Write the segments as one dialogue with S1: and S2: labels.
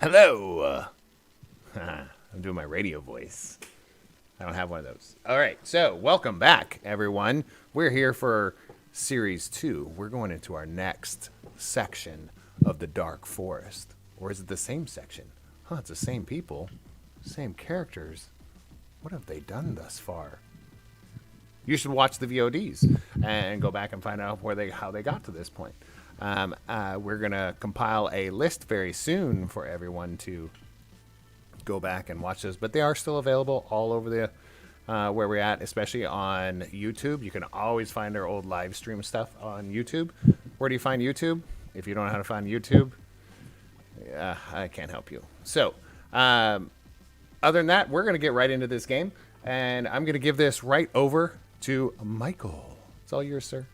S1: Hello. I'm doing my radio voice. I don't have one of those. All right, so welcome back, everyone. We're here for Series 2. We're going into our next section of the Dark Forest. Or is it the same section? It's the same people, same characters. What have they done thus far? You should watch the VODs and go back and find out how they got to this point. We're going to compile a list very soon for everyone to go back and watch those. But they are still available all over the where we're at, especially on YouTube. You can always find our old live stream stuff on YouTube. Where do you find YouTube? If you don't know how to find YouTube, I can't help you. So, other than that, we're going to get right into this game. And I'm going to give this right over to Michael. It's all yours, sir.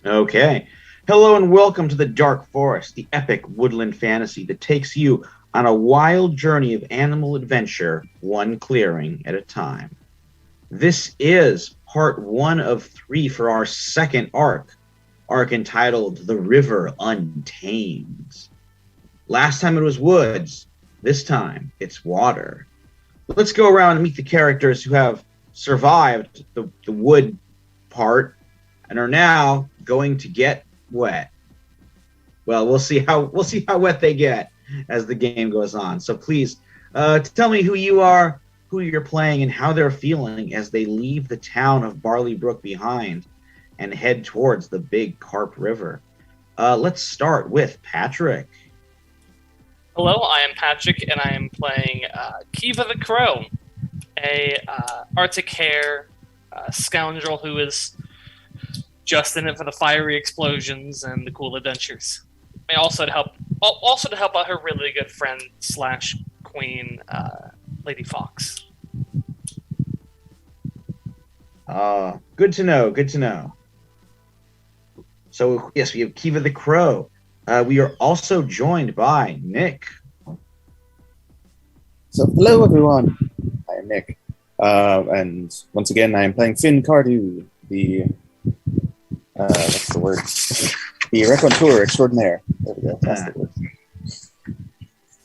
S2: Okay. Hello and welcome to the Dark Forest, the epic woodland fantasy that takes you on a wild journey of animal adventure, one clearing at a time. This is part 1 of 3 for our second arc entitled The River Untamed. Last time it was woods, this time it's water. Let's go around and meet the characters who have survived the wood part and are now going to get wet. Well, we'll see how wet they get as the game goes on. So please tell me who you are, who you're playing, and how they're feeling as they leave the town of Barley Brook behind and head towards the Big Carp River. Let's start with Patrick.
S3: Hello, I am Patrick, and I am playing Kiva the Crow, a Arctic hare scoundrel who is just in it for the fiery explosions and the cool adventures. And also to help out her really good friend / queen, Lady Fox.
S2: Good to know. Good to know. So yes, we have Kiva the Crow. We are also joined by Nick.
S4: So hello everyone, I am Nick, and once again I am playing Finn Cardew, the what's the word? The raconteur extraordinaire. There we go. That's the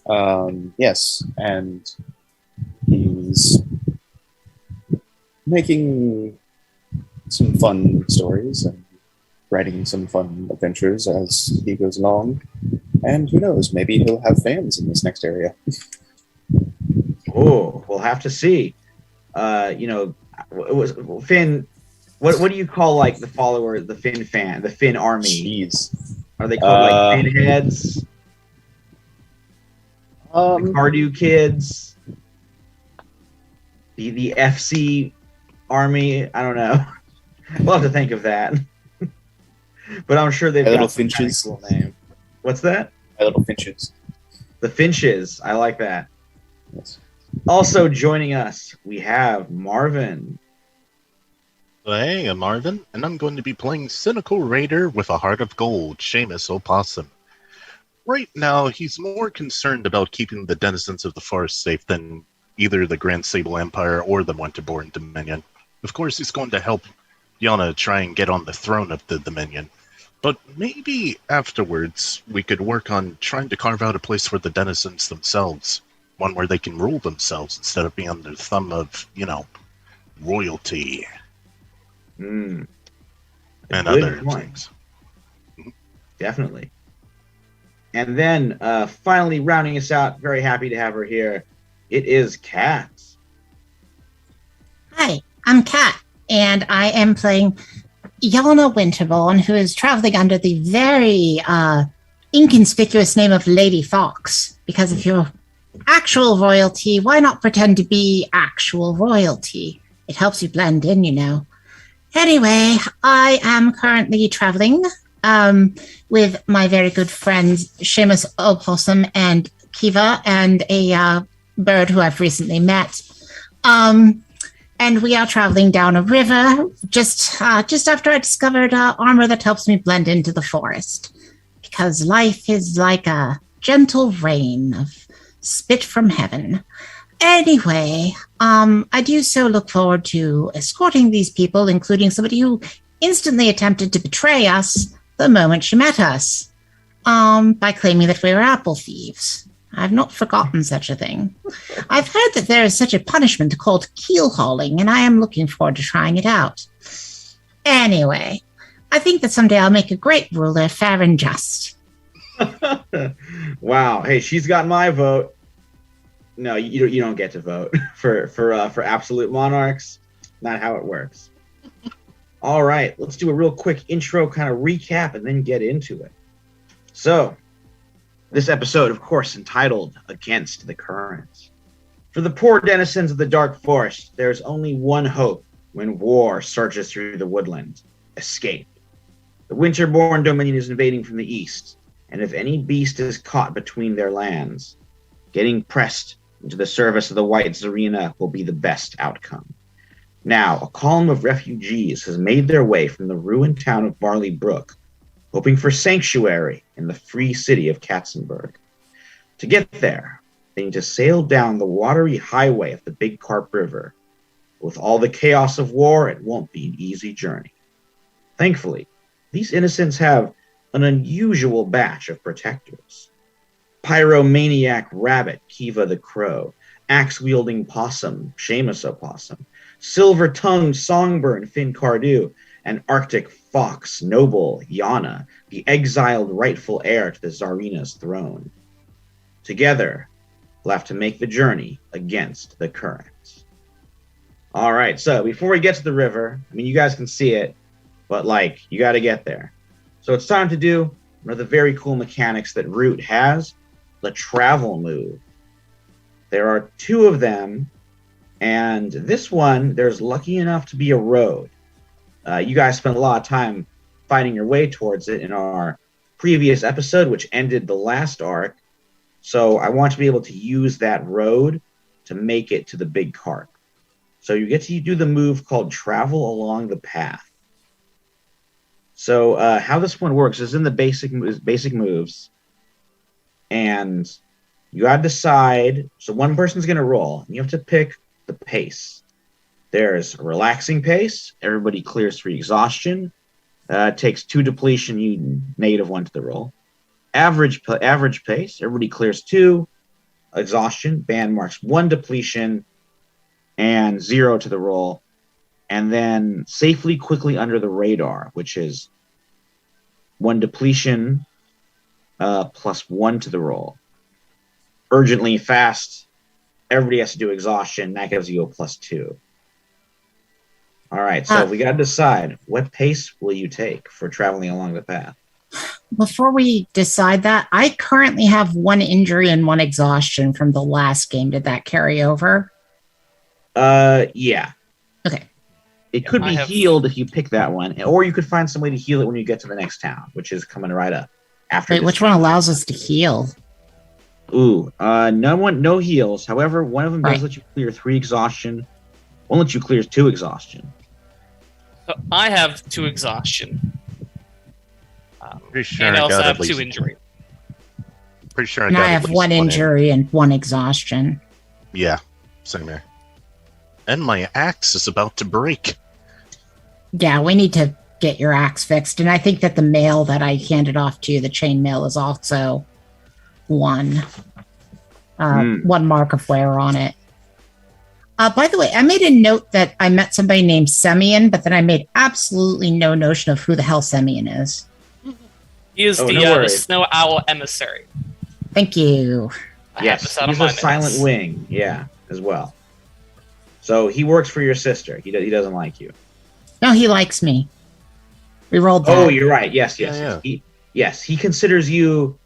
S4: word. Yes, and he's making some fun stories and writing some fun adventures as he goes along. And who knows, maybe he'll have fans in this next area.
S2: Oh, we'll have to see. It was Finn. What do you call like the follower, the Finn army?
S4: Jeez.
S2: Are they called like Finn heads? The Cardew kids? The FC army? I don't know. We'll have to think of that. But I'm sure they've got
S4: little
S2: some
S4: Finches.
S2: kind of cool name. What's that?
S4: My little Finches.
S2: The Finches. I like that.
S4: Yes.
S2: Also joining us, we have Marvin.
S5: Hey, I'm Marvin, and I'm going to be playing Cynical Raider with a Heart of Gold, Seamus Opossum. Right now, he's more concerned about keeping the denizens of the forest safe than either the Grand Sable Empire or the Winterborn Dominion. Of course, he's going to help Yana try and get on the throne of the Dominion. But maybe afterwards, we could work on trying to carve out a place for the denizens themselves. One where they can rule themselves instead of being under the thumb of, royalty.
S2: And
S5: Other things.
S2: Definitely. And then finally rounding us out, very happy to have her here, it is Kat.
S6: Hi, I'm Kat, and I am playing Yana Winterborn, who is traveling under the very inconspicuous name of Lady Fox. Because if you're actual royalty, why not pretend to be actual royalty? It helps you blend in, Anyway, I am currently traveling with my very good friends Seamus Opossum and Kiva and a bird who I've recently met. And we are traveling down a river just after I discovered armor that helps me blend into the forest. Because life is like a gentle rain of spit from heaven. Anyway, I do so look forward to escorting these people, including somebody who instantly attempted to betray us the moment she met us, by claiming that we were apple thieves. I've not forgotten such a thing. I've heard that there is such a punishment called keel hauling, and I am looking forward to trying it out. Anyway, I think that someday I'll make a great ruler, fair and just.
S2: Wow. Hey, she's got my vote. No, you don't get to vote for absolute monarchs. Not how it works. All right, let's do a real quick intro kind of recap and then get into it. So, this episode, of course, entitled Against the Current. For the poor denizens of the Dark Forest, there's only one hope when war surges through the woodland: escape. The Winterborn Dominion is invading from the east, and if any beast is caught between their lands, getting pressed into the service of the White Zarina will be the best outcome. Now, a column of refugees has made their way from the ruined town of Barley Brook, hoping for sanctuary in the free city of Katzenberg. To get there, they need to sail down the watery highway of the Big Carp River. With all the chaos of war, it won't be an easy journey. Thankfully, these innocents have an unusual batch of protectors. Pyromaniac Rabbit, Kiva the Crow, axe-wielding Possum, Seamus Opossum, silver-tongued Songbird, Finn Cardew, and Arctic Fox, Noble, Yana, the exiled rightful heir to the Tsarina's throne. Together, we'll have to make the journey against the current. All right, so before we get to the river, I mean, you guys can see it, but, you got to get there. So it's time to do one of the very cool mechanics that Root has, the travel move. There are two of them, and this one, there's lucky enough to be a road. You guys spent a lot of time fighting your way towards it in our previous episode, which ended the last arc. So I want to be able to use that road to make it to the Big Carp. So you get to do the move called Travel Along the Path. So how this one works is in the basic moves, and you got to decide. So one person's going to roll, and you have to pick the pace. There's a relaxing pace. Everybody clears 3 exhaustion. Takes 2 depletion. You -1 to the roll. Average pace. Everybody clears 2 exhaustion. Band marks 1 depletion and 0 to the roll. And then safely, quickly under the radar, which is 1 depletion plus 1 to the roll. Urgently fast. Everybody has to do exhaustion. That gives you a +2. All right, so we got to decide, what pace will you take for traveling along the path?
S6: Before we decide that, I currently have 1 injury and 1 exhaustion from the last game. Did that carry over?
S2: Yeah.
S6: Okay.
S2: It could be healed if you pick that one, or you could find some way to heal it when you get to the next town, which is coming right up. After.
S6: Wait, which one allows us to heal?
S2: Ooh, no heals. However, one of them does let you clear 3 exhaustion. One lets you clear 2 exhaustion.
S3: So I have 2 exhaustion.
S5: Pretty sure
S3: and I also have
S5: at
S3: 2 injury.
S5: Pretty sure
S6: And I have 1 injury and 1 exhaustion.
S5: Yeah, same here. And my axe is about to break.
S6: Yeah, we need to get your axe fixed. And I think that the mail that I handed off to you, the chain mail, is also 1 mark of wear on it. By the way, I made a note that I met somebody named Semyon, but then I made absolutely no notion of who the hell Semyon is.
S3: He is the Snow Owl emissary.
S6: Thank you.
S2: Yes, he's a silent wing, as well. So he works for your sister. He doesn't like you.
S6: No, he likes me. We rolled that.
S2: Oh, you're right. Yes.
S5: Yeah.
S2: He considers you...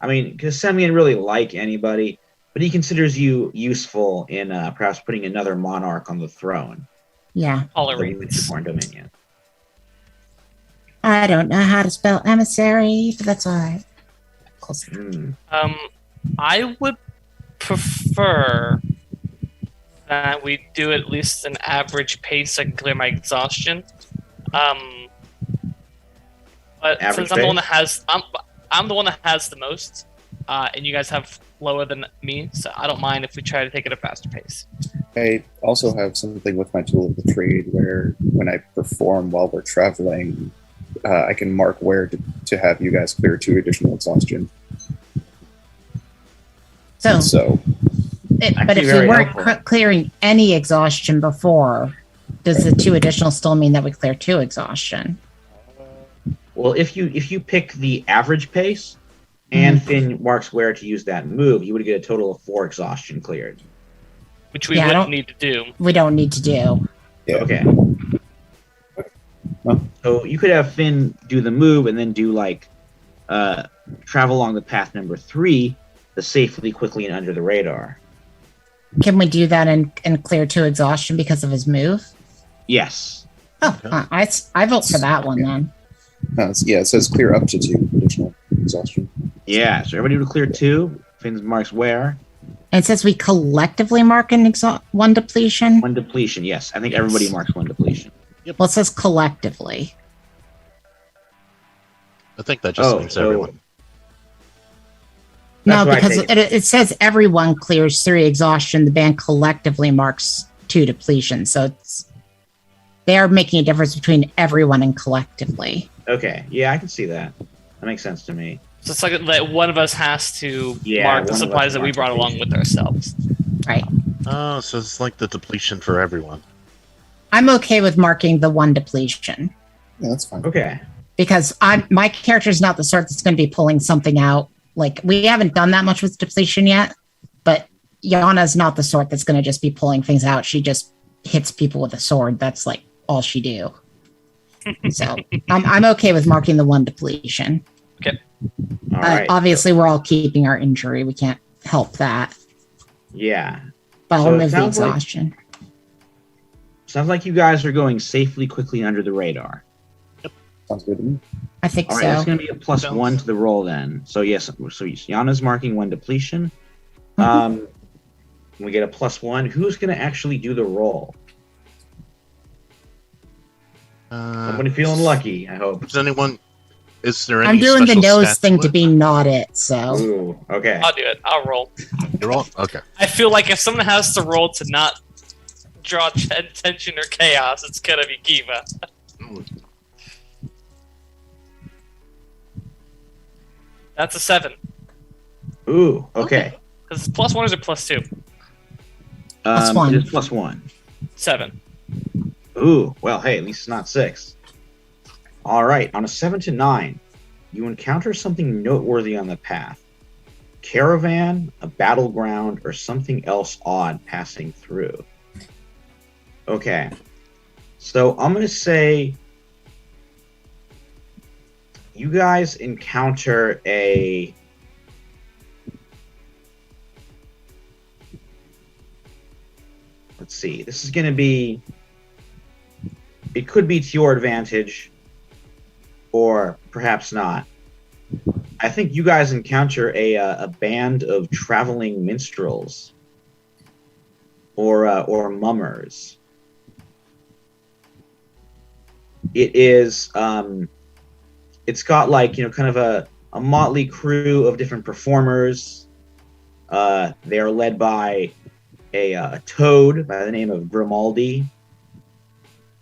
S2: I mean, because Semyon really like anybody, but he considers you useful in perhaps putting another monarch on the throne.
S6: Yeah.
S3: Tolerates.
S2: Dominion.
S6: I don't know how to spell emissary, but that's all right. Close.
S3: I would prefer that we do at least an average pace so I can clear my exhaustion. But since I'm the one that has, I'm the one that has the most, and you guys have lower than me, so I don't mind if we try to take it at a faster pace.
S4: I also have something with my tool of the trade where when I perform while we're traveling, I can mark where to have you guys clear 2 additional exhaustion. So
S6: but
S2: Actually,
S6: if
S2: very
S6: we weren't
S2: helpful.
S6: clearing any exhaustion before, does the 2 additional still mean that we clear 2 exhaustion?
S2: Well, if you pick the average pace, and Finn marks where to use that move, you would get a total of 4 exhaustion cleared.
S3: Which we
S6: Yeah, I
S3: wouldn't
S6: don't-
S3: need to do.
S6: We don't need to do.
S4: yeah.
S2: Okay.
S4: Well.
S2: So you could have Finn do the move and then do like travel along the path number 3, the safely, quickly, and under the radar.
S6: Can we do that and clear 2 exhaustion because of his move?
S2: Yes.
S6: Oh, I vote for that one then.
S4: It says clear up to 2 additional exhaustion.
S2: Yeah. So everybody would clear 2. Finn marks where.
S6: And it says we collectively mark an 1 depletion.
S2: 1 depletion. Yes. I think everybody marks 1 depletion.
S6: Well, it says collectively.
S5: I think that just means
S2: so-
S5: everyone.
S6: No,
S2: That's what I
S6: because
S2: take
S6: it says everyone clears 3 exhaustion. The band collectively marks 2 depletion. So they are making a difference between everyone and collectively.
S2: Okay. Yeah, I can see that. That makes sense to me.
S3: So it's like that one of us has to
S2: Yeah,
S3: mark the
S2: one of us
S3: supplies that we
S2: marks
S3: brought
S2: the
S3: along with ourselves.
S6: Right.
S5: Oh, so it's like the depletion for everyone.
S6: I'm okay with marking the 1 depletion
S4: Yeah, that's fine.
S2: Okay.
S6: because my character is not the sort that's going to be pulling something out. Like, we haven't done that much with depletion yet, but Yana's not the sort that's going to just be pulling things out. She just hits people with a sword. That's like all she do. So I'm okay with marking the 1 depletion.
S2: All right.
S6: Obviously, we're all keeping our injury. We can't help that.
S2: Yeah.
S6: But
S2: So
S6: I'll
S2: it
S6: remove the
S2: sounds like-
S6: exhaustion.
S2: Sounds like you guys are going safely, quickly, and under the radar.
S4: Sounds good to me.
S6: I think
S2: All right,
S6: so.
S2: that's going to be a plus
S5: Sounds-
S2: 1 to the roll then. So yes, so Yana's marking 1 depletion. We get a plus 1. Who's going to actually do the roll? Somebody feeling lucky, I hope.
S5: Is anyone? Is there any?
S6: I'm doing the
S5: special
S6: nose
S5: stat
S6: thing to
S5: it?
S6: be not it. So
S2: Ooh, okay.
S3: I'll do it. I'll roll.
S5: You're all okay.
S3: I feel like if someone has to roll to not draw tension or chaos, it's gonna be Kiva. That's a 7.
S2: Ooh, okay.
S3: Because plus 1 or plus 2?
S6: Plus 1.
S2: It is plus 1.
S3: 7.
S2: Ooh, well, hey, at least it's not 6. All right, on a 7 to 9, you encounter something noteworthy on the path. Caravan, a battleground, or something else odd passing through. Okay, so I'm going to say you guys encounter a... Let's see, this is going to be... It could be to your advantage, or perhaps not. I think you guys encounter a band of traveling minstrels, or mummers. It is it's got like kind of a motley crew of different performers. They are led by a toad by the name of Grimaldi.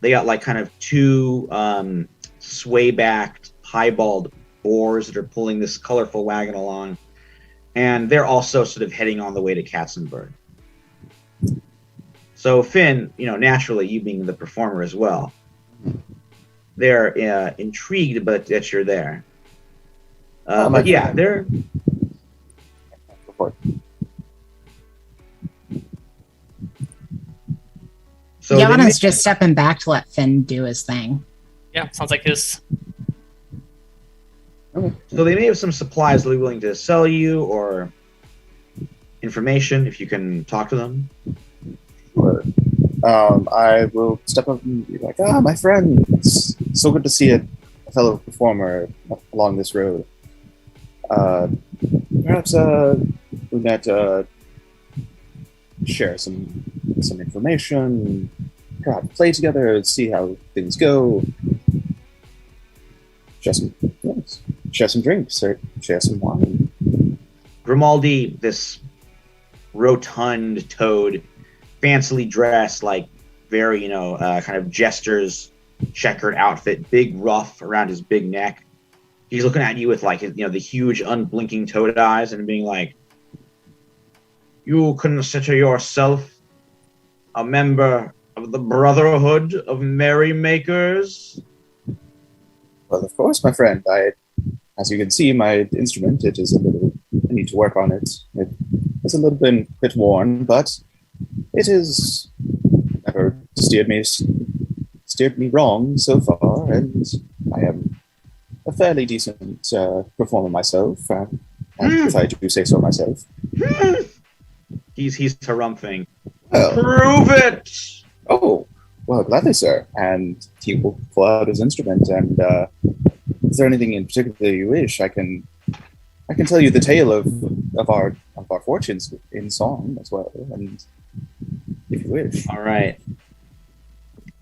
S2: They got like kind of 2 sway-backed, piebald boars that are pulling this colorful wagon along, and they're also sort of heading on the way to Katzenberg. So Finn, naturally, you being the performer as well, they're intrigued, but that you're there. But yeah, they're.
S4: Report.
S2: So they
S6: Yana's just stepping back to let Finn do his thing.
S3: Yeah, sounds like his.
S2: may have some supplies they're willing to sell you, or information if you can talk to them.
S4: Sure. I will step up and be like, my friend, it's so good to see a fellow performer along this road. Perhaps we might share some information, perhaps play together, see how things go. Share some drinks, or share some wine.
S2: Grimaldi, this rotund toad, fancily dressed, like very, kind of jester's checkered outfit, big ruff around his big neck. He's looking at you with like, the huge unblinking toad eyes and being like, you consider yourself a member of the Brotherhood of Merrymakers?
S4: Well, of course, my friend. As you can see, my instrument, it is a little, I need to work on it. It is a little bit worn, but it has never steered me wrong so far, and I am a fairly decent performer myself, if I do say so myself.
S2: He's harumphing.
S4: Well,
S2: Prove it!
S4: oh, well, gladly, sir. And he will pull out his instrument, and is there anything in particular you wish? I can tell you the tale of our fortunes in song as well, and if you wish.
S2: All right.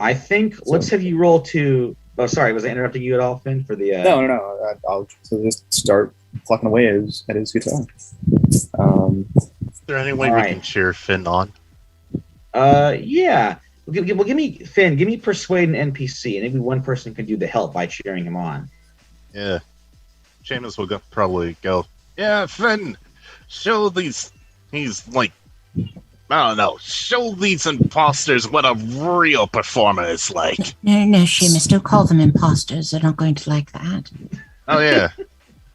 S2: I think let's have you roll to. Oh, sorry, was I interrupting you at all, Finn? For the
S4: No. I'll just start plucking away at his guitar.
S5: Is there any way we can cheer Finn on?
S2: Yeah. Well, give me Finn. Give me persuade an NPC, and maybe one person can do the help by cheering him on.
S5: Yeah. Seamus will probably go, yeah, Finn, show these... He's like... I don't know. Show these imposters what a real performer is like.
S6: No, Seamus, don't call them imposters. They're not going to like that.
S5: Oh, yeah.
S3: I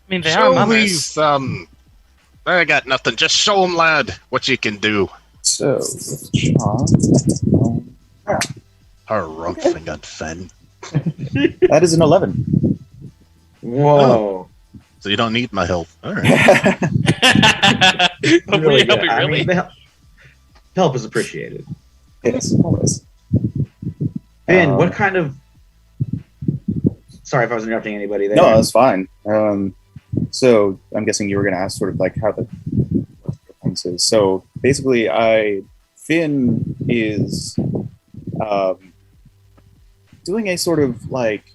S3: mean, they
S5: Show
S3: are mummers.
S5: these, I got nothing. Just show them, lad, what you can do.
S4: So, Sean.
S5: Harumph Finn.
S4: That is an 11.
S2: Whoa.
S5: So you don't need my help. All right.
S2: Really
S3: Help
S2: good.
S3: me,
S2: I
S3: really?
S2: mean, the help is appreciated.
S4: Yes, always.
S2: Finn, what kind of... Sorry if I was interrupting anybody there.
S4: No, that's fine. So I'm guessing you were going to ask sort of like how the performance is. So basically, Finn is doing a sort of like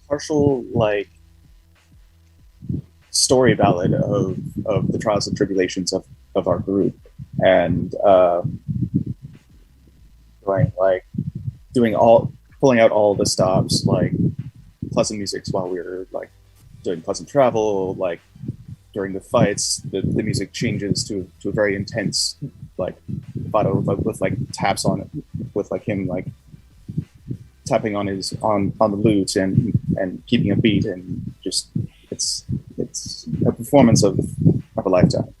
S4: partial like story ballad of the trials and tribulations of our group, and pulling out all the stops, like pleasant music while we were like doing pleasant travel, like during the fights, the music changes to a very intense like vibrato with like taps on it, with like him like tapping on the lute and keeping a beat, and just it's a performance of a lifetime.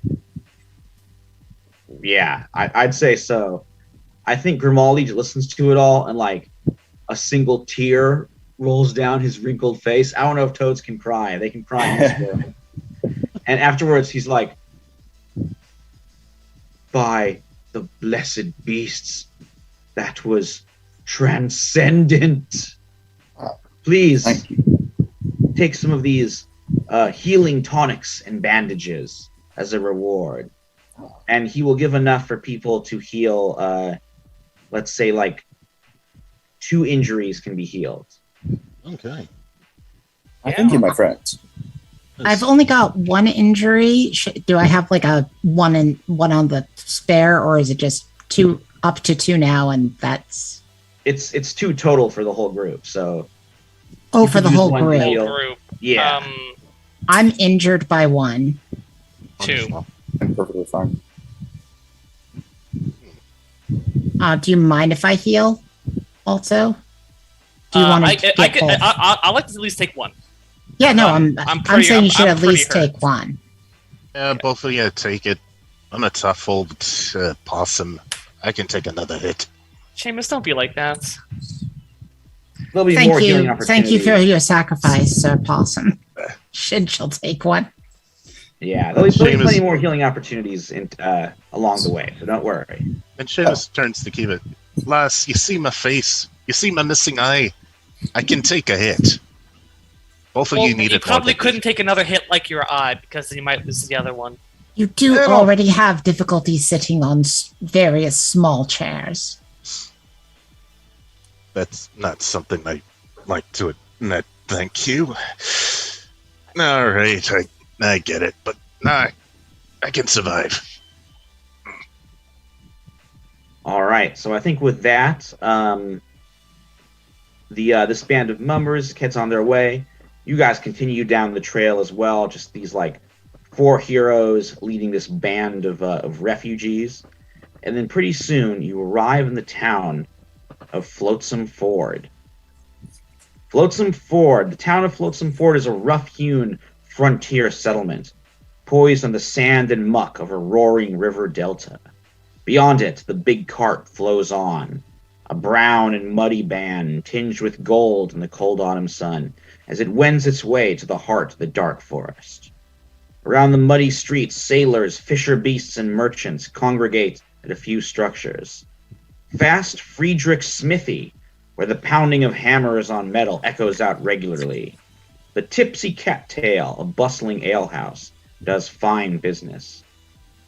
S2: Yeah, I'd say so. I think Grimaldi listens to it all and like a single tear rolls down his wrinkled face. I don't know if toads can cry. They can cry in this world. And afterwards he's like, by the blessed beasts, that was transcendent. Please take some of these healing tonics and bandages as a reward. And he will give enough for people to heal, let's say, like 2 injuries can be healed.
S5: Okay.
S4: Thank you, my friend.
S6: I've only got 1 injury. Do I have like a one on the spare, or is it just 2 up to 2 now? And that's
S2: it's 2 total for the whole group. So
S6: for the whole group.
S3: Group.
S2: Yeah.
S6: I'm injured by 1.
S3: 2.
S4: I'm perfectly fine.
S6: Do you mind if I heal? Also, do you want to?
S3: I'd like to at least take 1.
S6: Yeah, no, I'm saying you should at least take 1.
S5: Yeah, both of you take it. I'm a tough old possum. I can take another hit.
S3: Seamus, don't be like that.
S2: There'll be more healing
S6: Thank
S2: opportunities.
S6: you for your sacrifice, Sir Possum. She'll take 1.
S2: Yeah, there'll be plenty more healing opportunities along the way, so don't worry.
S5: And Seamus turns to keep it. Lass, you see my face? You see my missing eye? I can take a hit. Both of you need it.
S3: You probably couldn't take another hit like your eye because you might lose the other one.
S6: You do already have difficulty sitting on various small chairs.
S5: That's not something I like to admit. Thank you. All right, I get it, but I can survive.
S2: All right, so I think with that, this band of mummers heads on their way. You guys continue down the trail as well. Just these like 4 heroes leading this band of refugees. And then pretty soon you arrive in the town of Flotsam Ford. Flotsam Ford, the town of Flotsam Ford is a rough-hewn frontier settlement, poised on the sand and muck of a roaring river delta. Beyond it, the big cart flows on, a brown and muddy band tinged with gold in the cold autumn sun, as it wends its way to the heart of the dark forest. Around the muddy streets, sailors, fisher beasts, and merchants congregate at a few structures. Fast Friedrich's smithy, where the pounding of hammers on metal echoes out regularly. The Tipsy Cattail, a bustling alehouse, does fine business.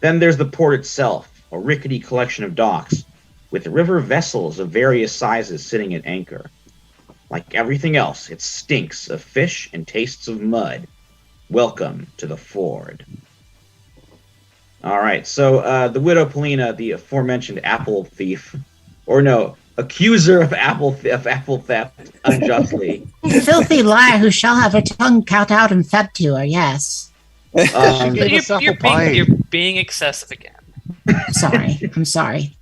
S2: Then there's the port itself, a rickety collection of docks, with river vessels of various sizes sitting at anchor. Like everything else, it stinks of fish and tastes of mud. Welcome to the Ford. All right, so the Widow Polina, the aforementioned apple thief, or no, accuser of apple theft unjustly.
S6: Filthy liar who shall have her tongue cut out and fed to her, yes.
S5: Give us apple pie.
S3: You're being excessive again.
S6: I'm sorry.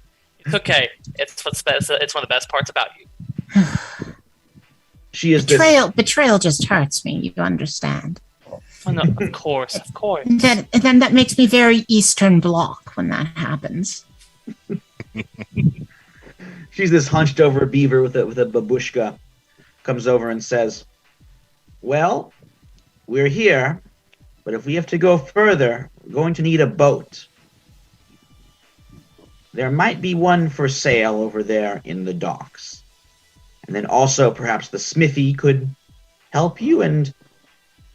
S3: It's okay. It's one of the best parts about you.
S2: She is
S6: Betrayal just hurts me, you understand.
S3: Oh, no, of course.
S6: And then that makes me very Eastern Bloc when that happens.
S2: She's this hunched over beaver with a babushka. Comes over and says, "Well, we're here, but if we have to go further, we're going to need a boat. There might be one for sale over there in the docks. And then also perhaps the smithy could help you, and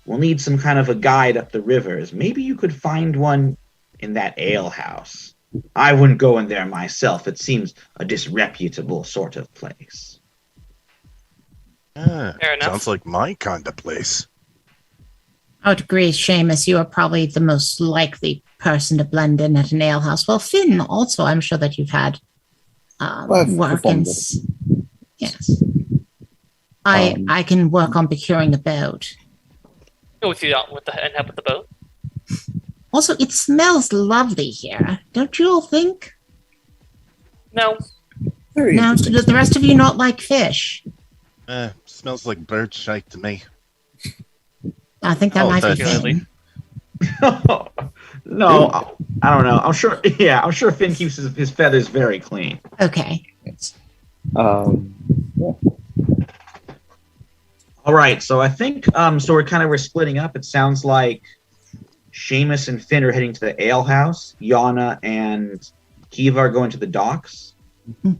S2: we'll need some kind of a guide up the rivers. Maybe you could find one in that ale house. I wouldn't go in there myself. It seems a disreputable sort of place."
S5: Ah,
S3: Fair enough.
S5: sounds like my kind of place.
S6: I would agree, Seamus, you are probably the most likely person to blend in at an alehouse. Well, Finn, also, I'm sure that you've had
S4: I've
S6: work in...
S4: performed it.
S6: Yes. I can work on procuring a boat.
S3: Go with you and help with the boat.
S6: Also, it smells lovely here. Don't you all think?
S3: No.
S4: Very
S6: Now,
S4: interesting.
S6: do the rest of you not like fish?
S5: Smells like bird shite to me.
S6: I think that
S5: Oh,
S6: might be
S3: particularly.
S6: Finn.
S2: No, I don't know. I'm sure Finn keeps his feathers very clean.
S6: Okay.
S4: Yeah.
S2: All right, so I think so we're splitting up. It sounds like Seamus and Finn are heading to the ale house. Yana and Kiva are going to the docks.
S6: Mhm.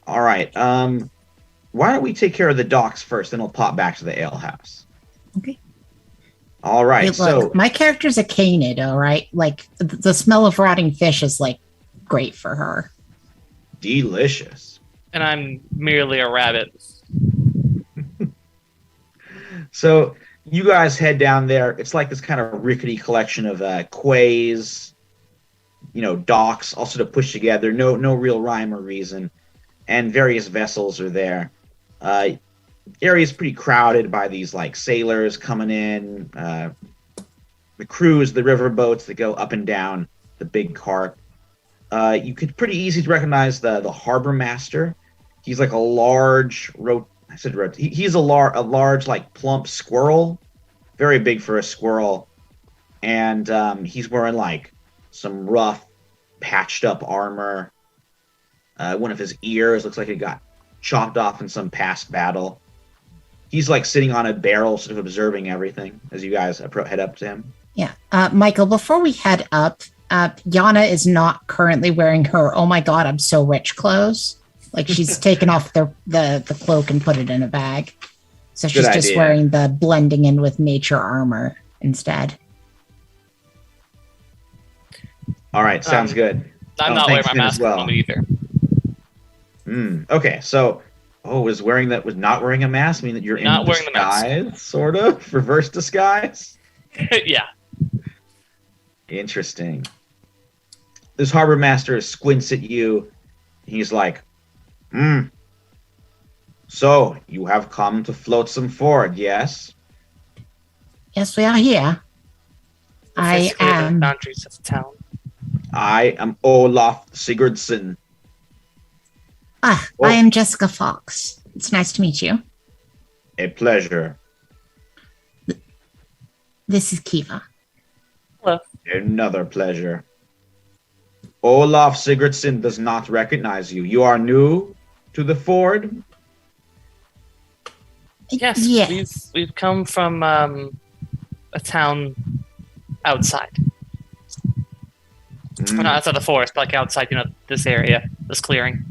S2: All right. Why don't we take care of the docks first, then we'll pop back to the ale house.
S6: Okay.
S2: All right.
S6: Hey,
S2: So
S6: look, my character's a canid, all right? Like, the smell of rotting fish is, like, great for her.
S2: delicious.
S3: And I'm merely a rabbit.
S2: So you guys head down there. It's like this kind of rickety collection of quays, docks, also to push together. No real rhyme or reason, and various vessels are there. Area's pretty crowded by these like sailors coming in, the crews, the river boats that go up and down the big cart. You could pretty easy to recognize the harbor master. He's like a large he's a large like plump squirrel, very big for a squirrel, and he's wearing like some rough, patched up armor. One of his ears looks like it got chopped off in some past battle. He's like sitting on a barrel, sort of observing everything as you guys head up to him.
S6: Yeah. Michael, before we head up, Yana is not currently wearing her, oh my god, I'm so rich clothes. Like, she's taken off the cloak and put it in a bag. So she's
S2: Good
S6: just
S2: idea.
S6: wearing the blending in with nature armor instead.
S2: All right, sounds good.
S3: I'm
S2: Oh,
S3: not wearing
S2: thanks,
S3: my
S2: Finn, as
S3: mask at the
S2: well.
S3: moment either.
S2: Okay, so was not wearing a mask mean that you're
S3: Not
S2: in
S3: wearing the mask.
S2: disguise, sort of reverse disguise?
S3: Yeah.
S2: Interesting. This harbor master squints at you. He's like, So you have come to Flotsam Ford, yes?
S6: Yes, we are here. I
S3: physically the
S6: am.
S3: boundaries of town.
S2: I am Olaf Sigurdsson.
S6: Ah,
S2: Oh.
S6: I am Jessica Fox. It's nice to meet you.
S2: A pleasure.
S6: This is Kiva.
S3: Hello.
S2: Another pleasure. Olaf Sigurdsson does not recognize you. You are new to the Ford?
S3: Yes,
S6: Yeah.
S3: we've come from a town outside.
S2: Mm.
S3: Not outside the forest, but like outside, this area, this clearing.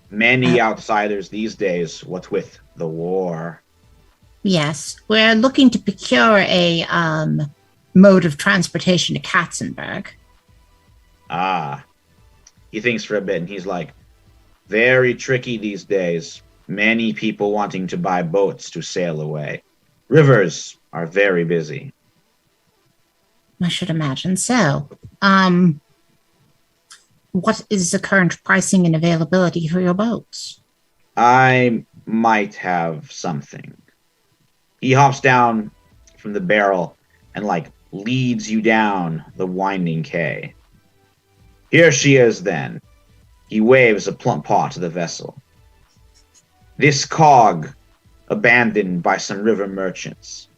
S2: Many outsiders these days, what with the war.
S6: Yes. We're looking to procure a mode of transportation to Katzenberg.
S2: Ah. He thinks for a bit and he's like, very tricky these days. Many people wanting to buy boats to sail away. Rivers are very busy.
S6: I should imagine so. What is the current pricing and availability for your boats?
S2: I might have something. He hops down from the barrel and leads you down the winding quay. Here she is then. He waves a plump paw to the vessel. This cog, abandoned by some river merchants.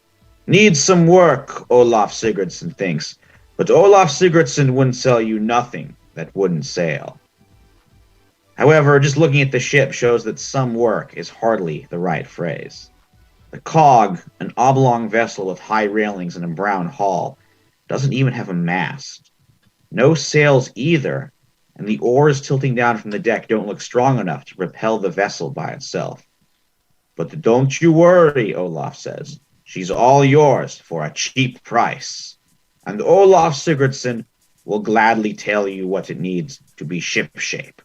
S2: Needs some work, Olaf Sigurdsson thinks, but Olaf Sigurdsson wouldn't sell you nothing that wouldn't sail. However, just looking at the ship shows that some work is hardly the right phrase. The cog, an oblong vessel with high railings and a brown hull, doesn't even have a mast. No sails either, and the oars tilting down from the deck don't look strong enough to propel the vessel by itself. But don't you worry, Olaf says. She's all yours for a cheap price. And Olaf Sigurdsson will gladly tell you what it needs to be shipshape,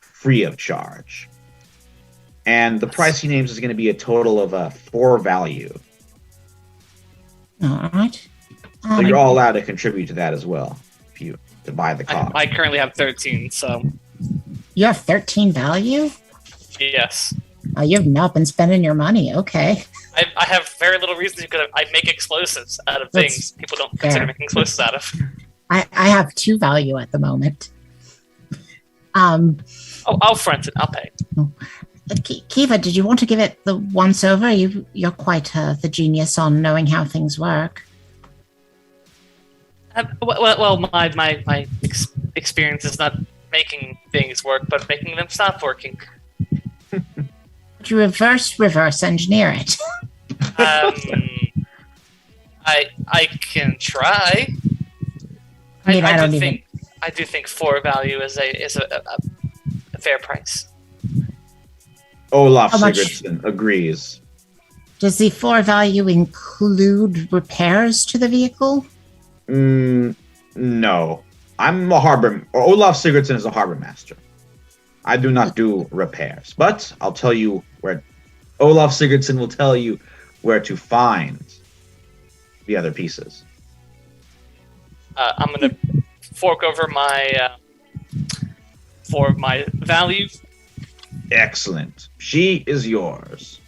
S2: free of charge. And the price he names is going to be a total of 4 value.
S6: All right.
S2: So you're all allowed to contribute to that as well, if you to buy the cog.
S3: I currently have 13, so
S6: You have 13 value?
S3: yes.
S6: You've not been spending your money. Okay.
S3: I have very little reason to. I make explosives out of
S6: That's
S3: things people don't consider
S6: fair.
S3: making explosives out of.
S6: I have 2 value at the moment.
S3: Oh, I'll front it. I'll pay.
S6: Kiva, did you want to give it the once over? You're quite the genius on knowing how things work.
S3: Well, my experience is not making things work, but making them stop working.
S6: Would you reverse engineer it?
S3: I can try.
S6: I mean, I don't even-
S3: think I do think 4 value is a fair price.
S2: Olaf
S6: How much?
S2: Sigurdsson agrees.
S6: Does the 4 value include repairs to the vehicle?
S2: No. I'm a harbor. Olaf Sigurdsson is a harbor master. I do not do repairs, but I'll tell you where. Olaf Sigurdsson will tell you where to find the other pieces.
S3: I'm gonna fork over for my value.
S2: Excellent. She is yours.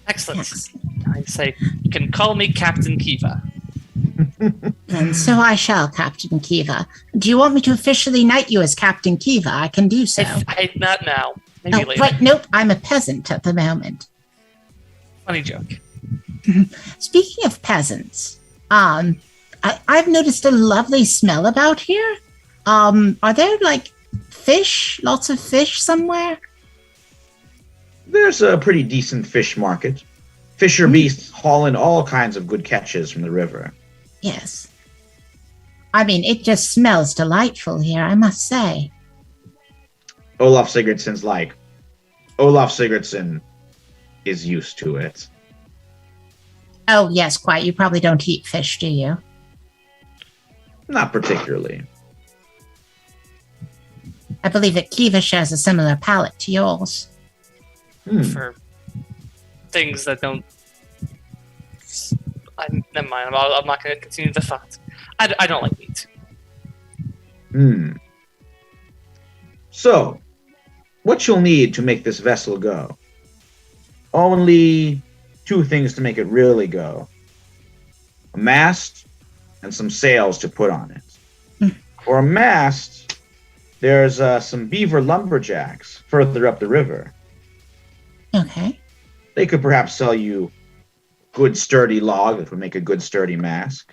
S3: Excellent.
S6: Yes.
S3: I say you can call me Captain Kiva.
S6: And so I shall, Captain Kiva. Do you want me to officially knight you as Captain Kiva? I can do so.
S3: Not now. Maybe
S6: Oh,
S3: later.
S6: right, nope, I'm a peasant at the moment.
S3: Funny joke.
S6: Speaking of peasants, I've noticed a lovely smell about here. Are there fish? Lots of fish somewhere?
S2: There's a pretty decent fish market. Fisher beasts haul in all kinds of good catches from the river.
S6: Yes. I mean, it just smells delightful here, I must say.
S2: Olaf Sigurdsson's Olaf Sigurdsson is used to it.
S6: Oh, yes, quite. You probably don't eat fish, do you?
S2: Not particularly.
S6: I believe that Kiva shares a similar palate to yours.
S3: For things that don't. Never mind. I'm not going to continue the thought. I don't like meat.
S2: So, what you'll need to make this vessel go? Only 2 things to make it really go. A mast and some sails to put on it. For a mast, there's some beaver lumberjacks further up the river.
S6: Okay.
S2: They could perhaps sell you good sturdy log that would make a good sturdy mast.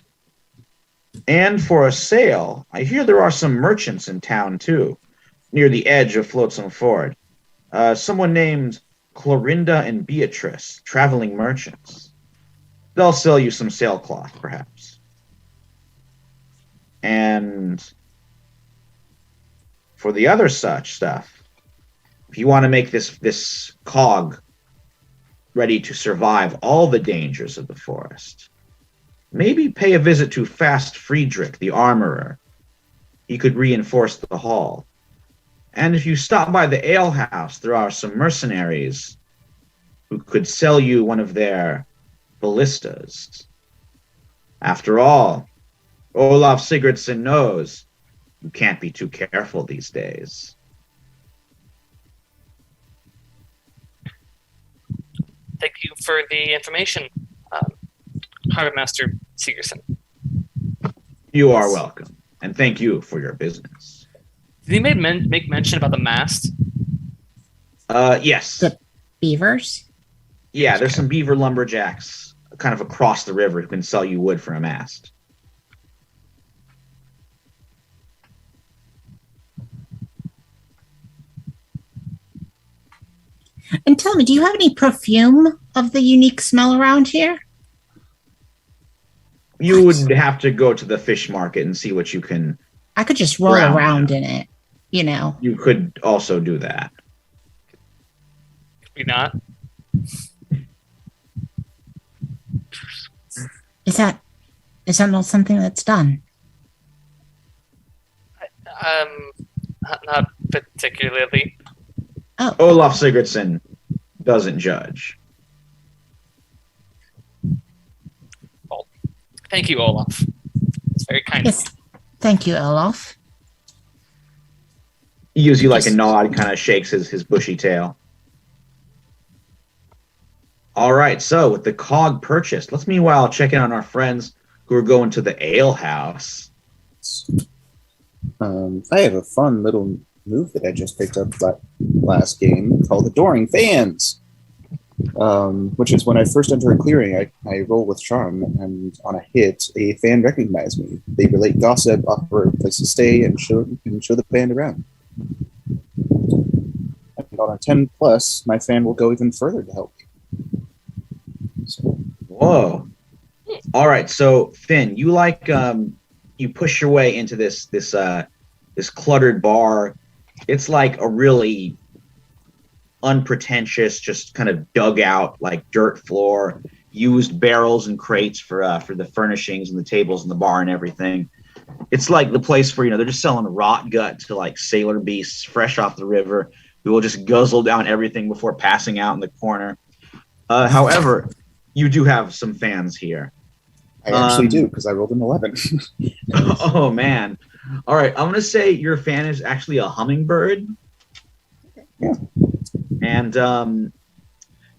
S2: And for a sail, I hear there are some merchants in town too, near the edge of Flotsam Ford. Someone named Clorinda and Beatrice, traveling merchants. They'll sell you some sailcloth, perhaps. And for the other such stuff, if you want to make this cog ready to survive all the dangers of the forest, maybe pay a visit to Fast Friedrich, the armorer. He could reinforce the hall. And if you stop by the alehouse, there are some mercenaries who could sell you one of their ballistas. After all, Olaf Sigurdsson knows you can't be too careful these days.
S3: Thank you for the information, Harbor Master Sigurdsson.
S2: You are welcome, and thank you for your business.
S3: Did he make mention about the mast?
S2: Yes.
S6: The beavers?
S2: Yeah, there's some beaver lumberjacks kind of across the river who can sell you wood for a mast.
S6: And tell me, do you have any perfume of the unique smell around here?
S2: You would have to go to the fish market and see what you can.
S6: I could just roll
S2: Brown,
S6: around
S2: yeah.
S6: in it, you know.
S2: You could also do that.
S3: We not?
S6: Is that not something that's done?
S3: Not particularly.
S6: Oh,
S2: Olaf Sigurdsson doesn't judge.
S3: Well, thank you, Olaf. It's very kind of
S6: yes. Thank you, Olaf.
S2: He gives you like a nod, kind of shakes his bushy tail. All right, so with the cog purchased, let's meanwhile check in on our friends who are going to the ale house.
S4: I have a fun little move that I just picked up last game called Adoring Fans, which is when I first enter a clearing, I roll with charm, and on a hit, a fan recognizes me. They relate gossip, offer a place to stay, and show the band around. And on a 10 plus, my fan will go even further to help me. So,
S2: Whoa. All right, so Finn, you you push your way into this cluttered bar. It's like a really unpretentious, just kind of dug out, like dirt floor, used barrels and crates for the furnishings and the tables and the bar and everything. It's like the place where, they're just selling rot gut to like sailor beasts fresh off the river who will just guzzle down everything before passing out in the corner. However, you do have some fans here.
S4: I actually do, because I rolled an 11.
S2: Oh, man. All right, I'm going to say your fan is actually a hummingbird.
S4: Yeah.
S2: And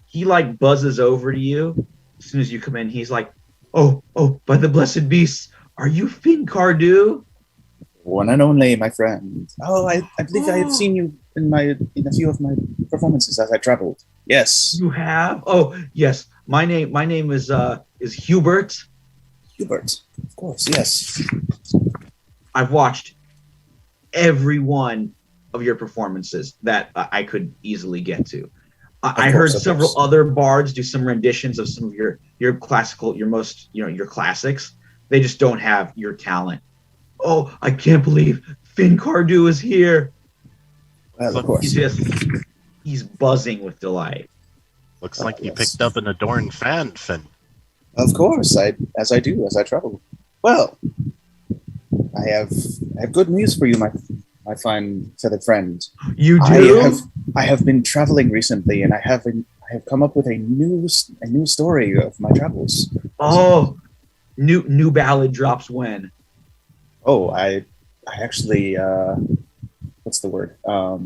S2: he, like, buzzes over to you as soon as you come in. He's like, oh, by the blessed beasts, are you Finn Cardew?
S4: One and only, my friend. Oh, I believe I have seen you in a few of my performances as I traveled. Yes.
S2: You have? Oh, yes. My name is Hubert.
S4: Hubert, of course, yes.
S2: I've watched every one of your performances that I could easily get to. I heard several other bards do some renditions of some of your classical, your most, your classics. They just don't have your talent. Oh, I can't believe Finn Cardew is here.
S4: Well, of course.
S2: He's buzzing with delight.
S5: Looks like you picked up an Adorn fan, Finn.
S4: Of course, as I travel. Well, I have good news for you, my fine feathered friend.
S2: You do?
S4: I have been traveling recently, and I have come up with a new story of my travels.
S2: Oh, new ballad drops when?
S4: Oh, I actually what's the word? I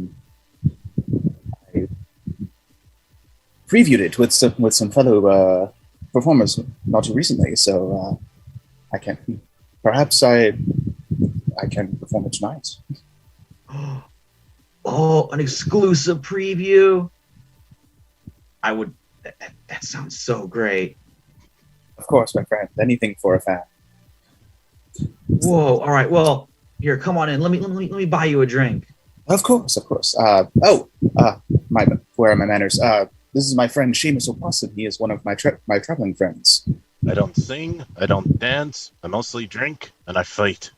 S4: previewed it with some fellow performers not too recently, so I can't. perhaps I can perform it tonight.
S2: Oh, an exclusive preview. I would. That sounds so great.
S4: Of course, my friend. Anything for a fan.
S2: Whoa! All right. Well, here, come on in. Let me buy you a drink.
S4: Of course. Where are my manners? This is my friend Seamus Opossum. He is one of my traveling friends.
S5: I don't sing, I don't dance, I mostly drink, and I fight.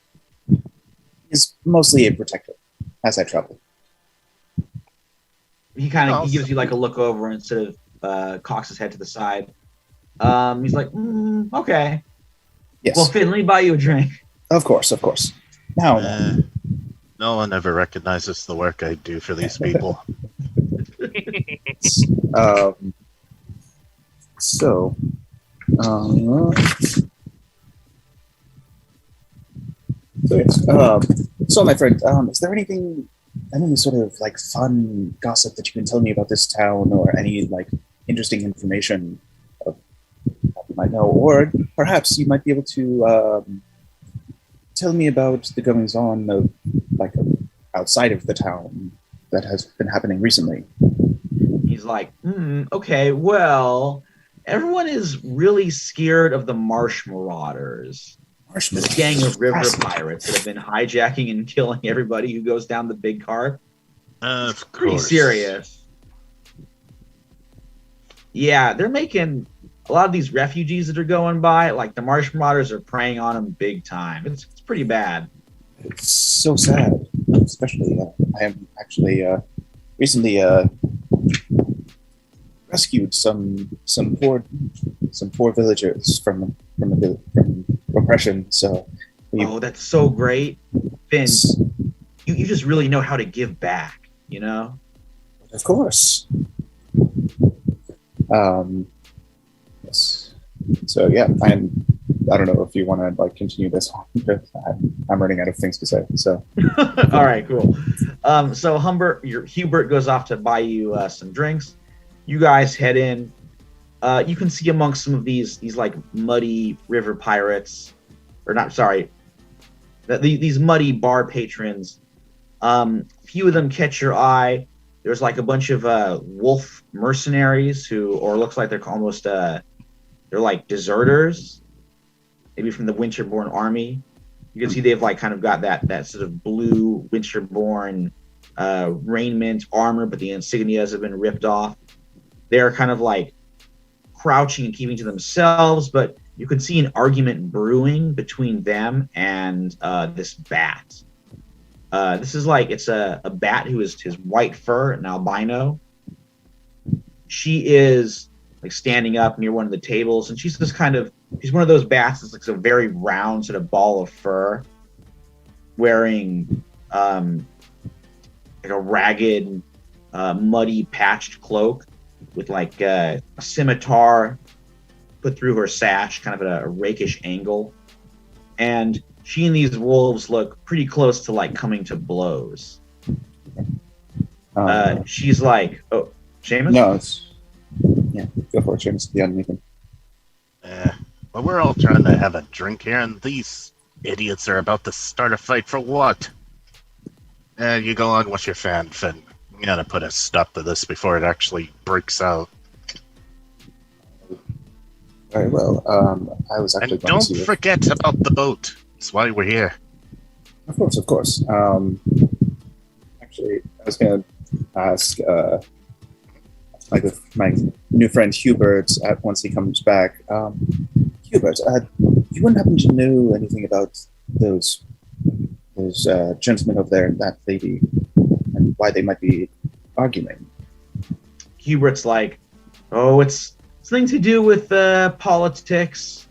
S4: He's mostly a protector as I travel.
S2: He gives you like a look over instead of cocks his head to the side. He's like, okay.
S4: Yes.
S2: Well, Finn, let me buy you a drink.
S4: Of course. Now,
S5: no one ever recognizes the work I do for these people.
S4: So, my friend, is there any sort of like fun gossip that you can tell me about this town, or any like interesting information that you might know, or perhaps you might be able to tell me about the goings on of like outside of the town that has been happening recently?
S2: He's like, okay, well, everyone is really scared of the Marsh Marauders. This gang of river pirates that have been hijacking and killing everybody who goes down the big cart.
S5: Of
S2: Pretty
S5: course.
S2: serious. Yeah, they're making a lot of these refugees that are going by, like the Marsh Marauders are preying on them big time. It's pretty bad.
S4: It's so sad, especially I am actually recently rescued some poor villagers from oppression. So,
S2: that's so great, Finn. You just really know how to give back, you know?
S4: Of course. Yes. So yeah, I don't know if you want to like continue this on, because I'm running out of things to say. So.
S2: All right, cool. So Hubert goes off to buy you some drinks. You guys head in. You can see amongst some of these like muddy river pirates, or not, sorry, these muddy bar patrons. Few of them catch your eye. There's like a bunch of wolf mercenaries or looks like they're almost they're like deserters, maybe from the Winterborn army. You can see they've like kind of got that sort of blue Winterborn raiment armor, but the insignias have been ripped off. They're kind of like crouching and keeping to themselves, but you can see an argument brewing between them and this bat. This is like, it's a bat who is his white fur, an albino. She is like standing up near one of the tables, and she's one of those bats that's like a very round sort of ball of fur, wearing like a ragged, muddy, patched cloak with like a scimitar put through her sash, kind of at a rakish angle. And she and these wolves look pretty close to like coming to blows. She's like, oh, Seamus?
S4: No, yeah, go for it, Seamus. Yeah, Nathan.
S5: Well, we're all trying to have a drink here, and these idiots are about to start a fight for what? You go on with your fan, Finn. You gotta put a stop to this before it actually breaks out.
S4: Very well. I was actually
S5: And
S4: going to
S5: don't forget about the boat. That's why we're here.
S4: Of course. Actually, I was going to ask my new friend Hubert once he comes back. Hubert, you wouldn't happen to know anything about those gentlemen over there and that lady, and why they might be arguing?
S2: Hubert's like, oh, it's something to do with politics.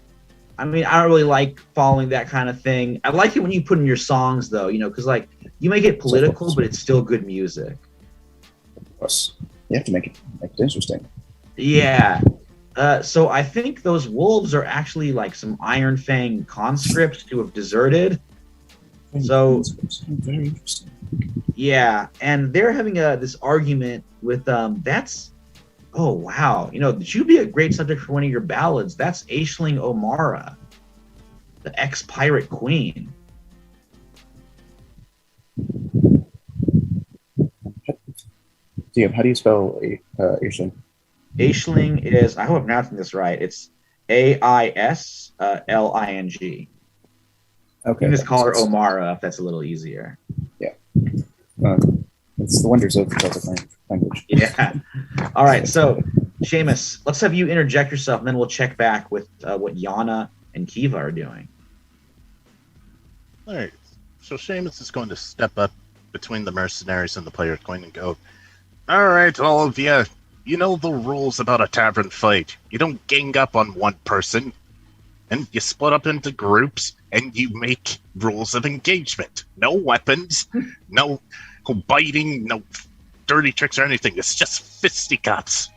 S2: I mean, I don't really like following that kind of thing. I like it when you put in your songs, though, because like you make it political, but it's still good music.
S4: Of course, you have to make it interesting.
S2: Yeah. So I think those wolves are actually like some Iron Fang conscripts who have deserted. So
S4: very interesting.
S2: Yeah, and they're having this argument with oh wow, that should be a great subject for one of your ballads. That's Aisling O'Mara. the ex-pirate queen.
S4: DM, how do you spell Aisling?
S2: Aisling is, I hope I'm pronouncing this right, it's Aisling. You
S4: Okay.
S2: can just call her Omara if that's a little easier.
S4: It's the wonders of Celtic language.
S2: Yeah. All right, so Seamus, let's have you interject yourself, and then we'll check back with what Yana and Kiva are doing.
S5: All right. So Seamus is going to step up between the mercenaries and the player coin and go, all right, all of you, you know the rules about a tavern fight. You don't gang up on one person, and you split up into groups, and you make rules of engagement. No weapons, no biting, no dirty tricks or anything. It's just fisticuffs.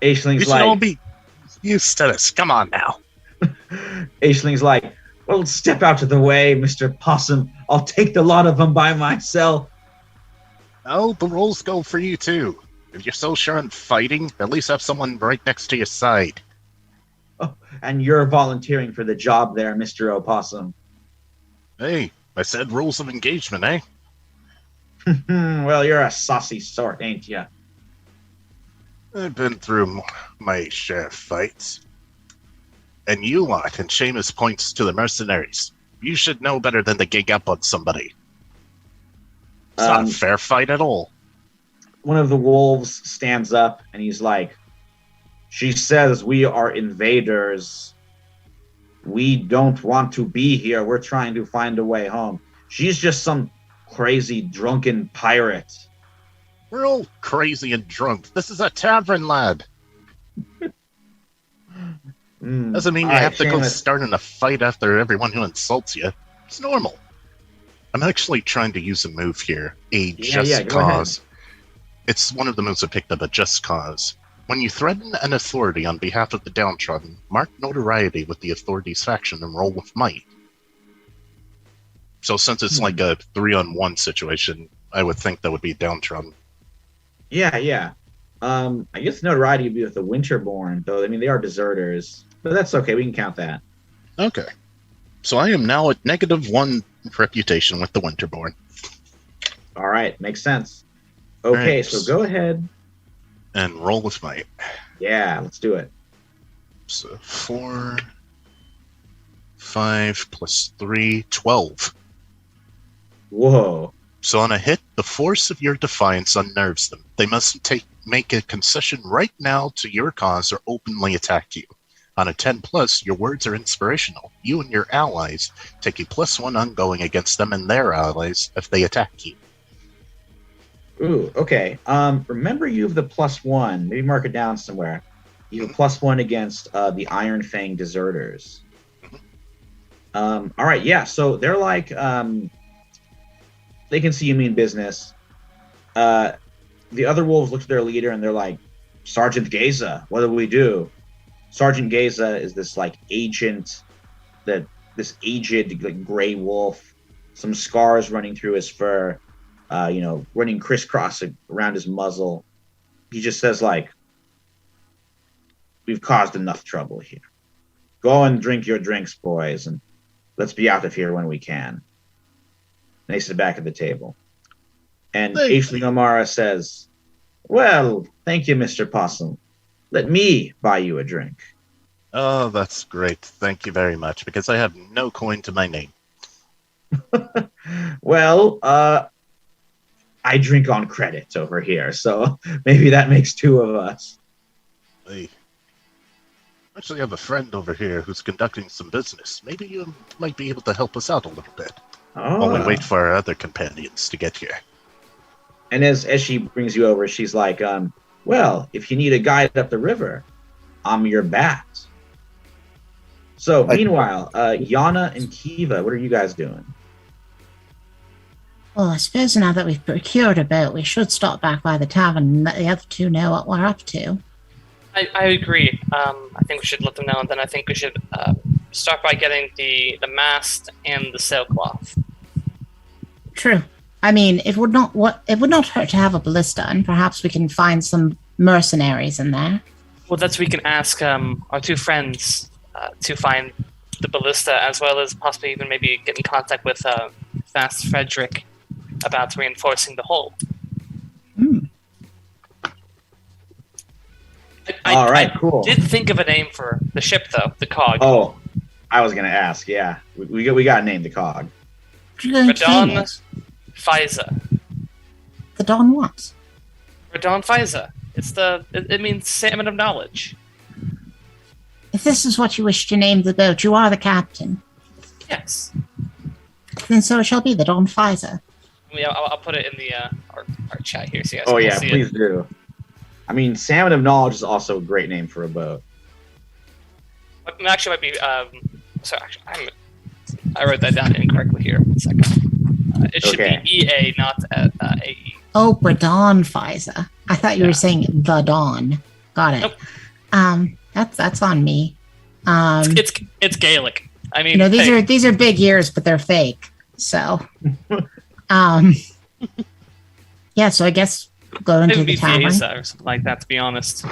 S2: Aisling's
S5: You should all be used to this. Come on now.
S2: Aisling's like, well, step out of the way, Mr. Possum. I'll take the lot of them by myself.
S5: Oh, the rules go for you too. If you're so sure on fighting, at least have someone right next to your side.
S2: Oh, and you're volunteering for the job there, Mr. Opossum.
S5: Hey, I said rules of engagement, eh?
S2: Well, you're a saucy sort, ain't ya?
S5: I've been through my share of fights. And you lot, and Seamus points to the mercenaries. You should know better than to gig up on somebody. It's not a fair fight at all.
S2: One of the wolves stands up and he's like, she says we are invaders. We don't want to be here. We're trying to find a way home. She's just some crazy drunken pirate.
S5: We're all crazy and drunk. This is a tavern, lad. Doesn't mean you have to go starting a fight after everyone who insults you. It's normal. I'm actually trying to use a move here. Just cause. It's one of the moves I picked up, a just cause. When you threaten an authority on behalf of the downtrodden, mark notoriety with the authority's faction and roll with might. So since it's like a 3-on-1 situation, I would think that would be downtrodden.
S2: Yeah. I guess notoriety would be with the Winterborn, though. I mean, they are deserters. But that's okay. We can count that.
S5: Okay. So I am now at -1 reputation with the Winterborn.
S2: All right. Makes sense. Okay,
S5: right.
S2: So go ahead.
S5: And roll with might.
S2: Yeah, let's do it.
S5: So 4, 5 plus 3, 12.
S2: Whoa.
S5: So on a hit, the force of your defiance unnerves them. They must make a concession right now to your cause or openly attack you. On a 10 plus, your words are inspirational. You and your allies take a +1 ongoing against them and their allies if they attack you.
S2: Ooh, okay. Remember you have the +1. Maybe mark it down somewhere. You have +1 against the Iron Fang deserters. All right, yeah. So they're like, they can see you mean business. The other wolves look to their leader and they're like, Sergeant Geza, what do we do? Sergeant Geza is this like agent, this aged like, gray wolf, some scars running through his fur, running crisscross around his muzzle. He just says like, we've caused enough trouble here. Go and drink your drinks, boys, and let's be out of here when we can. And they sit back at the table. And Aisling Omara says, well, thank you, Mr. Possum. Let me buy you a drink.
S5: Oh, that's great. Thank you very much, because I have no coin to my name.
S2: Well, I drink on credit over here, so maybe that makes 2 of us.
S5: I actually have a friend over here who's conducting some business. Maybe you might be able to help us out a little bit. While we wait for our other companions to get here.
S2: And as she brings you over, she's like, well, if you need a guide up the river, I'm your bat. So, meanwhile, Yana and Kiva, what are you guys doing?
S6: Well, I suppose now that we've procured a boat, we should stop back by the tavern and let the other 2 know what we're up to.
S3: I agree. I think we should let them know, and then I think we should start by getting the mast and the sailcloth.
S6: True. I mean, it would not hurt to have a ballista, and perhaps we can find some mercenaries in there.
S3: Well, we can ask our 2 friends to find the ballista, as well as possibly even maybe get in contact with Fast Frederick about reinforcing the hull.
S2: All right,
S3: I
S2: cool.
S3: did think of a name for the ship, though, the cog.
S2: Oh, I was gonna ask. Yeah, we got to name the cog.
S6: What are you going to name
S3: Radon
S6: it?
S3: Fiza.
S6: The Dawn what?
S3: Radon Fiza. It means salmon of knowledge.
S6: If this is what you wish to name the boat, you are the captain.
S3: Yes.
S6: Then so it shall be, the Dawn Pfizer.
S3: I mean, I'll put it in the our chat here so you guys
S2: Oh
S3: can
S2: yeah,
S3: see
S2: please
S3: it.
S2: do. I mean, Salmon of Knowledge is also a great name for a boat.
S3: It actually might be. Sorry, actually, I wrote that down incorrectly here. 1 second. It should
S2: Okay.
S3: be EA, not AE.
S6: Oh, Dawn Pfizer. I thought you were saying the Dawn. Got it.
S3: Nope.
S6: That's on me.
S3: It's Gaelic. I mean,
S6: these are big ears, but they're fake. So, yeah. So I guess go into
S3: maybe
S6: the tavern.
S3: Fiesa or something like that. To be honest.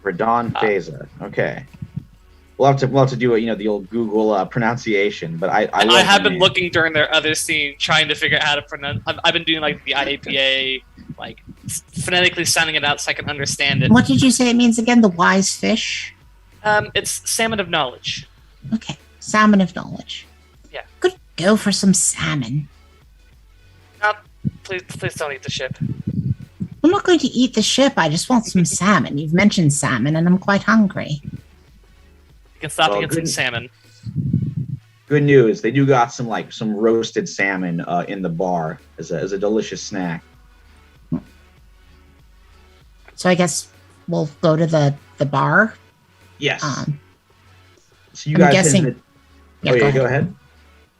S2: Radon Phasa. Okay. We'll have to do the old Google pronunciation, but I
S3: I
S2: love
S3: have
S2: the
S3: been
S2: name.
S3: looking during their other scene, trying to figure out how to pronounce. I've been doing like the IAPA, like phonetically sounding it out so I can understand it.
S6: What did you say it means again? The wise fish.
S3: It's salmon of knowledge.
S6: Okay, salmon of knowledge.
S3: Yeah.
S6: Could go for some salmon.
S3: Please don't eat the ship.
S6: I'm not going to eat the ship. I just want some salmon. You've mentioned salmon, and I'm quite hungry.
S3: You can stop
S2: Well,
S3: and get some
S2: good.
S3: salmon.
S2: Good news. They do got some roasted salmon in the bar as a delicious snack.
S6: So I guess we'll go to the bar.
S2: Yes. So you
S6: I'm
S2: guys
S6: guessing-
S2: enter
S6: Yeah,
S2: oh yeah,
S6: go
S2: go
S6: ahead.
S2: ahead.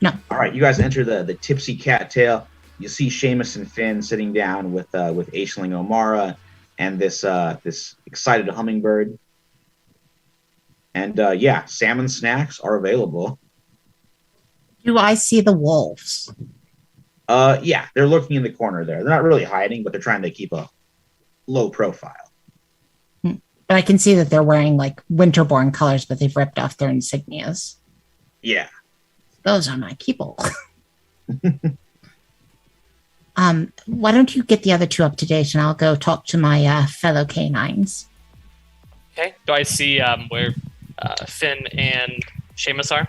S6: No.
S2: All right, you guys enter the Tipsy Cattail. You see Seamus and Finn sitting down with Aisling O'Mara and this excited hummingbird. And yeah, salmon snacks are available.
S6: Do I see the wolves?
S2: Yeah, they're looking in the corner there. They're not really hiding, but they're trying to keep a low profile.
S6: But I can see that they're wearing like winterborn colors, but they've ripped off their insignias.
S2: Yeah.
S6: Those are my people. Why don't you get the other two up to date, and I'll go talk to my fellow canines.
S3: Okay. Do I see where Finn and Seamus are?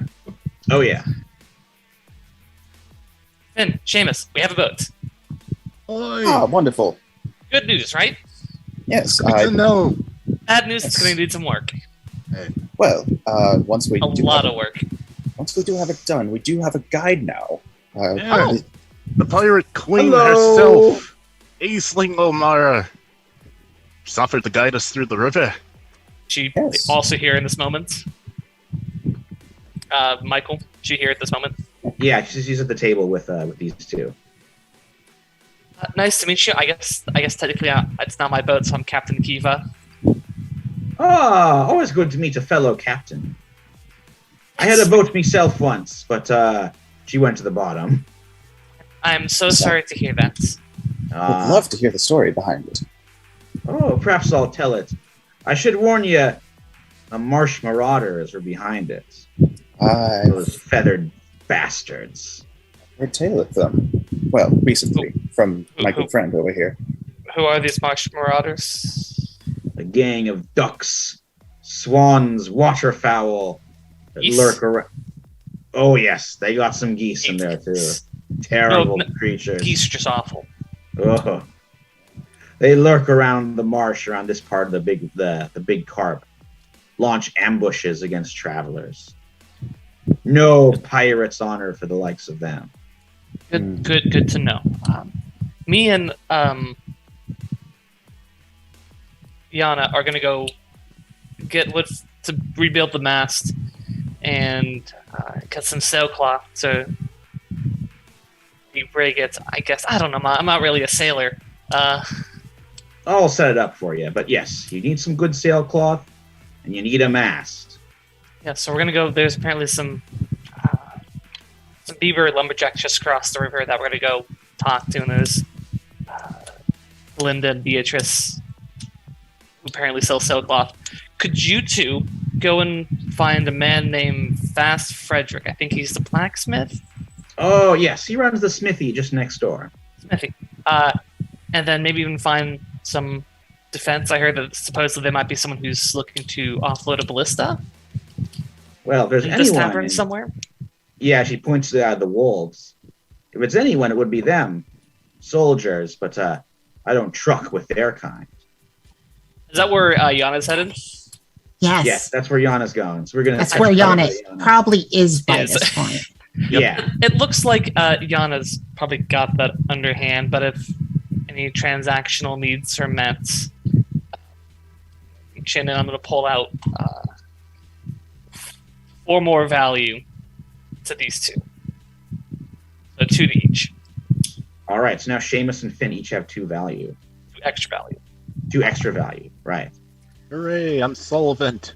S2: Oh yeah.
S3: Finn, Seamus, we have a boat.
S4: Ah, wonderful.
S3: Good news, right?
S4: Yes.
S5: No.
S3: Bad news, it's going to need some work.
S4: Well, once we
S3: A
S4: do
S3: lot
S4: have
S3: of work.
S4: once we do have it done, we do have a guide now.
S5: Yeah.
S3: Oh.
S5: The pirate queen
S2: Hello.
S5: herself, Aisling O'Mara, she's offered to guide us through the river.
S3: She
S4: Yes.
S3: also here in this moment. Michael, she here at this moment.
S2: Yeah, she's at the table with these two.
S3: Nice to meet you. I guess technically it's not my boat, so I'm Captain Kiva.
S2: Ah, always good to meet a fellow captain. I had a boat myself once, but she went to the bottom.
S3: I'm so sorry to hear that.
S4: Would love to hear the story behind it.
S2: Oh, perhaps I'll tell it. I should warn you, the marsh marauders are behind it.
S4: I've
S2: Those feathered bastards.
S4: heard tale of them. Well, recently, from my good friend over here.
S3: Who are these marsh marauders?
S2: A gang of ducks, swans, waterfowl that
S3: Geese?
S2: lurk around. Oh yes, they got some geese in there too. Terrible
S3: No,
S2: creatures.
S3: Geese are just awful.
S2: Oh. They lurk around the marsh around this part of the big carp. Launch ambushes against travelers. No pirate's honor for the likes of them.
S3: Good to know. Me and Yana are gonna go get wood to rebuild the mast and cut some sailcloth to rig it. I guess I don't know. I'm not really a sailor.
S2: I'll set it up for you, but yes, you need some good sailcloth, and you need a mast.
S3: Yeah, so we're gonna go. There's apparently some beaver lumberjacks just across the river that we're gonna go talk to. And there's Linda and Beatrice, who apparently sell sailcloth. Could you two go and find a man named Fast Frederick. I think he's the blacksmith.
S2: Oh, yes. He runs the smithy just next door.
S3: Smithy. And then maybe even find some defense. I heard that supposedly there might be someone who's looking to offload a ballista
S2: Well, if there's
S3: in this
S2: anyone...
S3: tavern somewhere.
S2: Yeah, she points to the wolves. If it's anyone, it would be them. Soldiers, but I don't truck with their kind.
S3: Is that where Yana's headed?
S2: Yes, that's where Yana's going. So we're gonna.
S6: That's where Yana probably is by
S3: Yes.
S6: this point.
S2: Yeah.
S3: It looks like Yana's probably got that underhand, but if any transactional needs are met, Shannon, I'm going to pull out 4 more value to these 2. So 2 to each.
S2: All right. So now Seamus and Finn each have 2 value.
S3: 2 extra value.
S2: 2 extra value. Right.
S5: Hooray, I'm solvent.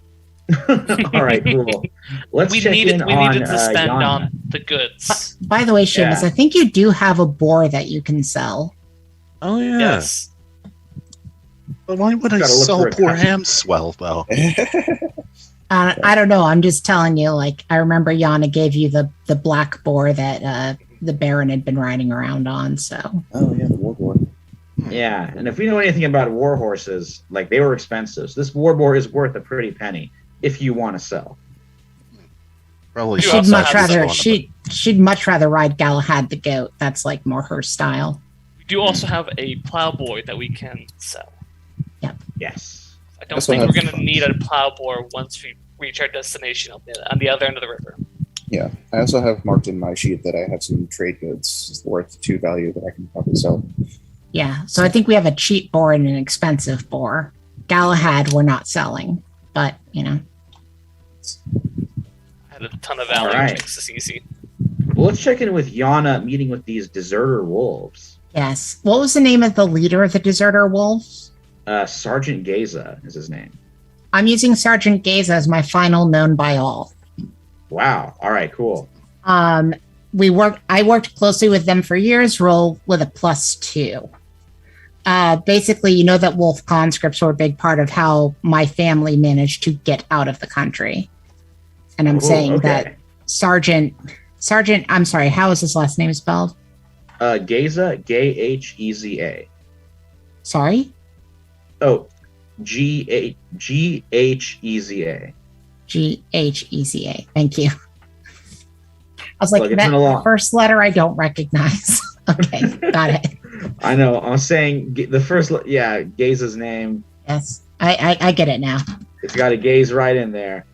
S2: All right. Cool. Let's
S3: We
S2: check
S3: needed
S2: in on
S3: to spend
S2: Yana.
S3: on the goods.
S6: By the way, Seamus,
S2: Yeah.
S6: I think you do have a boar that you can sell.
S5: Oh yeah.
S3: Yes.
S5: But why would I
S2: Gotta look
S5: sell
S2: for a
S5: poor
S2: customer.
S5: ham swell though?
S6: I don't know. I'm just telling you. Like, I remember Yana gave you the black boar that the Baron had been riding around on. So
S4: Oh yeah, the war board.
S2: Yeah, and if we know anything about war horses, like they were expensive. So this war boar is worth a pretty penny if you want to sell.
S5: Probably.
S3: You
S6: she'd
S3: also
S6: much
S3: have
S6: rather
S5: someone-
S6: she'd much rather ride Galahad the goat. That's like more her style.
S3: We do also have a plowboy that we can sell.
S2: Yes.
S3: I don't
S4: Also
S3: think
S4: have
S3: we're going to
S4: funds.
S3: need a plowboy once we reach our destination on the other end of the river.
S4: Yeah, I also have marked in my sheet that I have some trade goods worth 2 value that I can probably sell.
S6: Yeah. So I think we have a cheap boar and an expensive boar. Galahad we're not selling, but you know.
S3: I had a ton of value,
S2: Alright.
S3: which makes this easy.
S2: Well, let's check in with Yana meeting with these deserter wolves.
S6: Yes. What was the name of the leader of the deserter wolves?
S2: Sergeant Geza is his name.
S6: I'm using Sergeant Gaze as my final known by all.
S2: Wow. All right. Cool.
S6: I worked closely with them for years, roll with a +2. Basically, you know that wolf conscripts were a big part of how my family managed to get out of the country. And I'm
S2: Oh,
S6: saying
S2: okay.
S6: that Sergeant, I'm sorry, how is his last name spelled?
S2: Geza, Gheza.
S6: Sorry?
S2: Oh, Gheza.
S6: Gheza. Thank you. I was like,
S2: Look, it's
S6: that
S2: been a long-
S6: first letter I don't recognize. Okay, got it.
S2: I know. I'm saying the first. Geza's name.
S6: Yes, I get it now.
S2: It's got a gaze right in there.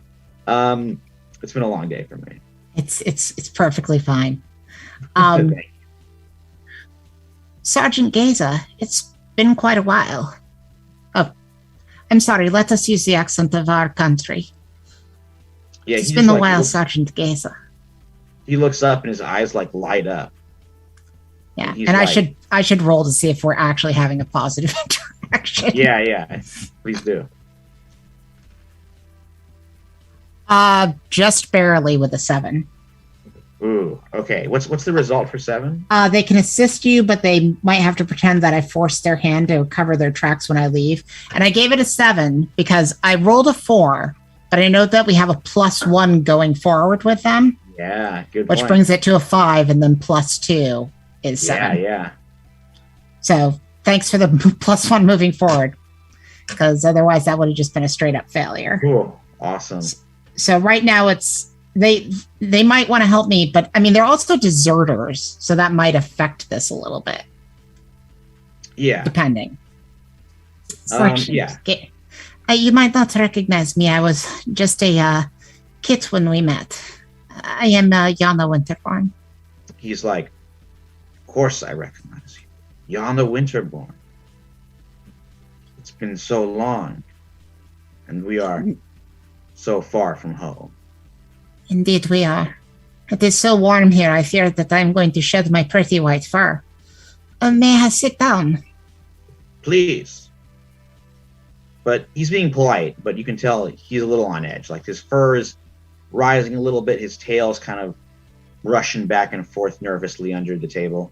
S2: It's been a long day for me.
S6: It's perfectly fine.
S2: Thank you.
S6: Sergeant Geza, it's been quite a while. Oh, I'm sorry. Let us use the accent of our country.
S2: Yeah,
S6: It's
S2: he
S6: been
S2: just,
S6: a
S2: like,
S6: while,
S2: looks-
S6: Sergeant Geza.
S2: He looks up and his eyes like light up.
S6: Yeah,
S2: He's
S6: and
S2: like-
S6: I should roll to see if we're actually having a positive interaction.
S2: Yeah. Please do.
S6: Just barely with a 7.
S2: Ooh. Okay. What's the result for 7?
S6: They can assist you, but they might have to pretend that I forced their hand to cover their tracks when I leave. And I gave it a 7 because I rolled a 4, but I know that we have a +1 going forward with them,
S2: Yeah. Good.
S6: which
S2: point.
S6: brings it to a 5, and then +2 is 7.
S2: Yeah.
S6: So thanks for the +1 moving forward, because otherwise that would have just been a straight up failure.
S2: Cool. Awesome.
S6: So right now it's they might want to help me, but I mean they're also deserters, so that might affect this a little bit,
S2: Yeah.
S6: depending.
S2: Yeah.
S6: Okay. You might not recognize me. I was just a kid when we met. I am Yana Winterborn.
S2: He's like, of course I recognize you. Yana Winterborn. It's been so long, and we are so far from home.
S6: Indeed, we are. It is so warm here. I fear that I'm going to shed my pretty white fur. May I sit down?
S2: Please. But he's being polite, but you can tell he's a little on edge. Like his fur is rising a little bit, his tail's kind of rushing back and forth nervously under the table.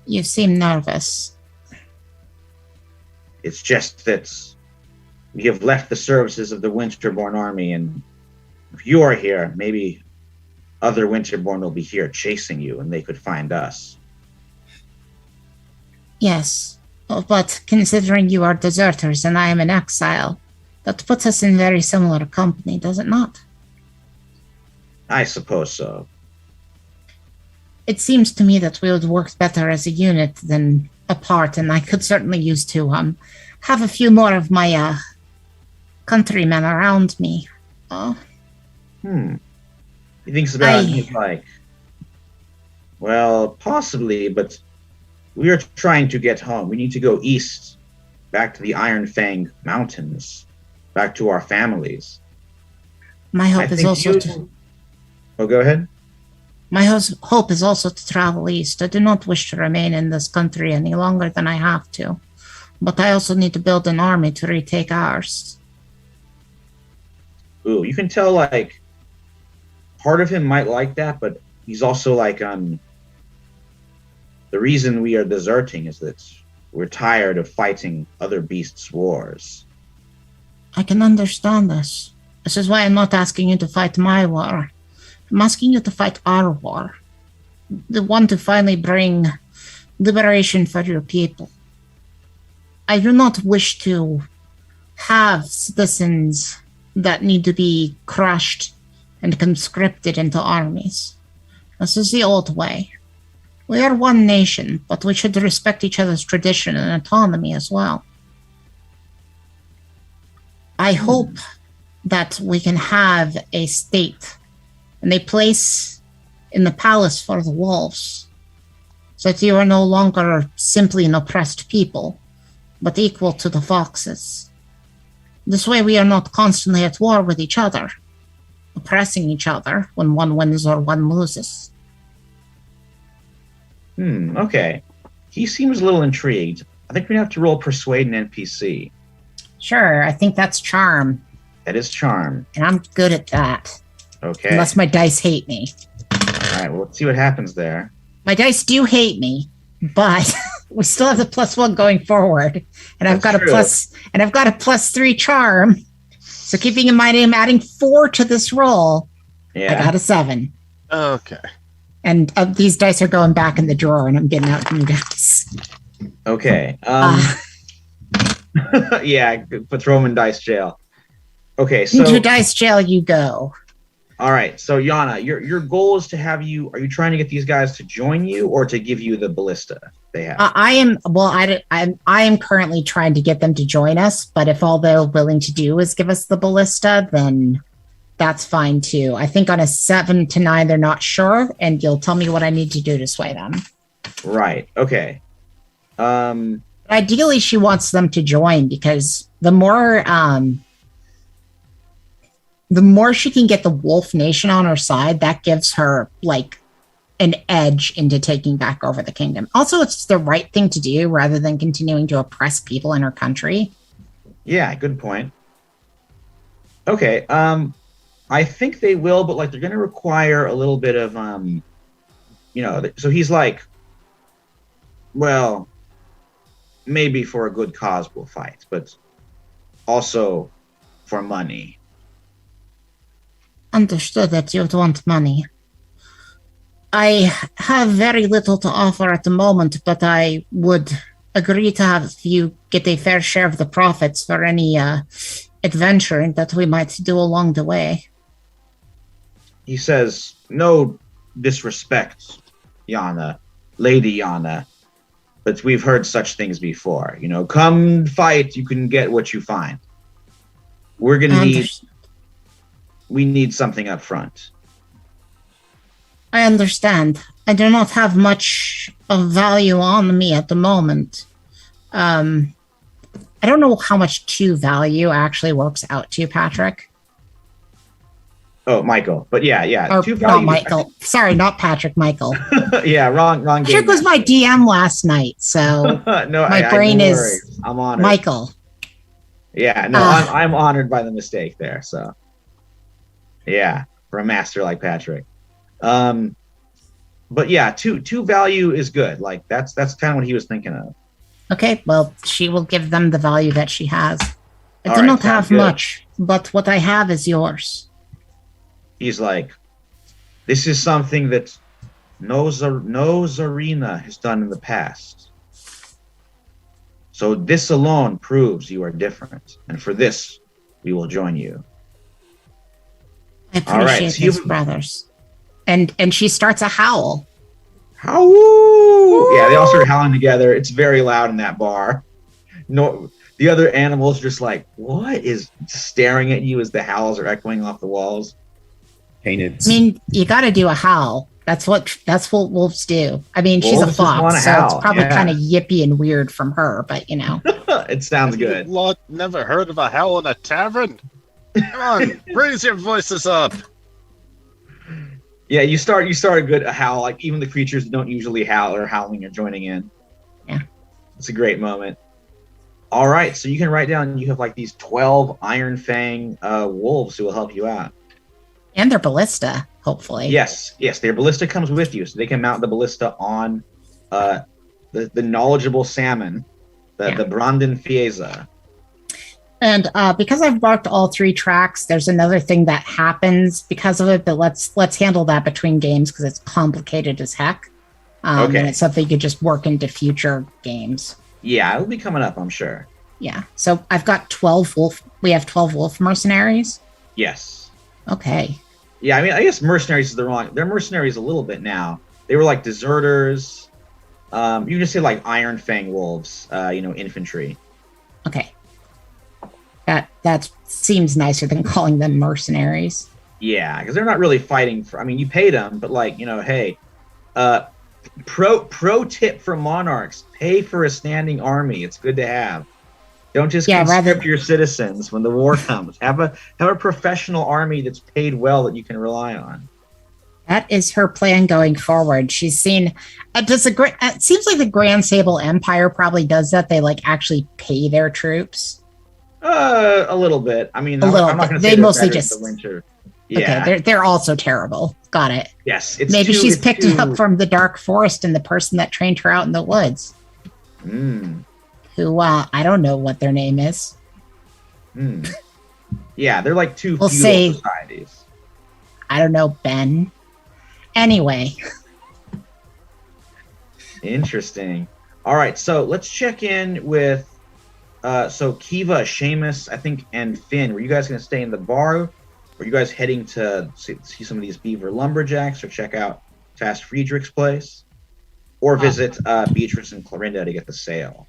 S6: You seem nervous.
S2: It's just that we have left the services of the Winterborn army, and if you are here, maybe other Winterborn will be here chasing you, and they could find us.
S6: Yes, but considering you are deserters and I am in exile, that puts us in very similar company, does it not?
S2: I suppose so.
S6: It seems to me that we would work better as a unit than apart, and I could certainly use to have a few more of my countrymen around me.
S2: He thinks about it and he's like, well, possibly, but we are trying to get home. We need to go east, back to the Iron Fang Mountains, back to our families.
S6: My hope is also to...
S2: Oh, go ahead.
S6: My hope is also to travel east. I do not wish to remain in this country any longer than I have to. But I also need to build an army to retake ours.
S2: Ooh, you can tell, like, part of him might like that, but he's also like, the reason we are deserting is that we're tired of fighting other beasts' wars.
S6: I can understand this. This is why I'm not asking you to fight my war. I'm asking you to fight our war. The one to finally bring liberation for your people. I do not wish to have citizens that need to be crushed and conscripted into armies. This is the old way. We are one nation, but we should respect each other's tradition and autonomy as well. I hope that we can have a state and a place in the palace for the wolves, so that you are no longer simply an oppressed people, but equal to the foxes. This way we are not constantly at war with each other, oppressing each other when one wins or one loses.
S2: Okay. He seems a little intrigued. I think we're going to have to roll Persuade an NPC.
S6: Sure, I think that's charm.
S2: That is charm.
S6: And I'm good at that.
S2: Okay.
S6: Unless my dice hate me.
S2: All right, well, let's see what happens there.
S6: My dice do hate me, but we still have the +1 going forward. And I've got a +3 charm. So keeping in mind I'm adding 4 to this roll, I got a 7.
S5: Okay.
S6: And these dice are going back in the drawer, and I'm getting out new dice.
S2: Okay. Yeah, throw him in dice jail. Okay, so
S6: into dice jail you go.
S2: All right, so Yana, your goal is to have you. Are you trying to get these guys to join you, or to give you the ballista they have?
S6: I am currently trying to get them to join us. But if all they're willing to do is give us the ballista, then that's fine too. I think on a 7 to 9, they're not sure, and you'll tell me what I need to do to sway them.
S2: Right. Okay.
S6: Ideally, she wants them to join because the more she can get the Wolf Nation on her side, that gives her like an edge into taking back over the kingdom. Also, it's the right thing to do rather than continuing to oppress people in her country.
S2: Yeah, good point. Okay. I think they will, but like they're going to require a little bit of so he's like, well, maybe for a good cause we'll fight, but also for money.
S6: Understood that you want money. I have very little to offer at the moment, but I would agree to have you get a fair share of the profits for any adventuring that we might do along the way.
S2: He says, no disrespect, Yana, Lady Yana, but we've heard such things before. You know, come fight, you can get what you find. We're going to we need something up front.
S6: I understand. I do not have much of value on me at the moment. I don't know how much 2 value actually works out to you, Patrick.
S2: Oh, Michael. But yeah.
S6: Or
S2: 2 value.
S6: Not Michael. Sorry, not Patrick, Michael.
S2: Yeah, wrong game.
S6: Patrick was my DM last night, so
S2: no,
S6: my brain is
S2: I'm honored.
S6: Michael.
S2: Yeah, no, I'm honored by the mistake there, so. Yeah, for a master like Patrick. But yeah, two value is good. Like that's kind of what he was thinking of.
S6: Okay, well, she will give them the value that she has. I do
S2: All
S6: not
S2: right,
S6: have
S2: good.
S6: much, but what I have is yours.
S2: He's like, This is something that no Zarina has done in the past. So this alone proves you are different. And for this, we will join you.
S6: I
S2: All right,
S6: appreciate
S2: so
S6: his brothers. And she starts a howl.
S2: Howl! Yeah, they all start howling together. It's very loud in that bar. No, the other animals just like, what is staring at you as the howls are echoing off the walls?
S4: Painted.
S6: I mean, you got to do a howl. That's what wolves do. I mean, she's a
S2: Wolves just wanna
S6: fox, so
S2: howl,
S6: it's probably
S2: yeah.
S6: kind of yippy and weird from her, but you know.
S2: It sounds good.
S5: You lot never heard of a howl in a tavern? Come on, raise your voices up.
S2: Yeah, you start a good howl. Like even the creatures that don't usually howl are howling or joining in.
S6: Yeah.
S2: It's a great moment. All right, so you can write down you have like these 12 Iron Fang wolves who will help you out.
S6: And their ballista, hopefully.
S2: Yes, their ballista comes with you, so they can mount the ballista on the knowledgeable salmon, the Brandon Fiesa.
S6: And because I've marked all 3 tracks, there's another thing that happens because of it, but let's handle that between games because it's complicated as heck.
S2: Okay.
S6: And it's something you could just work into future games.
S2: Yeah, it'll be coming up, I'm sure.
S6: Yeah. So I've got 12 wolf. We have 12 wolf mercenaries.
S2: Yes.
S6: Okay.
S2: Yeah, I mean, I guess mercenaries is the wrong. They're mercenaries a little bit now. They were like deserters. You can just say like Iron Fang wolves. Infantry.
S6: Okay. That seems nicer than calling them mercenaries.
S2: Yeah, because they're not really fighting for. I mean, you paid them, but like hey, pro tip for monarchs: pay for a standing army. It's good to have. Don't just conscript your citizens when the war comes. Have a professional army that's paid well that you can rely on.
S6: That is her plan going forward. She's seen. It seems like the Grand Sable Empire probably does that. They like actually pay their troops.
S2: A little bit. I mean,
S6: I'm not going to say they mostly just
S2: the winter. Yeah,
S6: okay, they're also terrible. Got it.
S2: Yes,
S6: maybe she's picked it up from the Dark Forest and the person that trained her out in the woods. Who I don't know what their name is.
S2: Yeah, they're like two
S6: we'll
S2: feudal societies.
S6: I don't know, Ben. Anyway.
S2: Interesting. All right, so let's check in with Kiva, Seamus, I think, and Finn. Were you guys going to stay in the bar? Were you guys heading to see some of these beaver lumberjacks or check out Fast Friedrich's place? Or visit Beatrice and Clorinda to get the sale?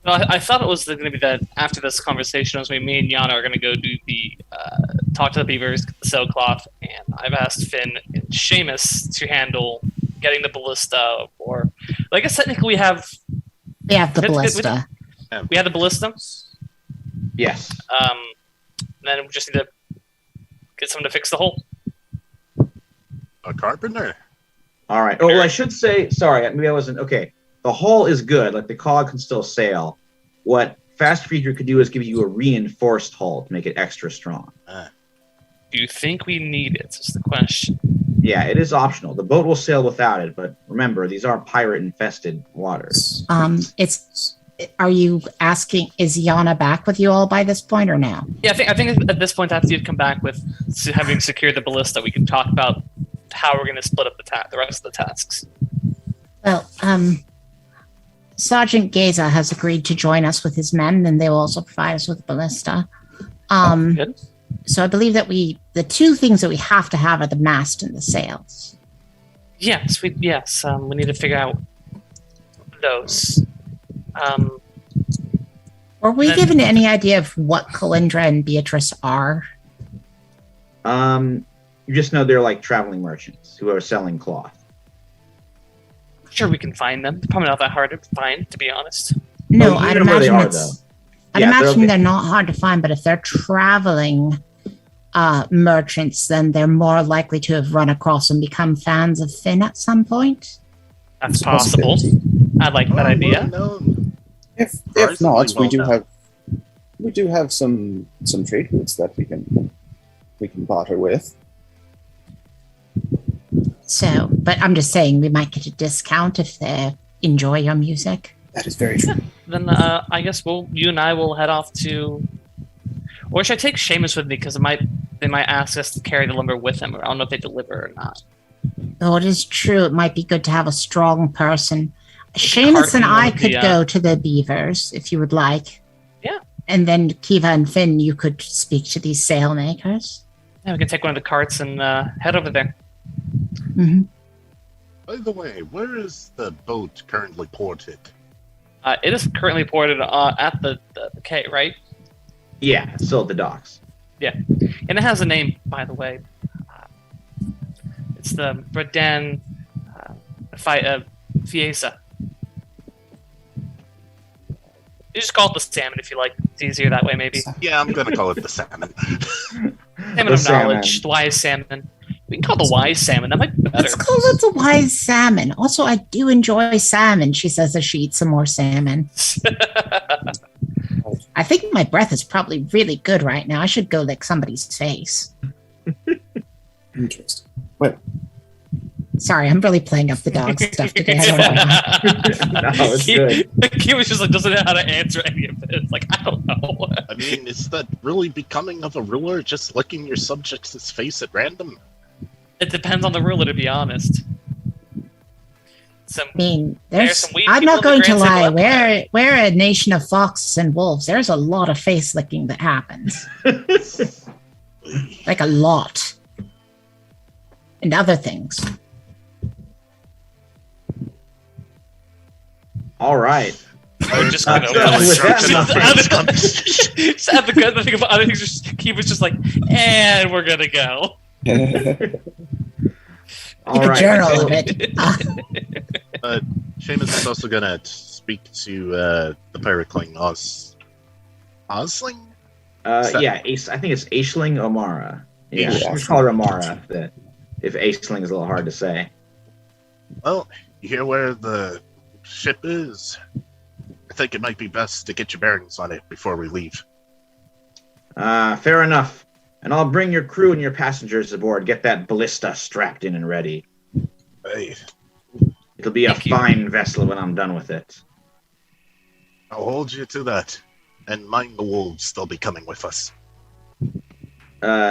S3: Well, I thought it was going to be that after this conversation, as me and Yana are going to go do the talk to the beavers, get the sailcloth, and I've asked Finn and Seamus to handle getting the ballista, or I guess technically we have
S6: the ballista.
S3: We have the ballista.
S2: Yes.
S3: Then we just need to get someone to fix the hole.
S5: A carpenter.
S2: All right. Oh, well, I should say, sorry, maybe I wasn't okay. The hull is good, like the cog can still sail. What Fast Friedrich could do is give you a reinforced hull to make it extra strong.
S3: Do you think we need it? Is the question.
S2: Yeah, it is optional. The boat will sail without it, but remember, these are pirate-infested waters.
S6: Are you asking? Is Yana back with you all by this point, or no?
S3: Yeah, I think at this point, after you've come back with having secured the ballista, we can talk about how we're going to split up the rest of the tasks.
S6: Well, Sergeant Geza has agreed to join us with his men, and they will also provide us with ballista.
S3: Good.
S6: So I believe that the two things that we have to have are the mast and the sails.
S3: Yes, we need to figure out those.
S6: Were we given any idea of what Calindra and Beatrice are?
S2: You just know they're like traveling merchants who are selling cloth.
S3: Sure, we can find them. They're probably not that hard to find, to be honest.
S6: No,
S2: Oh,
S6: I'd
S2: you know where they
S6: imagine
S2: are, though.
S6: I'd
S2: Yeah,
S6: imagine they're not hard to find, but if they're traveling merchants, then they're more likely to have run across and become fans of Finn at some point.
S3: That's possible. I like that idea.
S4: If not, we do have some trade goods that we can barter with.
S6: So, but I'm just saying we might get a discount if they enjoy your music.
S4: That is very true.
S3: Then I guess you and I will head off to, or should I take Seamus with me because they they might ask us to carry the lumber with them. I don't know if they deliver or not.
S6: Oh, it is true. It might be good to have a strong person.
S3: cart
S6: Seamus and
S3: in one
S6: I
S3: of the,
S6: could go to the beavers if you would like.
S3: Yeah.
S6: And then Kiva and Finn, you could speak to these sailmakers.
S3: Yeah, we can take one of the carts and head over there.
S6: Hmm.
S5: By the way, where is the boat currently ported?
S3: It is currently ported at the quay, right?
S2: Yeah, still at the docks.
S3: And it has a name, by the way. It's the Bredan Fiesa. You just call it the salmon if you like. It's easier that way, maybe.
S5: Yeah, I'm gonna call it the salmon.
S3: Salmon of knowledge, the wise salmon. We can call it the wise salmon. That might be better.
S6: Let's call it the wise salmon. Also, I do enjoy salmon, she says as she eats some more salmon. I think my breath is probably really good right now. I should go lick somebody's face.
S4: Interesting. Well,
S6: Sorry, I'm really playing up the dog stuff today. I don't know.
S2: No, it's good.
S3: He was just like doesn't know how to answer any of it. It's like I don't know.
S5: I mean, is that really becoming of a ruler, just licking your subjects' face at random?
S3: It depends on the ruler, to be honest.
S6: I mean,
S3: There's some weed
S6: I'm
S3: people
S6: not
S3: in the
S6: going to
S3: Grand
S6: lie.
S3: Central
S6: We're a nation of foxes and wolves. There's a lot of face licking that happens. Like a lot. And other things.
S2: All right.
S3: We're just gonna
S2: with that
S3: just have the good thing about other things. Just keep it just like, and we're gonna go.
S2: All
S6: Keep a
S2: right.
S6: journal
S2: so-
S6: of it.
S5: Seamus is also gonna speak to the pirate king Osling?
S2: Yeah, Ace. I think it's Aisling Omara. Yeah,
S4: Aisling.
S2: let's call her Omara. If Aisling is a little hard to say.
S5: Well, you hear where the ship is? I think it might be best to get your bearings on it before we leave.
S2: Fair enough. And I'll bring your crew and your passengers aboard. Get that ballista strapped in and ready.
S5: Hey,
S2: It'll be a
S3: Thank you.
S2: fine vessel when I'm done with it.
S5: I'll hold you to that. And mind the wolves, they'll be coming with us.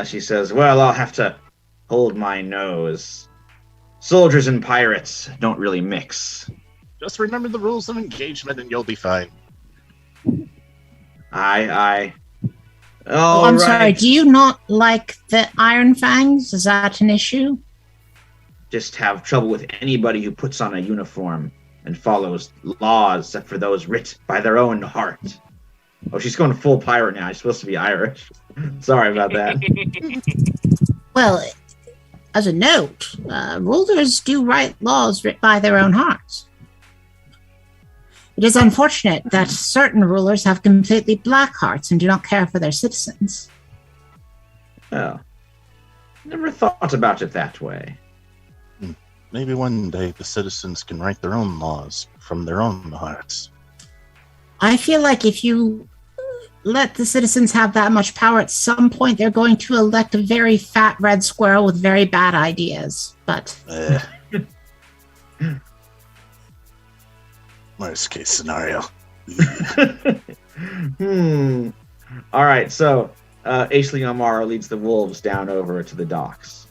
S2: She says, well, I'll have to hold my nose. Soldiers and pirates don't really mix.
S5: Just remember the rules of engagement and you'll be fine.
S2: Aye.
S6: Oh, I'm sorry. Do you not like the Iron Fangs? Is that an issue?
S2: Just have trouble with anybody who puts on a uniform and follows laws except for those writ by their own heart. Oh, she's going full pirate now. She's supposed to be Irish. Sorry about that.
S6: Well, as a note, rulers do write laws writ by their own hearts. It is unfortunate that certain rulers have completely black hearts and do not care for their citizens.
S2: Well, never thought about it that way.
S5: Maybe one day the citizens can write their own laws from their own hearts.
S6: I feel like if you let the citizens have that much power, at some point they're going to elect a very fat red squirrel with very bad ideas. But
S5: Worst case scenario.
S2: All right, so Aisling Omara leads the wolves down over to the docks.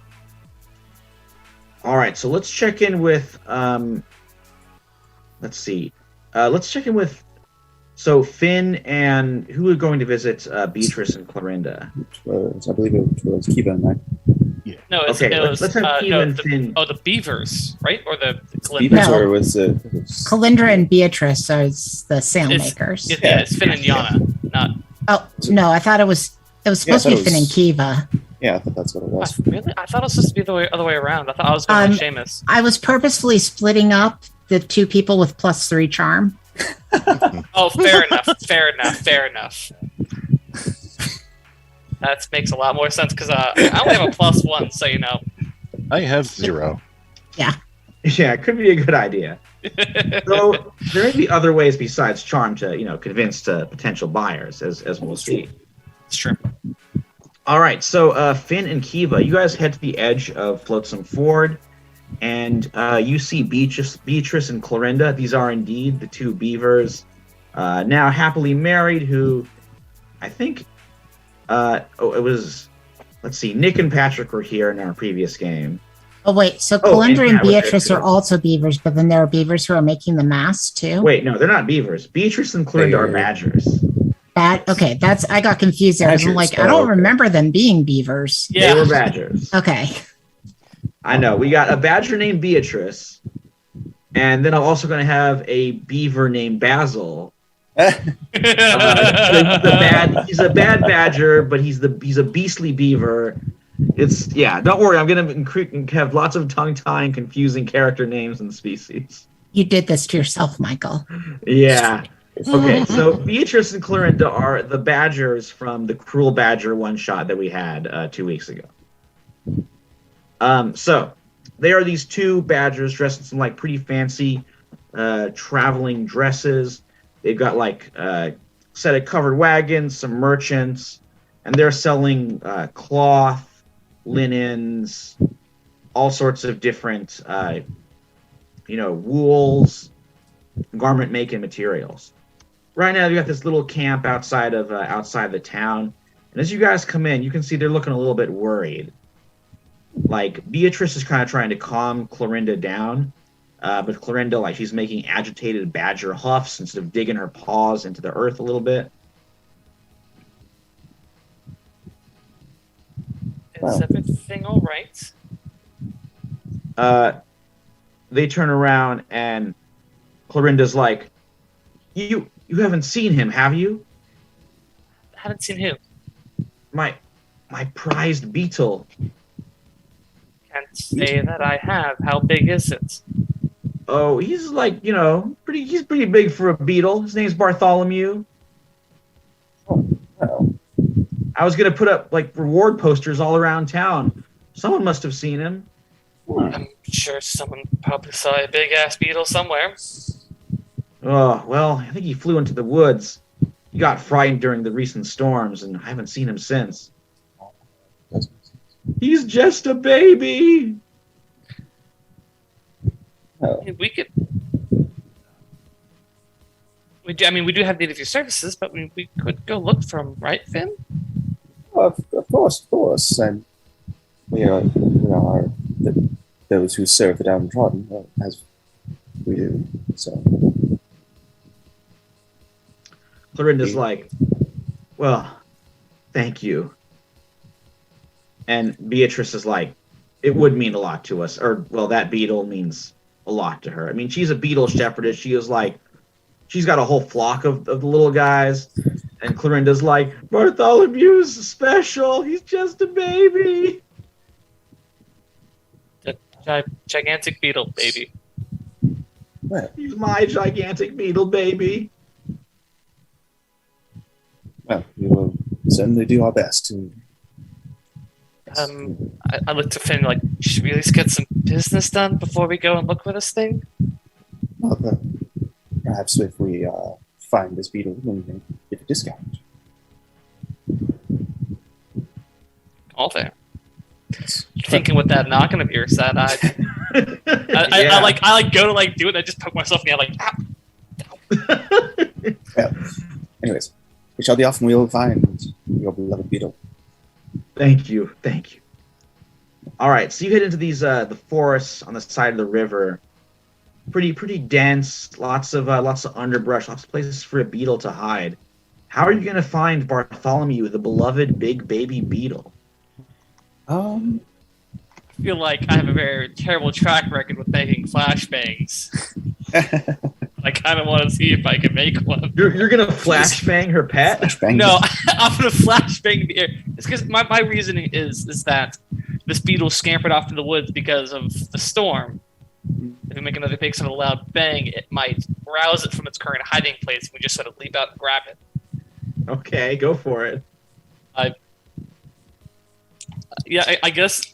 S2: All right, so let's check in with. Let's see. Let's check in with. So Finn and who are going to visit Beatrice and Clorinda?
S4: I believe it was Kiva and I.
S3: No, it's,
S2: Okay,
S3: it was,
S2: let's have Kiva and Finn.
S3: the beavers, right? Or the
S4: Beavers
S6: No.
S4: or was
S6: Calindra and Beatrice are the sailmakers.
S3: it's Finn and Yana, not.
S6: Oh no, I thought it was supposed to be
S4: I thought it
S6: Finn and
S4: was-
S6: Kiva.
S4: Yeah, I thought that's what it was.
S3: Really? I thought it was supposed to be the other way around. I thought I was going with Seamus.
S6: I was purposefully splitting up the two people with +3 charm.
S3: Oh, fair enough. Fair enough. That makes a lot more sense because I only have a +1, so you know.
S5: I have 0.
S2: Yeah, it could be a good idea. So there may be other ways besides charm to, convince potential buyers, as we'll see.
S3: It's true.
S2: All right, so Finn and Kiva, you guys head to the edge of Flotsam Ford, and you see Beatrice and Clorinda. These are indeed the two beavers, now happily married, who I think it was let's see. Nick and Patrick were here in our previous game.
S6: Oh, wait. So
S2: Oh,
S6: Calendra and
S2: Cat was there,
S6: Beatrice
S2: too.
S6: are also beavers, but then there are beavers who are making the masks too?
S2: Wait, no, they're not beavers. Beatrice and Clorinda are badgers.
S6: Okay, I got confused there. I'm
S4: Badgers.
S6: like, I don't
S4: Okay.
S6: remember them being beavers.
S3: Yeah.
S2: They were badgers.
S6: Okay.
S2: I know. We got a badger named Beatrice, and then I'm also going to have a beaver named Basil. He's a bad badger, but he's a beastly beaver. Don't worry. I'm going to have lots of tongue-tying, confusing character names and species.
S6: You did this to yourself, Michael.
S2: Yeah. Okay, so Beatrice and Clorinda are the badgers from the Cruel Badger one-shot that we had 2 weeks ago. So they are these two badgers dressed in some like pretty fancy traveling dresses. They've got like a set of covered wagons, some merchants, and they're selling cloth, linens, all sorts of different, wools, garment making materials. Right now, we got this little camp outside the town, and as you guys come in, you can see they're looking a little bit worried. Like Beatrice is kind of trying to calm Clorinda down, but Clorinda, like, she's making agitated badger huffs instead of digging her paws into the earth a little bit.
S3: Is everything all right?
S2: They turn around and Clorinda's like, "You haven't seen him, have you?
S3: Haven't seen who?
S2: My prized beetle.
S3: Can't say that I have. How big is it?
S2: Oh, he's like, he's pretty big for a beetle. His name's Bartholomew.
S4: Oh.
S2: I was gonna put up like reward posters all around town. Someone must have seen him."
S3: I'm sure someone probably saw a big ass beetle somewhere.
S2: Oh, well, I think he flew into the woods. He got frightened during the recent storms, and I haven't seen him since. He's just a baby.
S4: Oh.
S3: We could. We do have native services, but we could go look for him, right, Finn?
S4: Of course. And we are those who serve the downtrodden, as we do. So.
S2: Clorinda's like, "Well, thank you." And Beatrice is like, "It would mean a lot to us." Or, well, that beetle means a lot to her. I mean, she's a beetle shepherdess. She is like, she's got a whole flock of the little guys. And Clorinda's like, "Bartholomew's special. He's just a baby."
S3: Gigantic beetle, baby.
S4: Well,
S2: He's my gigantic beetle baby.
S4: we will certainly do our best to.
S3: I look to Finn like, should we at least get some business done before we go and look for this thing?
S4: Well, perhaps if we find this beetle, then we can get a discount.
S3: All there. Thinking with that knocking of yours, that
S2: Yeah.
S3: I go to like do it, and I just poke myself in the eye, like,
S4: Well, anyways, we shall be off and we will find your beloved beetle.
S2: Thank you. All right, so you head into these the forests on the side of the river. Pretty dense. Lots of underbrush. Lots of places for a beetle to hide. How are you going to find Bartholomew, the beloved big baby beetle?
S3: I feel like I have a very terrible track record with making flashbangs. I kind of want to see if I can make one.
S2: You're gonna flashbang her pet?
S4: Flashbang.
S3: No, I'm gonna flashbang the air. It's because my reasoning is that this beetle scampered off in the woods because of the storm. If we make another big sort of loud bang, it might rouse it from its current hiding place. We just sort of leap out and grab it.
S2: Okay, go for it.
S3: I guess.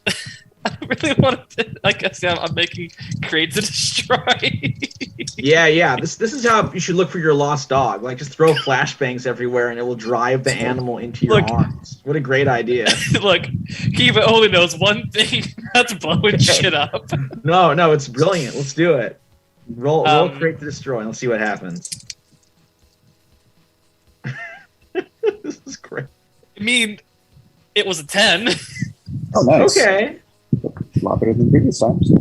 S3: I really want to. I guess I'm making create to destroy.
S2: Yeah. This is how you should look for your lost dog. Like, just throw flashbangs everywhere, and it will drive the animal into your arms. What a great idea!
S3: Look, Kiva only knows one thing. That's blowing shit up.
S2: No, it's brilliant. Let's do it. Roll create to destroy, and let's see what happens. This is great.
S3: I mean, it was a 10.
S4: Oh, nice.
S2: Okay.
S4: A lot better than previous times.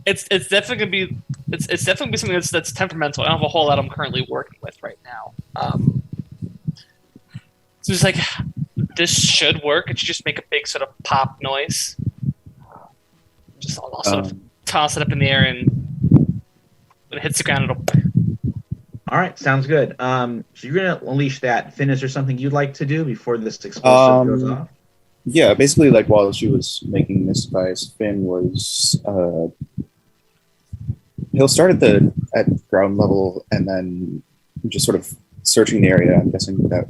S3: It's definitely gonna be it's definitely gonna be something that's temperamental. I don't have a whole lot I'm currently working with right now. So it's like this should work. It should just make a big sort of pop noise. Just I'll sort of toss it up in the air, and when it hits the ground, it'll.
S2: All right, sounds good. So you're gonna unleash that. Finn, is there something you'd like to do before this explosive goes off?
S4: Yeah, basically, like while she was making this device, Finn was he'll start at ground level and then just sort of searching the area. I'm guessing that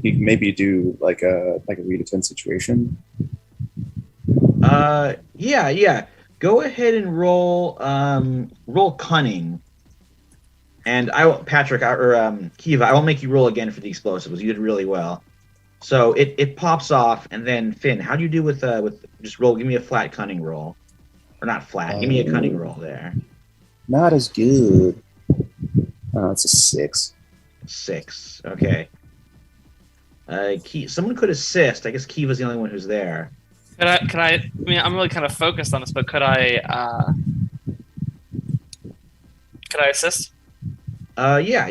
S4: he maybe do like a read a 10 situation.
S2: Yeah. Go ahead and roll cunning. And Patrick or Kiva, I won't make you roll again for the explosives. You did really well. So it pops off, and then Finn, how do you do with just roll? Give me a flat cunning roll, or not flat. Give me a cunning roll there.
S4: Not as good. It's a 6.
S2: 6. Okay. Someone could assist. I guess Kiva's the only one who's there.
S3: Could I? I mean, I'm really kind of focused on this, but could I assist?
S2: Yeah.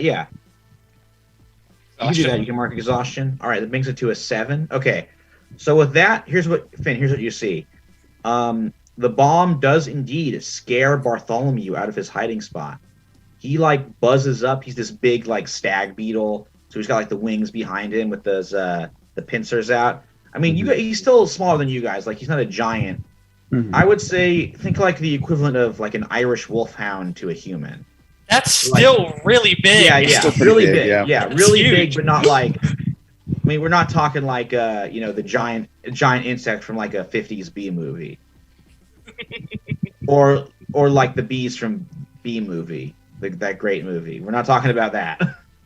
S2: You can do that. You can mark exhaustion. All right, that brings it to a 7. Okay. So with that, here's what you see. The bomb does indeed scare Bartholomew out of his hiding spot. He like buzzes up. He's this big like stag beetle. So he's got like the wings behind him with those the pincers out. I mean, he's still smaller than you guys. Like he's not a giant.
S4: Mm-hmm.
S2: I would say think like the equivalent of like an Irish wolfhound to a human.
S3: That's still really big.
S2: Yeah,
S4: Still
S2: really
S4: big,
S2: big.
S4: yeah.
S2: Yeah, really big, but not like. I mean, we're not talking like the giant insect from like a '50s B movie, or like the bees from B movie, that great movie. We're not talking about that.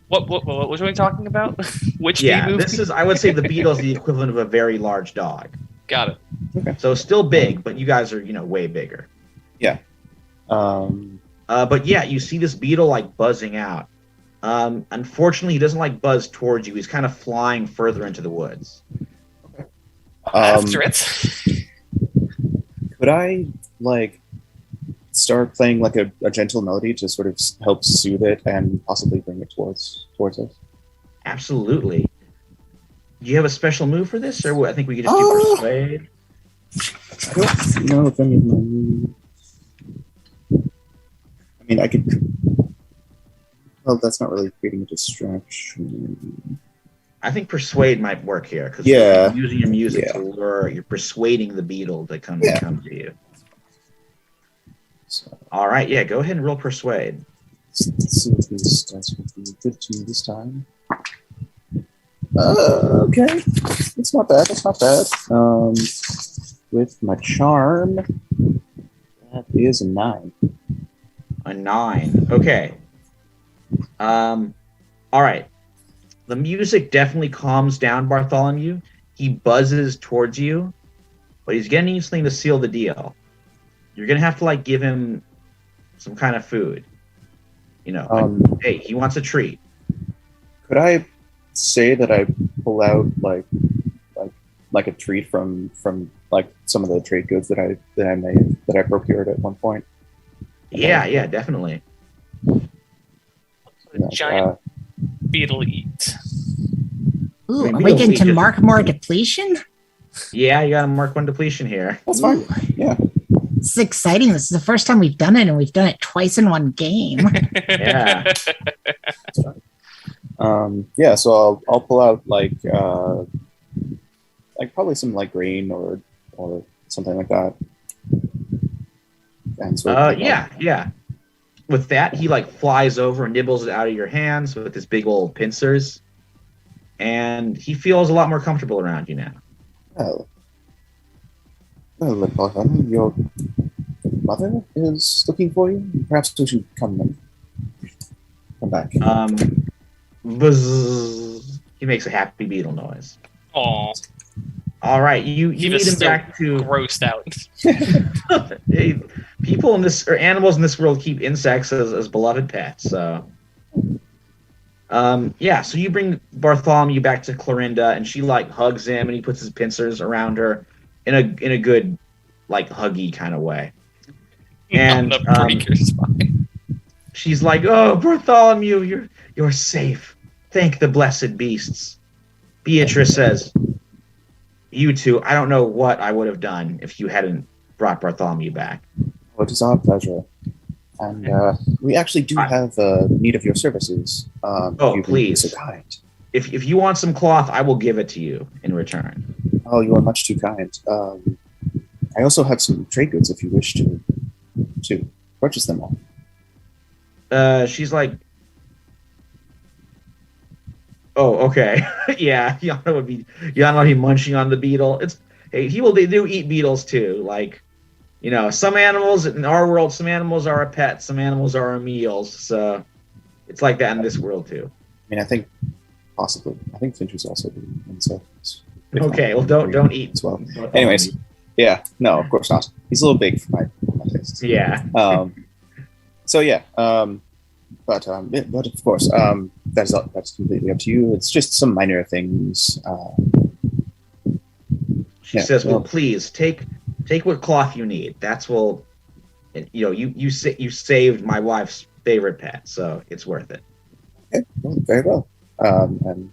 S3: What was we talking about? Which
S2: Yeah,
S3: movie?
S2: this is. I would say the beetle is the equivalent of a very large dog.
S3: Got it.
S4: Okay.
S2: So still big, but you guys are way bigger.
S4: Yeah.
S2: But yeah, you see this beetle like buzzing out. Unfortunately, he doesn't like buzz towards you. He's kind of flying further into the woods.
S3: After it.
S4: Could I like start playing like a gentle melody to sort of help soothe it and possibly bring it towards us?
S2: Absolutely. Do you have a special move for this, or what? I think we could just do persuade.
S4: I don't know if any of my moves. I mean, I could. Well, that's not really creating a distraction.
S2: I think persuade might work here because
S4: Yeah.
S2: you're using your music
S4: Yeah.
S2: to lure. You're persuading the beetle to come to you.
S4: So,
S2: All right, yeah. Go ahead and roll persuade.
S4: let's see if these stats will be good to me this time. Okay, it's not bad. It's not bad. With my charm, that is a 9.
S2: A 9. Okay. All right. The music definitely calms down Bartholomew. He buzzes towards you, but he's getting something to seal the deal. You're gonna have to like give him some kind of food. Hey, he wants a treat.
S4: Could I say that I pull out like a treat from like some of the trade goods that I procured at one point?
S2: Yeah, definitely.
S3: A giant beetle eat.
S6: Ooh,
S2: Wait,
S6: are
S2: we
S6: we
S2: don't
S6: getting
S2: need
S6: to
S2: to-
S6: mark more depletion?
S2: Yeah, you gotta mark 1 depletion here.
S4: That's fine. Yeah.
S6: This is exciting. This is the first time we've done it, and we've done it twice in one game.
S2: Yeah.
S4: Yeah. So I'll pull out like probably some like grain or something like that. And sort of
S2: Yeah. With that, he like flies over and nibbles it out of your hands with his big old pincers, and he feels a lot more comfortable around you now.
S4: Well, Bartholomew, your mother is looking for you. Perhaps we should come back.
S2: Buzz. He makes a happy beetle noise.
S3: Aw,
S2: All right, you
S3: he
S2: lead
S3: was
S2: him
S3: still
S2: back to.
S3: grossed out.
S2: Hey, people in this or animals in this world keep insects as beloved pets. So, Yeah, so you bring Bartholomew back to Clorinda, and she like hugs him, and he puts his pincers around her in a good, like huggy kind of way. And
S3: break your spine.
S2: she's like, "Oh, Bartholomew, you're safe. Thank the blessed beasts." Beatrice says, "You two, I don't know what I would have done if you hadn't brought Bartholomew back."
S4: Oh, it is our pleasure. And we actually do have need of your services.
S2: Oh,
S4: you've been
S2: please.
S4: so kind.
S2: If you want some cloth, I will give it to you in return.
S4: Oh, you are much too kind. I also have some trade goods if you wish to purchase them all.
S2: She's like, "Oh, okay." Yeah, Yana would be munching on the beetle. They do eat beetles too. Like, some animals in our world, some animals are a pet, some animals are our meals. So it's like that in this world too.
S4: I mean, I think possibly. I think finches also do. And so
S2: Okay, well, don't eat
S4: as well. Anyways, yeah, no, of course not. He's a little big for my tastes.
S2: Yeah.
S4: So yeah, but of course, that's completely up to you. It's just some minor things.
S2: She says, "Well, please take what cloth you need. You saved my wife's favorite pet, so it's worth it."
S4: Okay, well, very well. And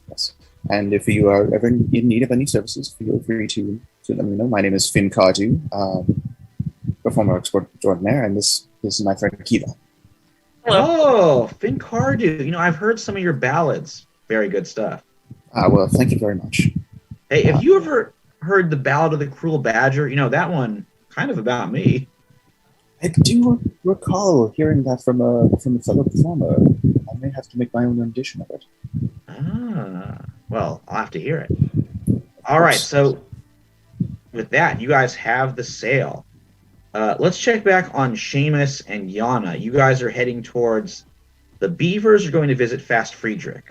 S4: yes, and if you are ever in need of any services, feel free to let me know. My name is Finn Cardew, performer extraordinaire, and this is my friend Kiva.
S3: Hello.
S2: Oh, Finn Cardew. I've heard some of your ballads. Very good stuff.
S4: Well, thank you very much.
S2: Hey, have you ever heard the Ballad of the Cruel Badger? That one kind of about me.
S4: I do recall hearing that from a fellow performer. I may have to make my own rendition of it.
S2: Well, I'll have to hear it. All right, so with that, you guys have the sale. Let's check back on Seamus and Yana. You guys are heading towards the Beavers are going to visit Fast Friedrich.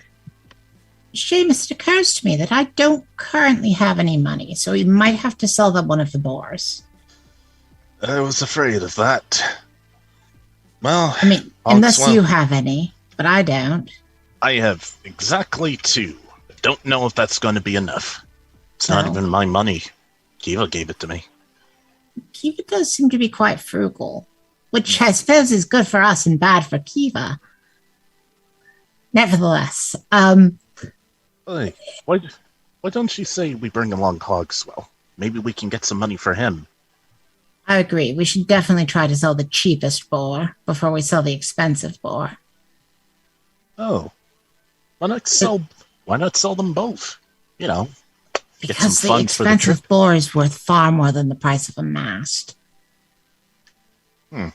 S6: Seamus, it occurs to me that I don't currently have any money, so we might have to sell them one of the boars.
S5: I was afraid of that. Well,
S6: I mean, unless you have any, but I don't.
S5: I have exactly 2. Don't know if that's going to be enough. It's not even my money. Kiva gave it to me.
S6: Kiva does seem to be quite frugal, which I suppose is good for us and bad for Kiva. Nevertheless,
S5: Hey, why don't you say we bring along Hogswell? Maybe we can get some money for him.
S6: I agree. We should definitely try to sell the cheapest boar before we sell the expensive boar.
S5: Oh, why not sell them both? Get
S6: Because
S5: some
S6: the
S5: fun for the trip.
S6: expensive boar is worth far more than the price of a mast.
S5: That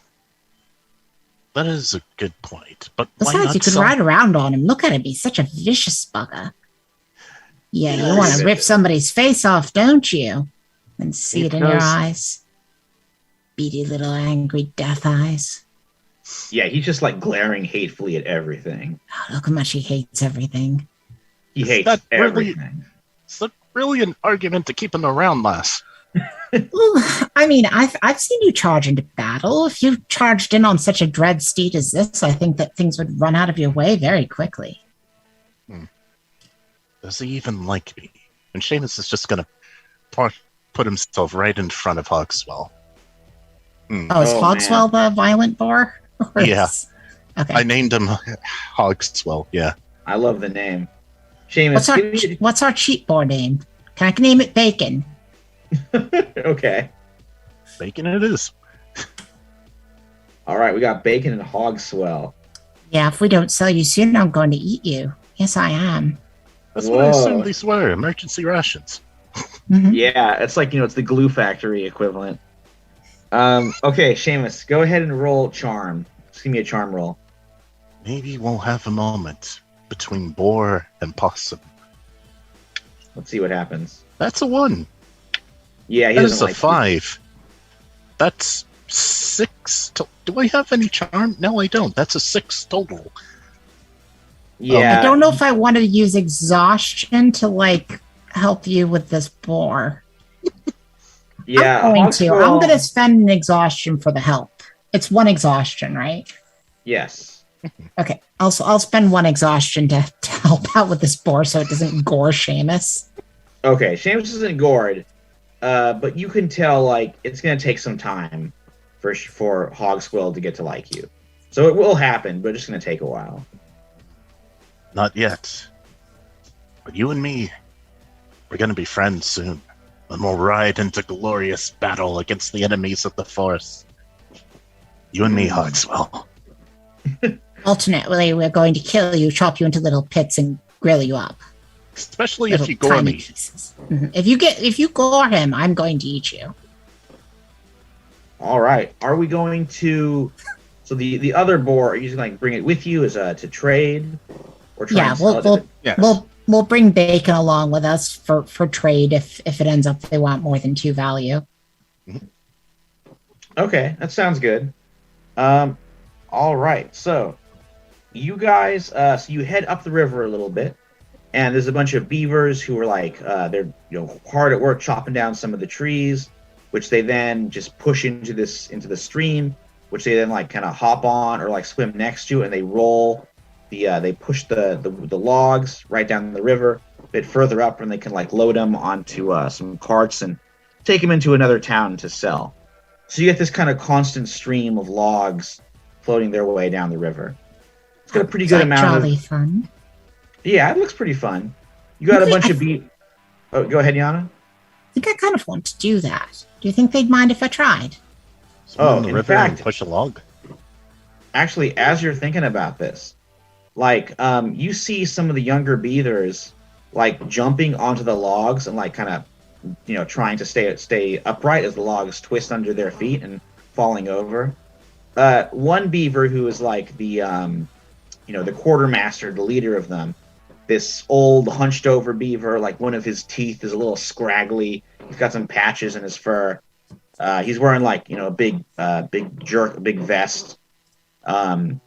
S5: is a good point. But why
S6: Besides,
S5: not
S6: you could
S5: sell...
S6: ride around on him. Look at him. He's such a vicious bugger. Yeah, you want to rip somebody's face off, don't you? And see it in your eyes. Beady little angry death eyes.
S2: Yeah, he's just like glaring hatefully at everything.
S6: Oh, look how much he hates everything.
S2: He hates everything.
S5: Is that really an argument to keep him around, lass?
S6: Ooh, I mean, I've seen you charge into battle. If you charged in on such a dread steed as this, I think that things would run out of your way very quickly.
S5: Does he even like me? And Seamus is just going to put himself right in front of Hogswell.
S6: Oh, is Hogswell the violent boar?
S5: Yeah.
S6: Okay.
S5: I named him Hogswell, yeah.
S2: I love the name. Seamus,
S6: what's our cheap boar name? Can I name it Bacon?
S2: Okay.
S5: Bacon it is.
S2: All right, we got Bacon and Hogswell.
S6: Yeah, if we don't sell you soon, I'm going to eat you. Yes, I am.
S5: That's what I assumed these were, emergency rations.
S6: Mm-hmm.
S2: Yeah, it's like, it's the glue factory equivalent. Okay, Seamus, go ahead and roll charm. Just give me a charm roll.
S5: Maybe we'll have a moment between boar and possum.
S2: Let's see what happens.
S5: That's a 1.
S2: Yeah, he
S5: that
S2: doesn't
S5: is a 5. That's 6. Do I have any charm? No, I don't. That's a 6 total.
S2: Yeah.
S6: I don't know if I want to use exhaustion to help you with this boar.
S2: Yeah,
S6: I'm going to spend an exhaustion for the help. It's 1 exhaustion, right?
S2: Yes.
S6: Okay. Also, I'll spend 1 exhaustion to help out with this boar so it doesn't gore Seamus.
S2: Okay, Seamus isn't gored, but you can tell like it's gonna take some time for Hogsquill to get to like you. So it will happen, but it's just gonna take a while.
S5: Not yet. But you and me, we're gonna be friends soon. And we'll ride into glorious battle against the enemies of the forest. You and me, Hogswell.
S6: Alternately, we're going to kill you, chop you into little pits, and grill you up.
S5: Especially
S6: Little
S5: if you gore
S6: tiny
S5: me.
S6: pieces. Mhm. If you gore him, I'm going to eat you.
S2: All right. Are we going to? So the other boar, are you just like bring it with you as to trade, or try
S6: Yeah,
S2: and sell
S6: we'll
S2: it?
S5: Yes.
S6: we'll bring bacon along with us for trade if it ends up they want more than 2 value.
S2: Okay, that sounds good. All right. So you guys, so you head up the river a little bit, and there's a bunch of beavers who are like they're hard at work chopping down some of the trees, which they then just push into the stream, which they then like kind of hop on or like swim next to, and they roll they push the logs right down the river a bit further up, and they can like load them onto some carts and take them into another town to sell. So you get this kind of constant stream of logs floating their way down the river. It's got a pretty good amount
S6: jolly
S2: of.
S6: fun.
S2: Yeah, it looks pretty fun. You got a
S6: Okay,
S2: bunch of Oh, go ahead, Yana.
S6: I think I kind of want to do that. Do you think they'd mind if I tried?
S5: Swim
S2: Oh,
S5: in the
S2: in
S5: river
S2: fact-
S5: and push a log.
S2: Actually, as you're thinking about this, like you see some of the younger beavers like jumping onto the logs and like kind of trying to stay upright as the logs twist under their feet and falling over. One beaver who is like the the quartermaster, the leader of them, this old hunched over beaver, like one of his teeth is a little scraggly. He's got some patches in his fur. He's wearing like a big vest. And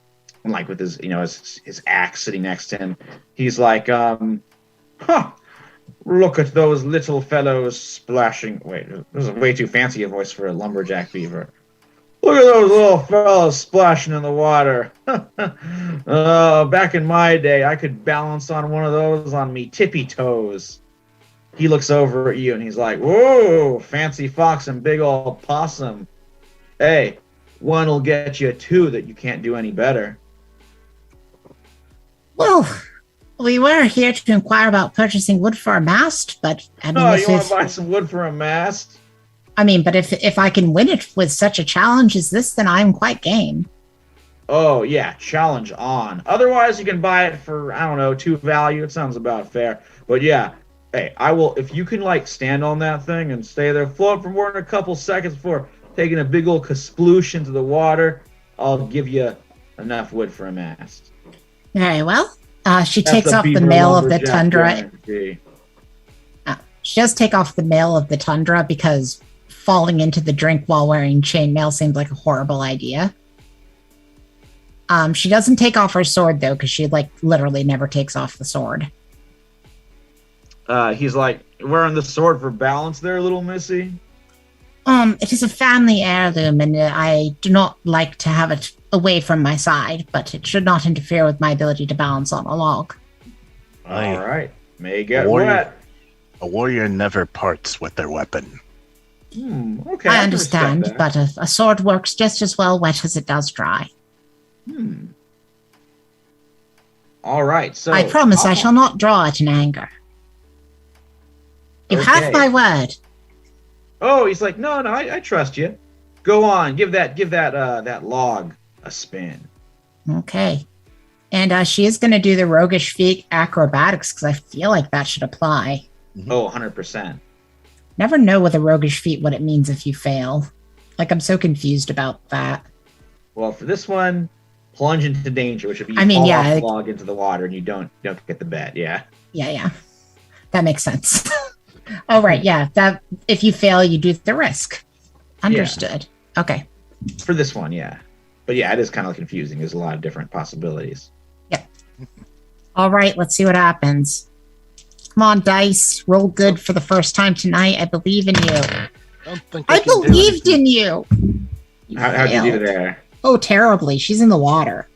S2: like with his his axe sitting next to him. He's like, huh, look at those little fellows splashing. Wait, this is way too fancy a voice for a lumberjack beaver. Look at those little fellows splashing in the water. Back in my day, I could balance on one of those on me tippy toes. He looks over at you and he's like, whoa, fancy fox and big old possum. Hey, one will get you 2 that you can't do any better.
S6: Well, we were here to inquire about purchasing wood for a mast, but I mean,
S2: Oh, you want to buy some wood for a mast?
S6: but if I can win it with such a challenge as this, then I'm quite game.
S2: Oh, yeah, challenge on. Otherwise, you can buy it for, I don't know, 2 value. It sounds about fair. But yeah, hey, I will, if you can, like, stand on that thing and stay there, float for more than a couple seconds before taking a big old kasploosh into the water, I'll give you enough wood for a mast.
S6: Very well. She
S2: That's
S6: takes
S2: a
S6: off the
S2: beaver
S6: mail of the
S2: lumberjack
S6: tundra.
S2: guarantee.
S6: She does take off the mail of the tundra because falling into the drink while wearing chainmail seems like a horrible idea. She doesn't take off her sword though, because she like literally never takes off the sword.
S2: He's like, wearing the sword for balance there, little missy?
S6: It is a family heirloom, and I do not like to have it away from my side, but it should not interfere with my ability to balance on a log.
S5: Aye.
S2: All right. May get
S5: Warrior.
S2: wet.
S5: A warrior never parts with their weapon.
S2: Okay.
S6: I
S2: can
S6: understand,
S2: respect that.
S6: but a sword works just as well wet as it does dry.
S2: All right. So
S6: I promise I shall not draw it in anger. You have
S2: Okay.
S6: my word.
S2: Oh, he's like, no, I trust you. Go on, give that log a spin.
S6: Okay. And she is going to do the roguish feat acrobatics because I feel like that should apply.
S2: Oh, 100%.
S6: Never know with a roguish feat what it means if you fail. Like, I'm so confused about that.
S2: Well, for this one, plunge into danger, which would be
S6: I mean,
S2: fall
S6: yeah,
S2: off the
S6: like-
S2: log into the water and you don't get the bet. Yeah.
S6: Yeah. That makes sense. Oh, right. Yeah. That if you fail, you do the risk. Understood. Okay.
S2: For this one, yeah. But yeah, it is kind of confusing. There's a lot of different possibilities.
S6: All right. Let's see what happens. Come on, dice. Roll good for the first time tonight. I believe in you.
S5: Don't think
S6: I
S5: can do
S6: believed
S5: anything.
S6: in you.
S2: How'd you do
S6: failed.
S2: there?
S6: Oh, terribly. She's in the water.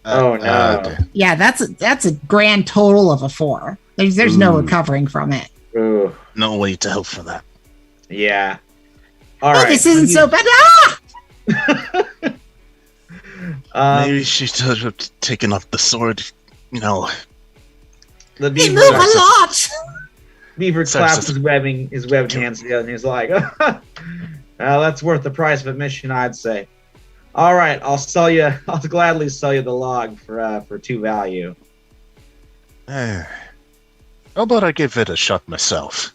S2: Oh, no.
S5: Okay.
S6: Yeah, that's a grand total of a 4. There's no
S5: Ooh.
S6: recovering from it.
S2: Ooh,
S5: No way to help for that.
S2: yeah. All
S6: Oh,
S2: right.
S6: this isn't so bad. Ah!
S5: Maybe she should have taken off the sword. You know,
S2: The
S6: They
S2: beaver,
S6: move a lot.
S2: beaver
S5: Sorry,
S2: claps
S5: sister.
S2: his webbed hands together, and he's like, that's worth the price of admission, I'd say. All right, I'll gladly sell you the log for 2 value.
S5: how about I give it a shot myself?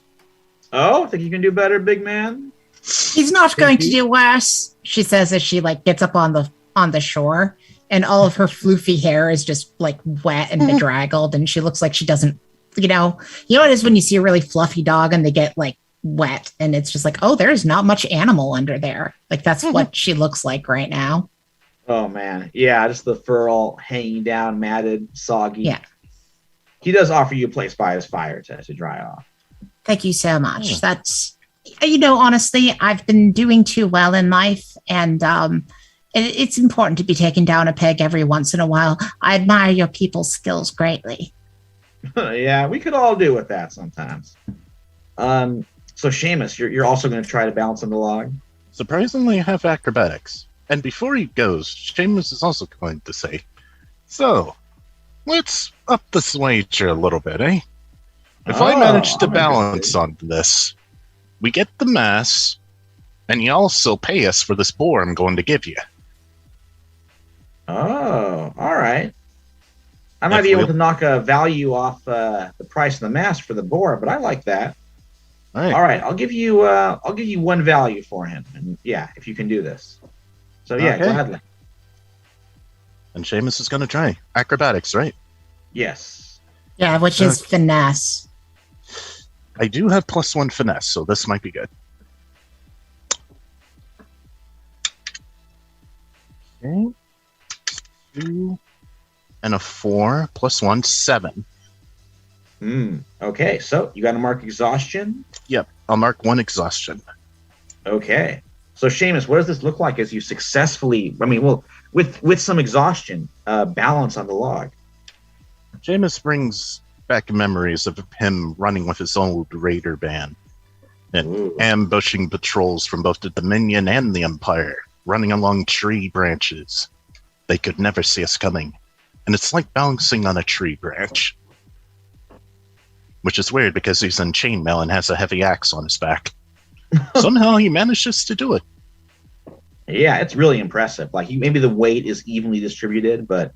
S2: Oh, think you can do better, big man?
S6: He's not going to do worse, she says as she gets up on the shore, and all of her floofy hair is just wet and bedraggled, and she looks like she doesn't, you know what it is when you see a really fluffy dog and they get wet, and it's just oh, there's not much animal under there. That's what she looks like right now.
S2: Oh, man. Yeah, just the fur all hanging down, matted, soggy.
S6: Yeah.
S2: He does offer you a place by his fire to dry off.
S6: Thank you so much. That's, honestly, I've been doing too well in life, and it's important to be taken down a peg every once in a while. I admire your people's skills greatly.
S2: Yeah, we could all do with that sometimes. So Seamus, you're also going to try to balance on the log?
S5: Surprisingly, I have acrobatics. And before he goes, Seamus is also going to say, so, let's up this wager a little bit, eh? If I manage to balance on this, we get the mass, and you also pay us for this boar I'm going to give you.
S2: Oh, all right. I might be able to knock a value off the price of the mass for the boar, but I like that.
S5: All right.
S2: All right, I'll give you 1 value for him, and yeah, if you can do this. So yeah,
S5: Okay.
S2: gladly.
S5: And Seamus is going to try. Acrobatics, right?
S2: Yes.
S6: Yeah, which is finesse.
S5: I do have +1 finesse, so this might be good. Okay. 2 and a 4 +1, 7.
S2: Okay, so you got to mark exhaustion.
S5: Yep, I'll mark 1 exhaustion.
S2: Okay. So Seamus, what does this look like as you successfully? With some exhaustion, balance on the log.
S5: Seamus brings back memories of him running with his old raider band and
S2: Ooh.
S5: ambushing patrols from both the Dominion and the Empire, running along tree branches. They could never see us coming, and it's like bouncing on a tree branch. Which is weird because he's in chainmail and has a heavy axe on his back. Somehow he manages to do it.
S2: Yeah, it's really impressive. Maybe the weight is evenly distributed, but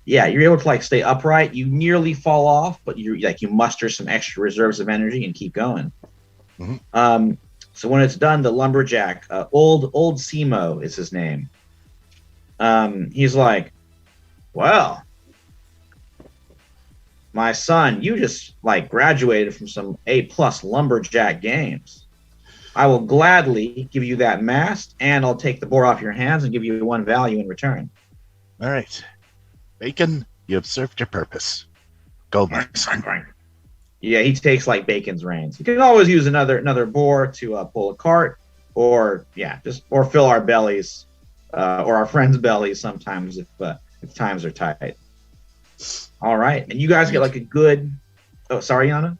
S2: yeah, you're able to stay upright. You nearly fall off, but you muster some extra reserves of energy and keep going.
S5: Mm-hmm.
S2: So when it's done, the lumberjack, old Simo is his name. He's like, well, my son, you just graduated from some A+ lumberjack games. I will gladly give you that mast, and I'll take the boar off your hands and give you 1 value in return.
S5: All right. Bacon, you have served your purpose. Go, my son.
S2: Yeah, he takes Bacon's reins. You can always use another boar to pull a cart, or fill our bellies, or our friends' bellies sometimes if times are tight. All right, and you guys get a good. Oh, sorry, Yana.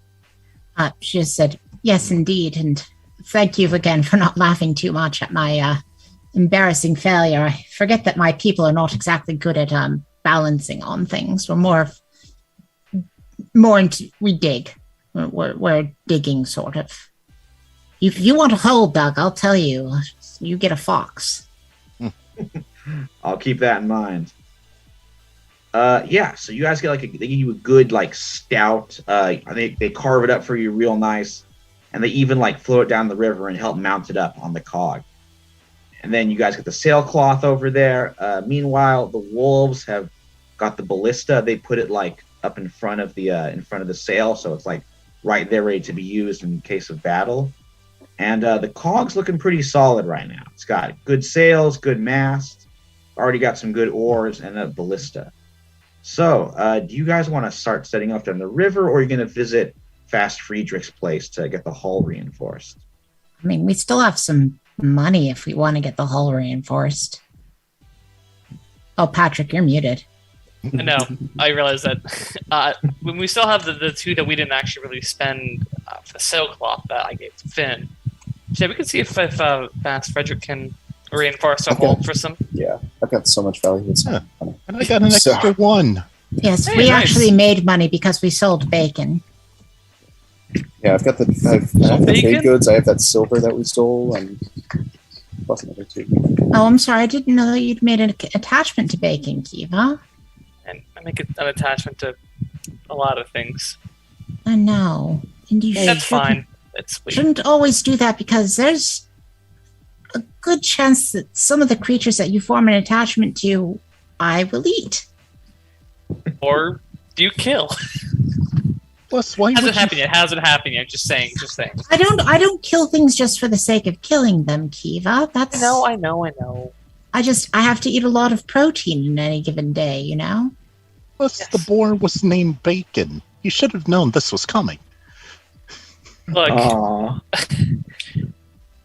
S6: She just said, yes, indeed, and thank you again for not laughing too much at my embarrassing failure. I forget that my people are not exactly good at balancing on things. We're more into, we dig. We're digging, sort of. If you want a hole dug, I'll tell you. You get a fox.
S2: I'll keep that in mind. So you guys get they give you a good stout. They carve it up for you real nice, and they even float it down the river and help mount it up on the cog. And then you guys get the sailcloth over there. Meanwhile, the wolves have got the ballista. They put it up in front of the sail, so it's right there ready to be used in case of battle. And the cog's looking pretty solid right now. It's got good sails, good mast, already got some good oars, and a ballista. So, do you guys want to start setting off down the river, or are you going to visit Fast Friedrich's place to get the hull reinforced?
S6: I mean, we still have some money if we want to get the hull reinforced. Oh, Patrick, you're muted.
S3: No, I realize that when we still have the two that we didn't actually really spend for the sailcloth that I gave to Finn. So we can see if Fast Frederick can reinforce our
S4: Okay.
S3: hold for some.
S4: Yeah, I've got so much value. It's
S5: Yeah.
S4: funny.
S5: And I got an
S4: So-
S5: extra one.
S6: Yes,
S3: Hey,
S6: we
S3: nice.
S6: actually made money because we sold bacon.
S4: Yeah, I've got I have the
S3: bacon?
S4: trade goods. I have that silver that we stole, and plus another two.
S6: Oh, I'm sorry. I didn't know that you'd made an attachment to bacon, Kiva.
S3: And I make an attachment to a lot of things.
S6: I know. And you
S3: That's
S6: shouldn't-
S3: fine. That's sweet.
S6: Shouldn't always do that because there's a good chance that some of the creatures that you form an attachment to, I will eat.
S3: Or do you kill?
S5: Plus, why
S3: Hasn't
S5: would you
S3: happened yet. Hasn't happened yet. Just saying.
S6: I don't kill things just for the sake of killing them, Kiva. That's
S3: I know.
S6: I have to eat a lot of protein in any given day, you know?
S5: Plus,
S3: Yes.
S5: the boar was named Bacon. You should have known this was coming.
S3: Look,
S2: Aw.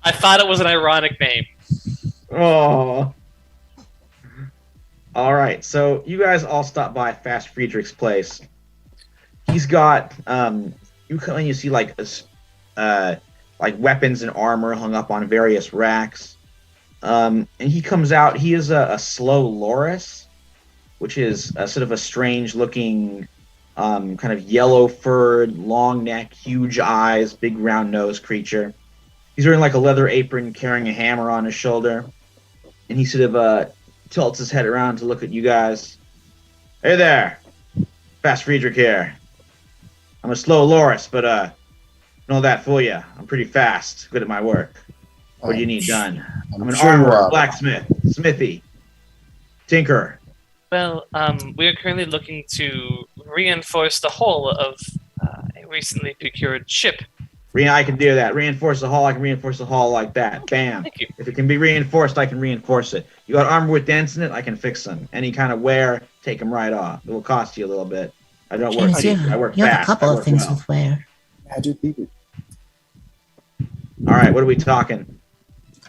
S3: I thought it was an ironic name.
S2: Oh. All right, so you guys all stop by Fast Friedrich's place. He's got you come and you see like weapons and armor hung up on various racks. And he comes out. He is a slow loris, which is a sort of a strange looking, kind of yellow furred, long neck, huge eyes, big round nose creature. He's wearing like a leather apron, carrying a hammer on his shoulder, and he sort of tilts his head around to look at you guys. Hey there, Fast Friedrich here. I'm a slow loris, but know that for you. I'm pretty fast, good at my work. What do you need done? I'm an
S4: sure you
S2: armorer,
S4: are.
S2: blacksmith, smithy, tinker.
S3: Well, we are currently looking to reinforce the hull of a recently procured ship.
S2: I can do that. Reinforce the hull. I can reinforce the hull like that. Bam.
S3: Thank you.
S2: If it can be reinforced, I can reinforce it. You got armor with dents in it, I can fix them. Any kind of wear, take them right off. It will cost you a little bit. I don't work
S6: James,
S2: cheap. I work
S6: you have a
S2: fast.
S6: couple
S2: I
S6: of
S2: work
S6: things
S2: well.
S6: with wear.
S4: Magic beaver.
S2: All right, what are we talking?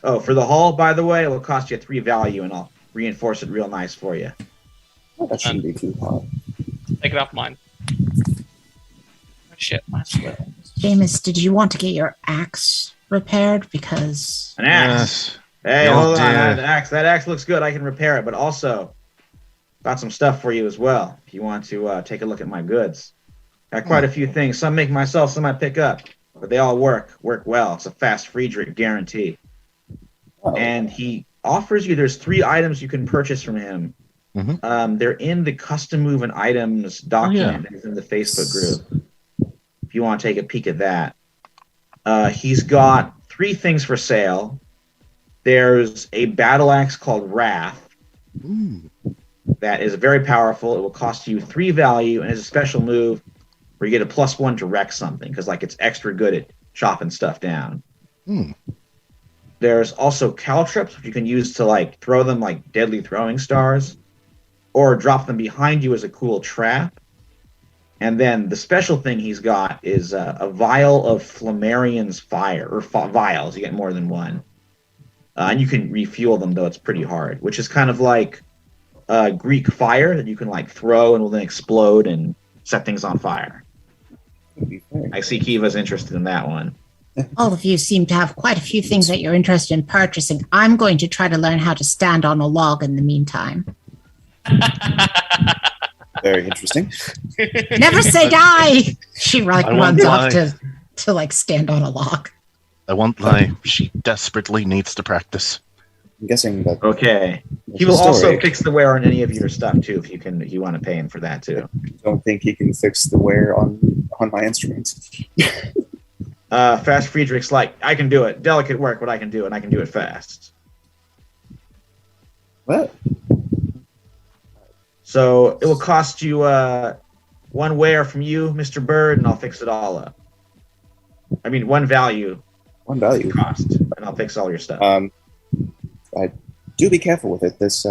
S2: Oh, for the hull, by the way, it will cost you 3 value, and I'll reinforce it real nice for you.
S4: Oh, that shouldn't be too hard.
S3: Take it off mine. Oh, shit, mine's well.
S6: Jameis, did you want to get your axe repaired? Because
S2: An axe. Hey,
S5: Oh,
S2: hold on.
S5: dear.
S2: That axe looks good. I can repair it, but also got some stuff for you as well. If you want to take a look at my goods, got quite a few things. Some make myself, some I pick up, but they all work well. It's a Fast Friedrich guarantee.
S4: Oh,
S2: And he offers you. There's 3 items you can purchase from him.
S5: Mhm.
S2: They're in the custom move and items document that is in the Facebook group. If you want to take a peek at that, he's got 3 things for sale. There's a battle axe called Wrath
S5: Ooh.
S2: that is very powerful. It will cost you 3 value and is a special move where you get a +1 to wreck something because like it's extra good at chopping stuff down.
S5: Hmm.
S2: There's also caltrops, which you can use to like throw them like deadly throwing stars, or drop them behind you as a cool trap. And then the special thing he's got is a vial of Flammarian's fire, or vials. You get more than one, and you can refuel them, though it's pretty hard. Which is kind of like Greek fire that you can like throw and will then explode and set things on fire.
S4: that'd be fair.
S2: I see Kiva's interested in that one.
S6: all of you seem to have quite a few things that you're interested in purchasing. I'm going to try to learn how to stand on a log in the meantime.
S4: Very interesting.
S6: Never say die! She like
S5: I won't
S6: runs off
S5: lie.
S6: to like stand on a log.
S5: I won't lie, she desperately needs to practice.
S4: I'm guessing that
S2: Okay.
S4: that's
S2: He
S4: the
S2: will also
S4: story.
S2: fix the wear on any of your stuff too, if you want to pay him for that too.
S4: Don't think he can fix the wear on my instruments.
S2: Fast Friedrich's like, I can do it. Delicate work, but I can do it, and I can do it fast.
S4: What?
S2: So it will cost you 1 wear from you, Mr. Bird, and I'll fix it all up. I mean, 1 value
S4: One value.
S2: cost, and I'll fix all your stuff.
S4: I do be careful with it. This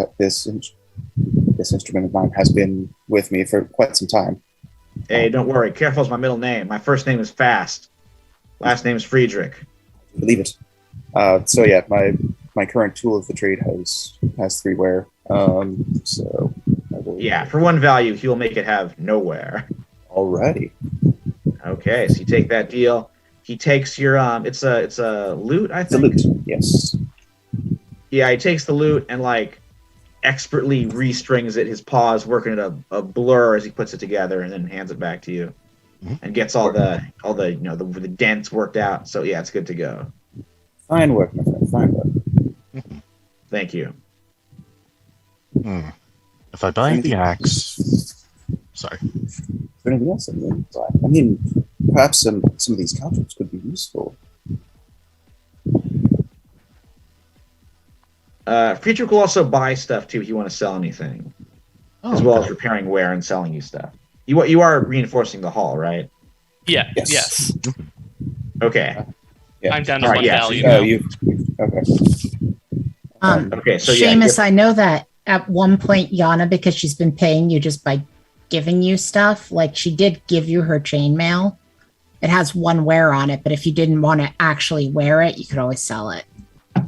S4: instrument of mine has been with me for quite some time.
S2: Hey, don't worry. Careful's my middle name. My first name is Fast. Last name is Friedrich.
S4: Believe it. So yeah, my current tool of the trade has 3 wear. So I will
S2: Yeah, for 1 value, he'll make it have nowhere.
S4: Alrighty.
S2: Okay, so you take that deal. He takes your it's a loot, I
S4: The
S2: think.
S4: loot. Yes.
S2: Yeah, he takes the loot and like expertly restrings it. His paws working at a blur as he puts it together, and then hands it back to you, and gets all the the dents worked out. So yeah, it's good to go.
S4: Fine work, my friend. Fine work.
S2: Thank you.
S5: If I buy the axe, sorry.
S4: Is there anything else I'm going to buy? I mean, perhaps some of these caltrops could be useful.
S2: Friedrich will also buy stuff too if you want to sell anything, as well as repairing wear and selling you stuff. You are reinforcing the hall, right?
S3: Yeah.
S4: Yes.
S3: Yes.
S2: Okay.
S4: Yeah.
S3: I'm down to
S2: All right,
S3: 1
S2: yeah,
S3: value
S2: so
S3: now.
S4: Okay.
S2: Okay. So yeah,
S6: Seamus, I know that at one point, Yana, because she's been paying you just by giving you stuff, like she did give you her chainmail. It has 1 wear on it, but if you didn't want to actually wear it, you could always sell it.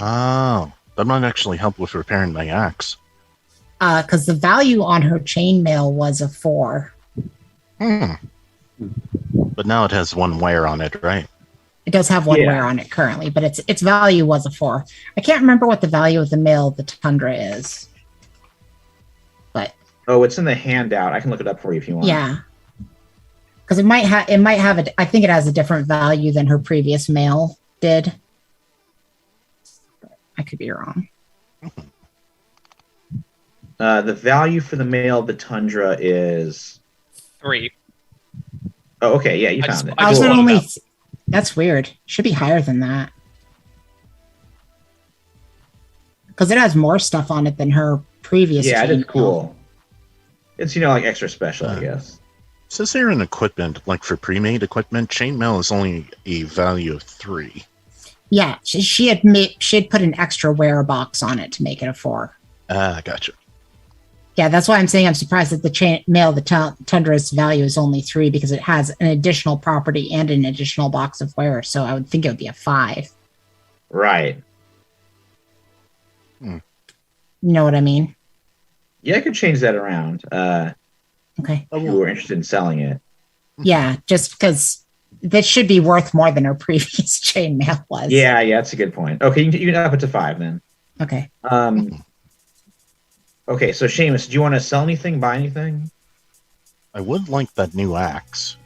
S5: Oh, that might actually help with repairing my axe.
S6: Because the value on her chainmail was a 4.
S5: But now it has 1 wear on it, right?
S6: It does have 1
S2: Yeah.
S6: wear on it currently, but its value was a 4. I can't remember what the value of the mail of the Tundra is. But
S2: oh, it's in the handout. I can look it up for you if you want.
S6: yeah. Because it might have I think it has a different value than her previous mail did. I could be wrong.
S2: The value for the mail of the Tundra is
S3: 3.
S2: oh, okay, yeah, you
S3: I
S2: found
S3: just-
S2: it.
S3: I
S6: I was
S3: just
S2: Cool.
S3: wanted
S6: only. That's weird. Should be higher than that. Because it has more stuff on it than her previous.
S2: Yeah, it is
S6: chainmail.
S2: cool. It's like extra special, I guess.
S5: Says here in equipment, like for pre-made equipment, chainmail is only a value of 3.
S6: Yeah, she had put an extra wear box on it to make it a 4.
S5: Ah, gotcha.
S6: Yeah, that's why I'm saying I'm surprised that the chainmail, the Tundra's value is only 3 because it has an additional property and an additional box of wear. So I would think it would be a 5.
S2: Right.
S6: You know what I mean?
S2: Yeah, I could change that around.
S6: Okay.
S2: If you were interested in selling it.
S6: Yeah, just because that should be worth more than her previous chainmail was.
S2: Yeah, that's a good point. Okay, you can up it to 5 then.
S6: Okay.
S2: Okay, so Seamus, do you want to sell anything, buy anything?
S5: I would like that new axe.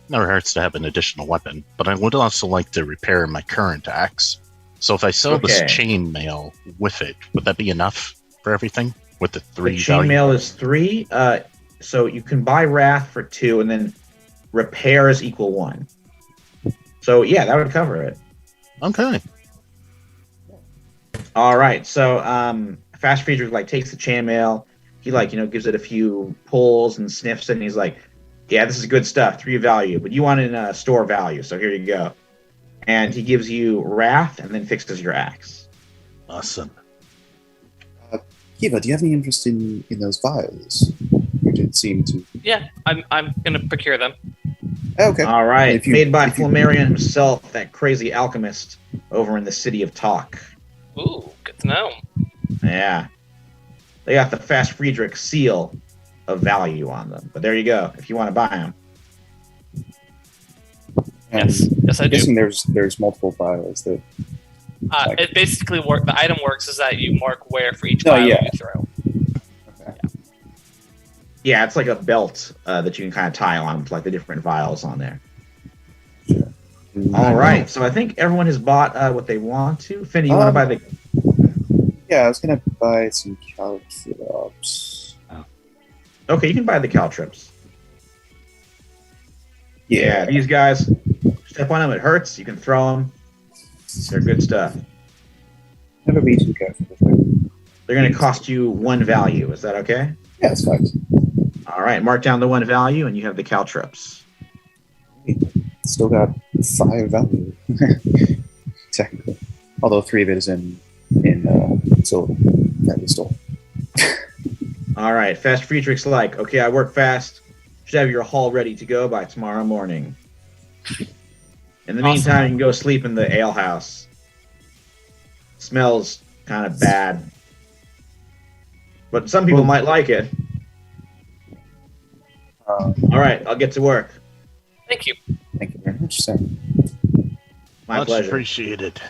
S5: Never hurts to have an additional weapon, but I would also like to repair my current axe. So if I sell this
S2: Okay.
S5: chainmail with it, would that be enough for everything? With the 3
S2: The
S5: value?
S2: chainmail is 3. So you can buy Wrath for 2, and then repairs equal 1. So yeah, that would cover it.
S5: Okay.
S2: All right, so Fast Friedrich takes the chainmail. He gives it a few pulls and sniffs it, and he's like, "Yeah, this is good stuff. 3 value, but you want it in store value, so here you go." And he gives you Wrath, and then fixes your axe.
S5: Awesome.
S4: Kiva, do you have any interest in those vials? You did seem to.
S3: Yeah, I'm gonna procure them.
S4: Okay.
S2: All right,
S4: If you-
S2: made by
S4: if you-
S2: Flammarion himself, that crazy alchemist over in the city of Talk.
S3: Ooh, good to know.
S2: Yeah, they got the Fast Friedrich seal of value on them. But there you go, if you want to buy them.
S3: Yes, yes, I
S4: I'm
S3: do.
S4: guessing there's multiple vials that.
S3: It basically the item works is that you mark where for each
S4: Oh,
S3: vial
S4: yeah.
S3: you throw.
S2: Yeah, it's like a belt that you can kind of tie on with the different vials on there. All right, so I think everyone has bought what they want to. Finn, do you want to buy the?
S4: Yeah, I was gonna buy some caltrops.
S2: Okay, you can buy the caltrips.
S4: Yeah.
S2: These guys, step on them, it hurts. You can throw them. They're good stuff.
S4: Never be too careful with them.
S2: They're going to cost you 1 value. Is that okay?
S4: Yeah, it's fine.
S2: All right, mark down the 1 value, and you have the caltrips.
S4: Still got 5 value. Technically. Although 3 of it is in silver that we stole.
S2: All right, Fast Friedrich's like, okay, I work fast. Should have your haul ready to go by tomorrow morning. In the meantime, you can go sleep in the ale house. Smells kind of bad. But some people might like it. All right, I'll get to work.
S3: Thank you.
S4: Thank you very much, sir.
S2: My
S5: Much
S2: pleasure.
S5: appreciated.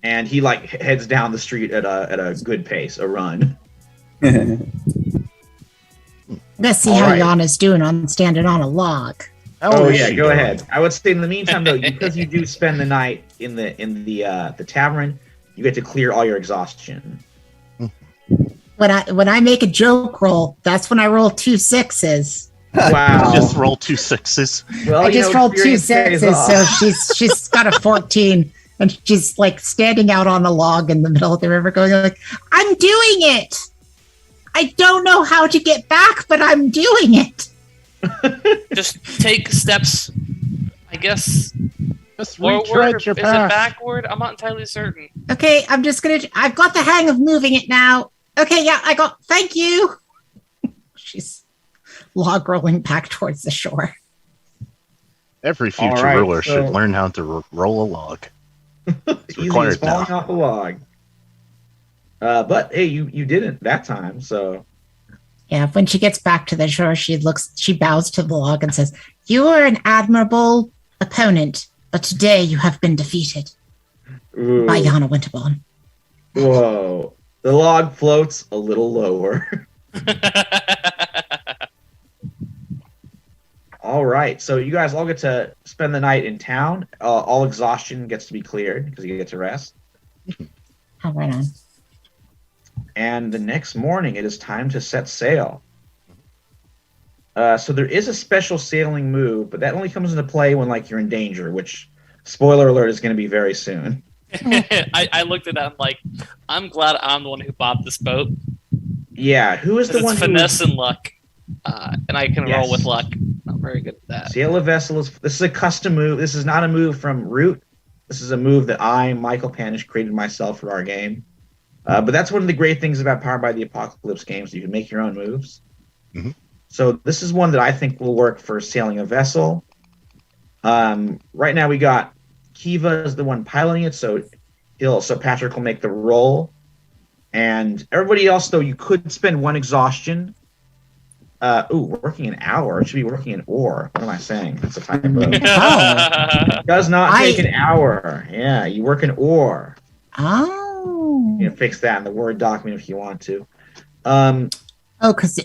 S2: And he like heads down the street at a good pace, a run.
S6: Let's see
S2: All
S6: how
S2: right.
S6: Yana's doing on standing on a log.
S5: How
S2: Oh
S5: is
S2: yeah,
S5: she
S2: go
S5: doing?
S2: ahead. I would say in the meantime though, because you do spend the night in the tavern, you get to clear all your exhaustion.
S6: When I make a joke roll, that's when I roll 2 6s.
S2: Wow.
S5: Just roll 2 6s.
S2: Well,
S6: I just rolled 2
S2: experience pays
S6: 6s,
S2: off.
S6: so she's got a 14, and she's like standing out on a log in the middle of the river, going like, "I'm doing it. I don't know how to get back, but I'm doing it."
S3: Just take steps, I guess.
S5: Just
S3: Forward,
S5: retread your
S3: is it
S5: path.
S3: backward? I'm not entirely certain.
S6: Okay, I've got the hang of moving it now. Okay, yeah, thank you. She's log rolling back towards the shore.
S5: Every future
S2: All right,
S5: ruler
S2: so-
S5: should learn how to roll a log. It's
S2: Easy as
S5: required
S2: falling
S5: now.
S2: off a log. But hey, you didn't that time, so
S6: Yeah, when she gets back to the shore, she bows to the log and says, "You are an admirable opponent, but today you have been defeated
S2: ooh.
S6: by Yana Winterborn."
S2: Whoa. The log floats a little lower. All right, so you guys all get to spend the night in town. All exhaustion gets to be cleared because you get to rest.
S6: Oh, right on.
S2: And the next morning, it is time to set sail. So there is a special sailing move, but that only comes into play when like you're in danger, which, spoiler alert, is going to be very soon.
S3: I looked at that. I'm like, I'm glad I'm the one who bought this boat.
S2: Yeah, who is the
S3: It's
S2: one
S3: finesse and luck, and I can roll
S2: Yes.
S3: with luck. Not very good at that.
S2: Sail a vessel this is a custom move. This is not a move from Root. This is a move that I, Michael Panish, created myself for our game. But that's one of the great things about Powered by the Apocalypse games. You can make your own moves.
S5: Mhm.
S2: So this is one that I think will work for sailing a vessel. Right now we got Kiva is the one piloting it, so Patrick will make the roll. And everybody else, though, you could spend one exhaustion. Working an hour. It should be working an oar. What am I saying? That's a typo. It does not take an hour. Yeah, you work an oar.
S6: Oh.
S2: You can fix that in the Word document if you want to.
S6: Oh, because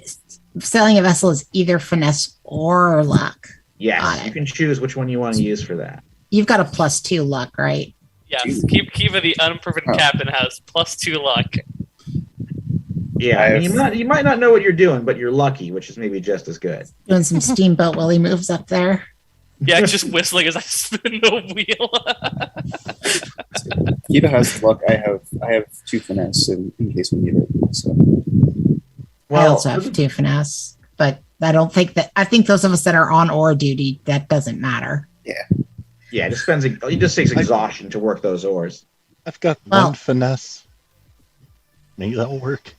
S6: sailing a vessel is either finesse or luck.
S2: Yes,
S6: Got
S2: you
S6: it.
S2: can choose which one you want to use for that.
S6: You've got a +2 luck, right?
S3: Yes, Kiva, the unproven
S4: Oh.
S3: captain, has +2 luck.
S2: Yeah, I mean, you might not know what you're doing, but you're lucky, which is maybe just as good.
S6: Doing some Steamboat Willie moves up there.
S3: Yeah, just whistling as I spin the wheel.
S4: Kiva has luck. I have 2 finesse in case we need it. So
S6: I also have 2 finesse, but I think those of us that are on oar duty, that doesn't matter.
S2: Yeah, it just takes exhaustion to work those oars.
S5: I've got
S6: Well-
S5: one finesse. Maybe that'll work.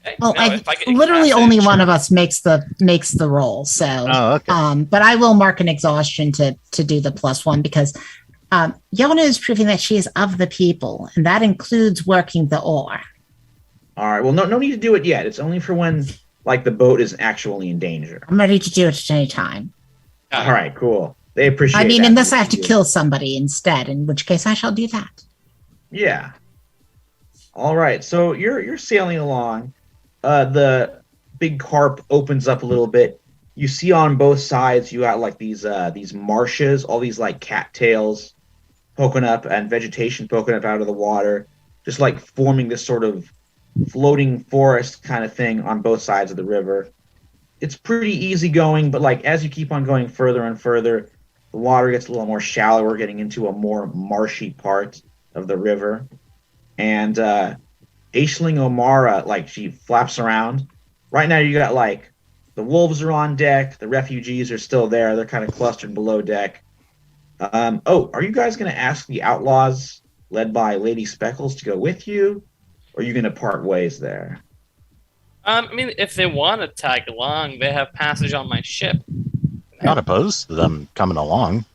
S3: Hey,
S6: Well,
S3: no, if I get
S6: literally
S3: incapacitated,
S6: only one
S3: sure.
S6: of us makes the roll, so
S5: Oh, okay.
S6: but I will mark an exhaustion to do the +1 because Yona is proving that she is of the people, and that includes working the oar.
S2: All right, well, no need to do it yet. It's only for when, like, the boat is actually in danger.
S6: I'm ready to do it at any time.
S2: All right, cool. They appreciate
S6: I mean,
S2: that.
S6: unless I have to kill somebody instead, in which case I shall do that.
S2: Yeah. All right, so you're sailing along. The big carp opens up a little bit. You see on both sides you got like these marshes, all these like cattails poking up and vegetation poking up out of the water, just like forming this sort of floating forest kind of thing on both sides of the river. It's pretty easy going, but like as you keep on going further and further, the water gets a little more shallower, getting into a more marshy part of the river. And Aisling O'Mara, like, she flaps around. Right now, you got, like, the wolves are on deck. The refugees are still there. They're kind of clustered below deck. Are you guys going to ask the outlaws, led by Lady Speckles, to go with you? Or are you going to part ways there?
S3: I mean, if they want to tag along, they have passage on my ship.
S5: Not opposed to them coming along.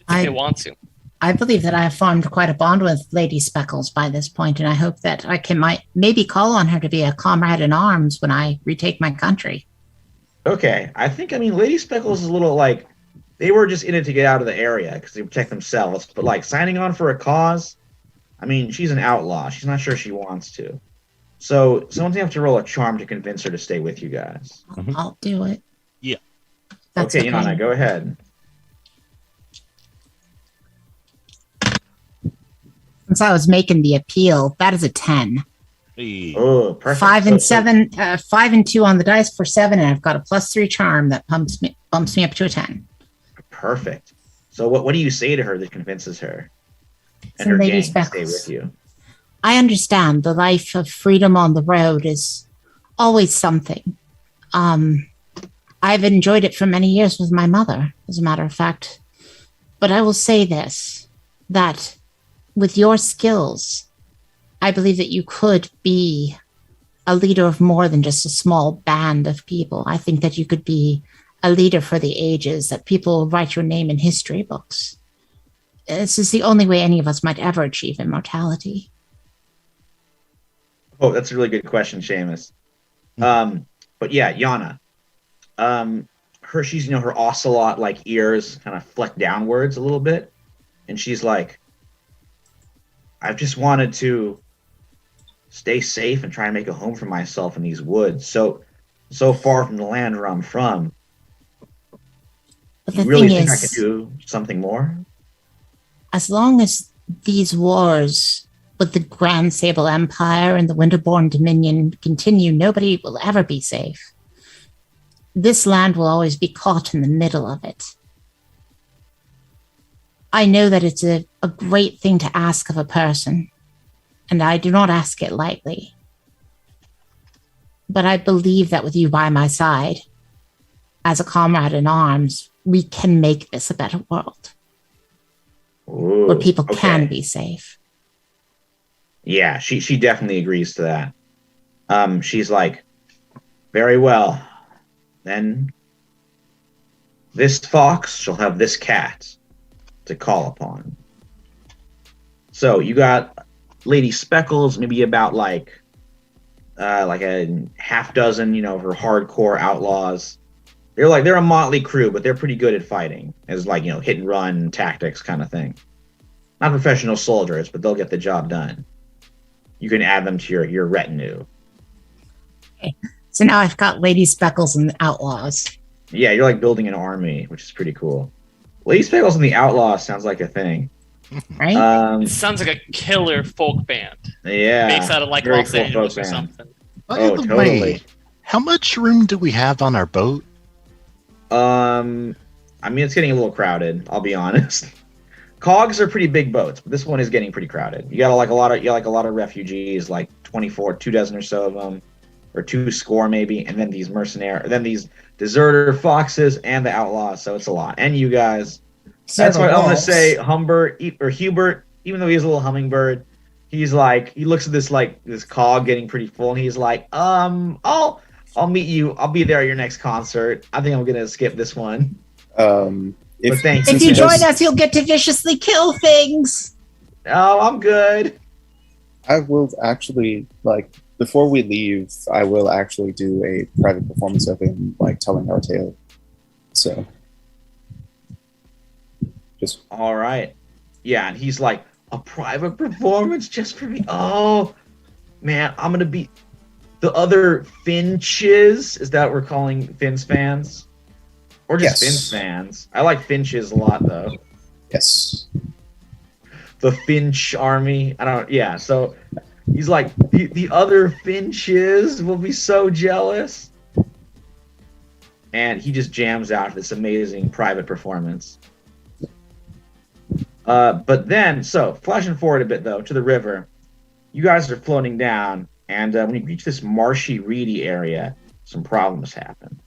S3: If they want to.
S6: I believe that I have formed quite a bond with Lady Speckles by this point, and I hope that I can maybe call on her to be a comrade in arms when I retake my country.
S2: Okay, I mean, Lady Speckles is a little like they were just in it to get out of the area because they protect themselves. But like signing on for a cause, I mean, she's an outlaw. She's not sure she wants to. So someone's gonna have to roll a charm to convince her to stay with you guys.
S5: Mhm.
S6: I'll do it.
S5: Yeah.
S6: That's
S2: Okay, Yana, go ahead.
S6: Since I was making the appeal, that is a 10.
S5: Hey.
S2: Oh, perfect.
S6: 5 and
S2: So-
S6: 7, 5 and 2 on the dice for 7, and I've got a +3 charm that bumps me up to a 10.
S2: Perfect. So what do you say to her that convinces her and
S6: So
S2: her
S6: Lady
S2: gang to stay
S6: Speckles,
S2: with you?
S6: I understand the life of freedom on the road is always something. I've enjoyed it for many years with my mother, as a matter of fact. But I will say this, that with your skills, I believe that you could be a leader of more than just a small band of people. I think that you could be a leader for the ages, that people will write your name in history books. This is the only way any of us might ever achieve immortality.
S2: Oh, that's a really good question, Seamus. But yeah, Yana. She's her ocelot like ears kind of fleck downwards a little bit, and she's like, I've just wanted to stay safe and try and make a home for myself in these woods. So far from the land where I'm from.
S6: But
S2: You
S6: the
S2: really
S6: thing
S2: think I could
S6: is,
S2: do something more?
S6: as long as these wars with the Grand Sable Empire and the Winterborn Dominion continue, nobody will ever be safe. This land will always be caught in the middle of it. I know that it's a great thing to ask of a person, and I do not ask it lightly. But I believe that with you by my side, as a comrade in arms, we can make this a better world
S2: Ooh,
S6: where people
S2: okay.
S6: can be safe.
S2: Yeah, she definitely agrees to that. She's like, very well. Then this fox shall have this cat to call upon. So you got Lady Speckles, maybe about like a half dozen, her hardcore outlaws. They're a motley crew, but they're pretty good at fighting, as like hit and run tactics kind of thing. Not professional soldiers, but they'll get the job done. You can add them to your retinue.
S6: So now I've got Lady Speckles and the Outlaws.
S2: Yeah, you're like building an army, which is pretty cool. Lady Speckles and the Outlaws sounds like a thing.
S6: Right?
S3: It sounds like a killer folk band
S2: Yeah,
S3: based out of like
S2: very
S3: Los
S2: cool
S3: Angeles
S2: folk
S3: or
S2: band.
S3: something.
S5: By
S2: Oh,
S5: the
S2: totally.
S5: way, how much room do we have on our boat?
S2: I mean, it's getting a little crowded. I'll be honest. Cogs are pretty big boats, but this one is getting pretty crowded. You got a lot of refugees, like 2 dozen or so of them, or 2 score maybe, and then these these deserter foxes and the outlaws. So it's a lot, and you guys.
S6: So
S2: That's
S6: the
S2: why I'm gonna
S6: wolves.
S2: say Hubert, even though he's a little hummingbird, he's like he looks at this cog getting pretty full, and he's like, I'll meet you. I'll be there at your next concert. I think I'm gonna skip this one. But thanks.
S6: If you
S2: Yes.
S6: join us, you'll get to viciously kill things.
S2: Oh, I'm good.
S4: I will actually, before we leave, I will actually do a private performance of him, telling our tale. So, just
S2: All right. Yeah, and he's like, a private performance just for me. Oh, man, I'm gonna be the other Finches. Is that what we're calling Finns fans? Or just
S4: Yes.
S2: Finns fans? I like Finches a lot, though.
S4: yes.
S2: The Finch army. Yeah, so he's like, the other Finches will be so jealous. And he just jams out this amazing private performance. But then, flashing forward a bit, though, to the river, you guys are floating down, and when you reach this marshy, reedy area, some problems happen.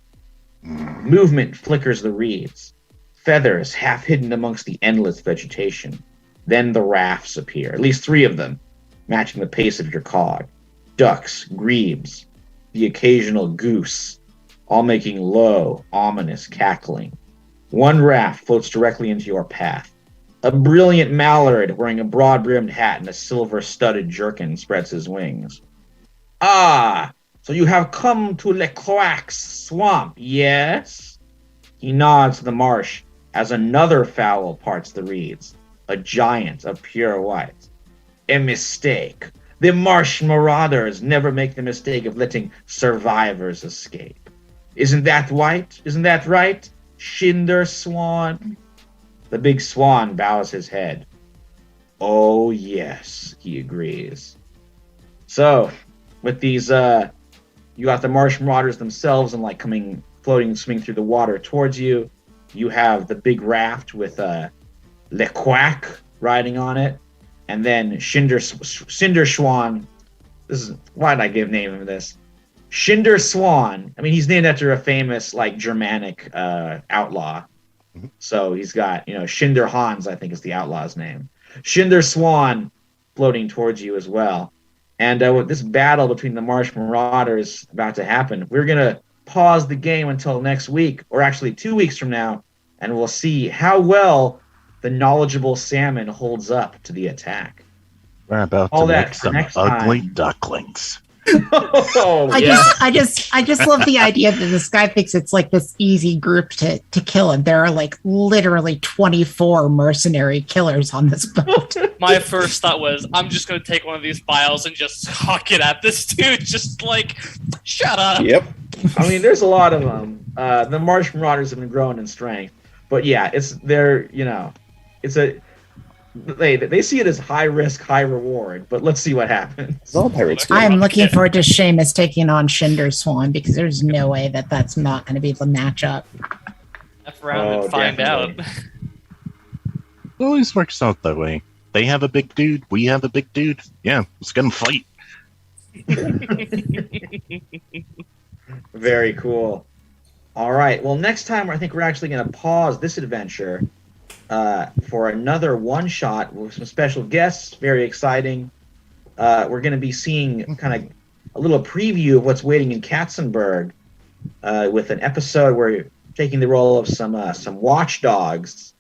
S2: Movement flickers the reeds. Feathers half hidden amongst the endless vegetation. Then the rafts appear, at least 3 of them, matching the pace of your cog. Ducks, grebes, the occasional goose, all making low, ominous cackling. One raft floats directly into your path. A brilliant mallard wearing a broad-brimmed hat and a silver-studded jerkin spreads his wings. Ah, So you have come to Lecroix's swamp, yes? He nods to the marsh as another fowl parts the reeds, a giant of pure white. A mistake. The marsh marauders never make the mistake of letting survivors escape. Isn't that right? Isn't that right, Shinder Swan? The big swan bows his head. Oh, yes, he agrees. So, with these, you got the marsh marauders themselves and like floating, swimming through the water towards you. You have the big raft with Le Quack riding on it, and then Cinder Swan. Why did I give name of this? Shinder Swan. I mean, he's named after a famous like Germanic outlaw. So he's got, Shinder Hans, I think is the outlaw's name. Shinder Swan floating towards you as well. And with this battle between the Marsh Marauders about to happen, we're going to pause the game until next week, or actually 2 weeks from now, and we'll see how well the knowledgeable salmon holds up to the attack.
S5: We're about
S2: All
S5: to
S2: that
S5: make
S2: for
S5: some
S2: next
S5: ugly
S2: time.
S5: ducklings.
S6: I just love the idea that this guy thinks it's like this easy group to kill, and there are like literally 24 mercenary killers on this boat.
S3: My first thought was, I'm just going to take one of these vials and just huck it at this dude. Just like, shut up.
S4: Yep.
S2: I mean, there's a lot of them. The Marsh Marauders have been growing in strength, but yeah, they see it as high risk, high reward. But let's see what happens.
S4: It's all pirates do.
S6: I am looking forward to Seamus taking on Shinder Swan, because there's no way that that's not going to be the matchup.
S3: F around and find
S2: definitely.
S3: out.
S5: It always works out that way. They have a big dude, we have a big dude. Yeah, let's get them fight.
S2: Very cool. All right. Well, next time I think we're actually going to pause this adventure for another one-shot with some special guests. Very exciting. We're going to be seeing kind of a little preview of what's waiting in Katzenberg with an episode where you're taking the role of some watchdogs,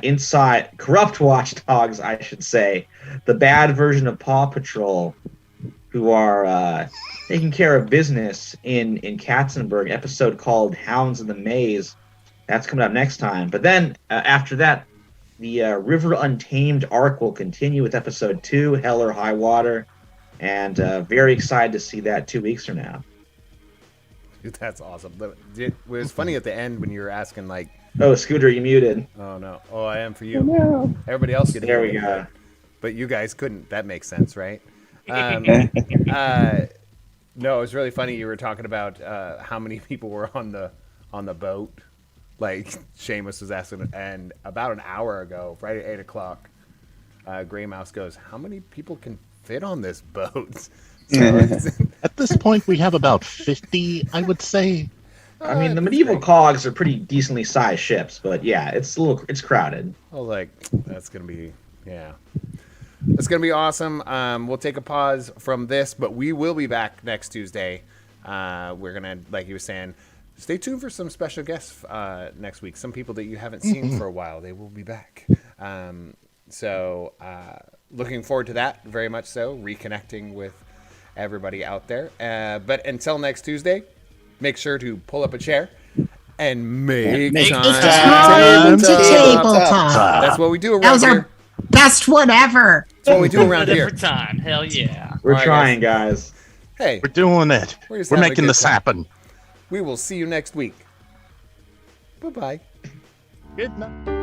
S2: inside corrupt watchdogs, I should say, the bad version of Paw Patrol, who are taking care of business in Katzenberg. Episode called Hounds of the Maze. That's coming up next time. But then after that, the River Untamed arc will continue with episode 2, Hell or High Water, and very excited to see that 2 weeks from now.
S1: Dude, that's awesome. It was funny at the end when you were asking, like,
S2: Oh, Scooter, you muted.
S1: oh no, oh I am for you.
S4: Oh, no.
S1: Everybody else could
S2: There
S1: hear
S2: we
S1: me,
S2: go.
S1: but you guys couldn't. That makes sense, right? No, it was really funny. You were talking about how many people were on the boat. Like Seamus was asking, and about an hour ago, right at 8 o'clock, Gray Mouse goes, "How many people can fit on this boat?" So
S5: At this point, we have about 50, I would say.
S2: I mean, the medieval cogs are pretty decently sized ships, but yeah, it's crowded.
S1: Oh, like that's gonna be it's gonna be awesome. We'll take a pause from this, but we will be back next Tuesday. We're gonna, like you were saying, stay tuned for some special guests next week. Some people that you haven't seen for a while, they will be back. So looking forward to that very much. So reconnecting with everybody out there. But until next Tuesday, make sure to pull up a chair and make
S6: Time to tabletop.
S1: That's what we do
S6: That was
S1: around
S6: our
S1: here.
S6: best one ever.
S1: That's what we do around
S3: Another
S1: here.
S3: time. Hell yeah.
S2: We're
S1: All right,
S2: trying, guys.
S1: Hey,
S5: We're doing it.
S1: We're just
S5: We're
S1: having a
S5: making
S1: good
S5: this
S1: time.
S5: happen.
S1: we will see you next week. Bye-bye.
S5: Good night.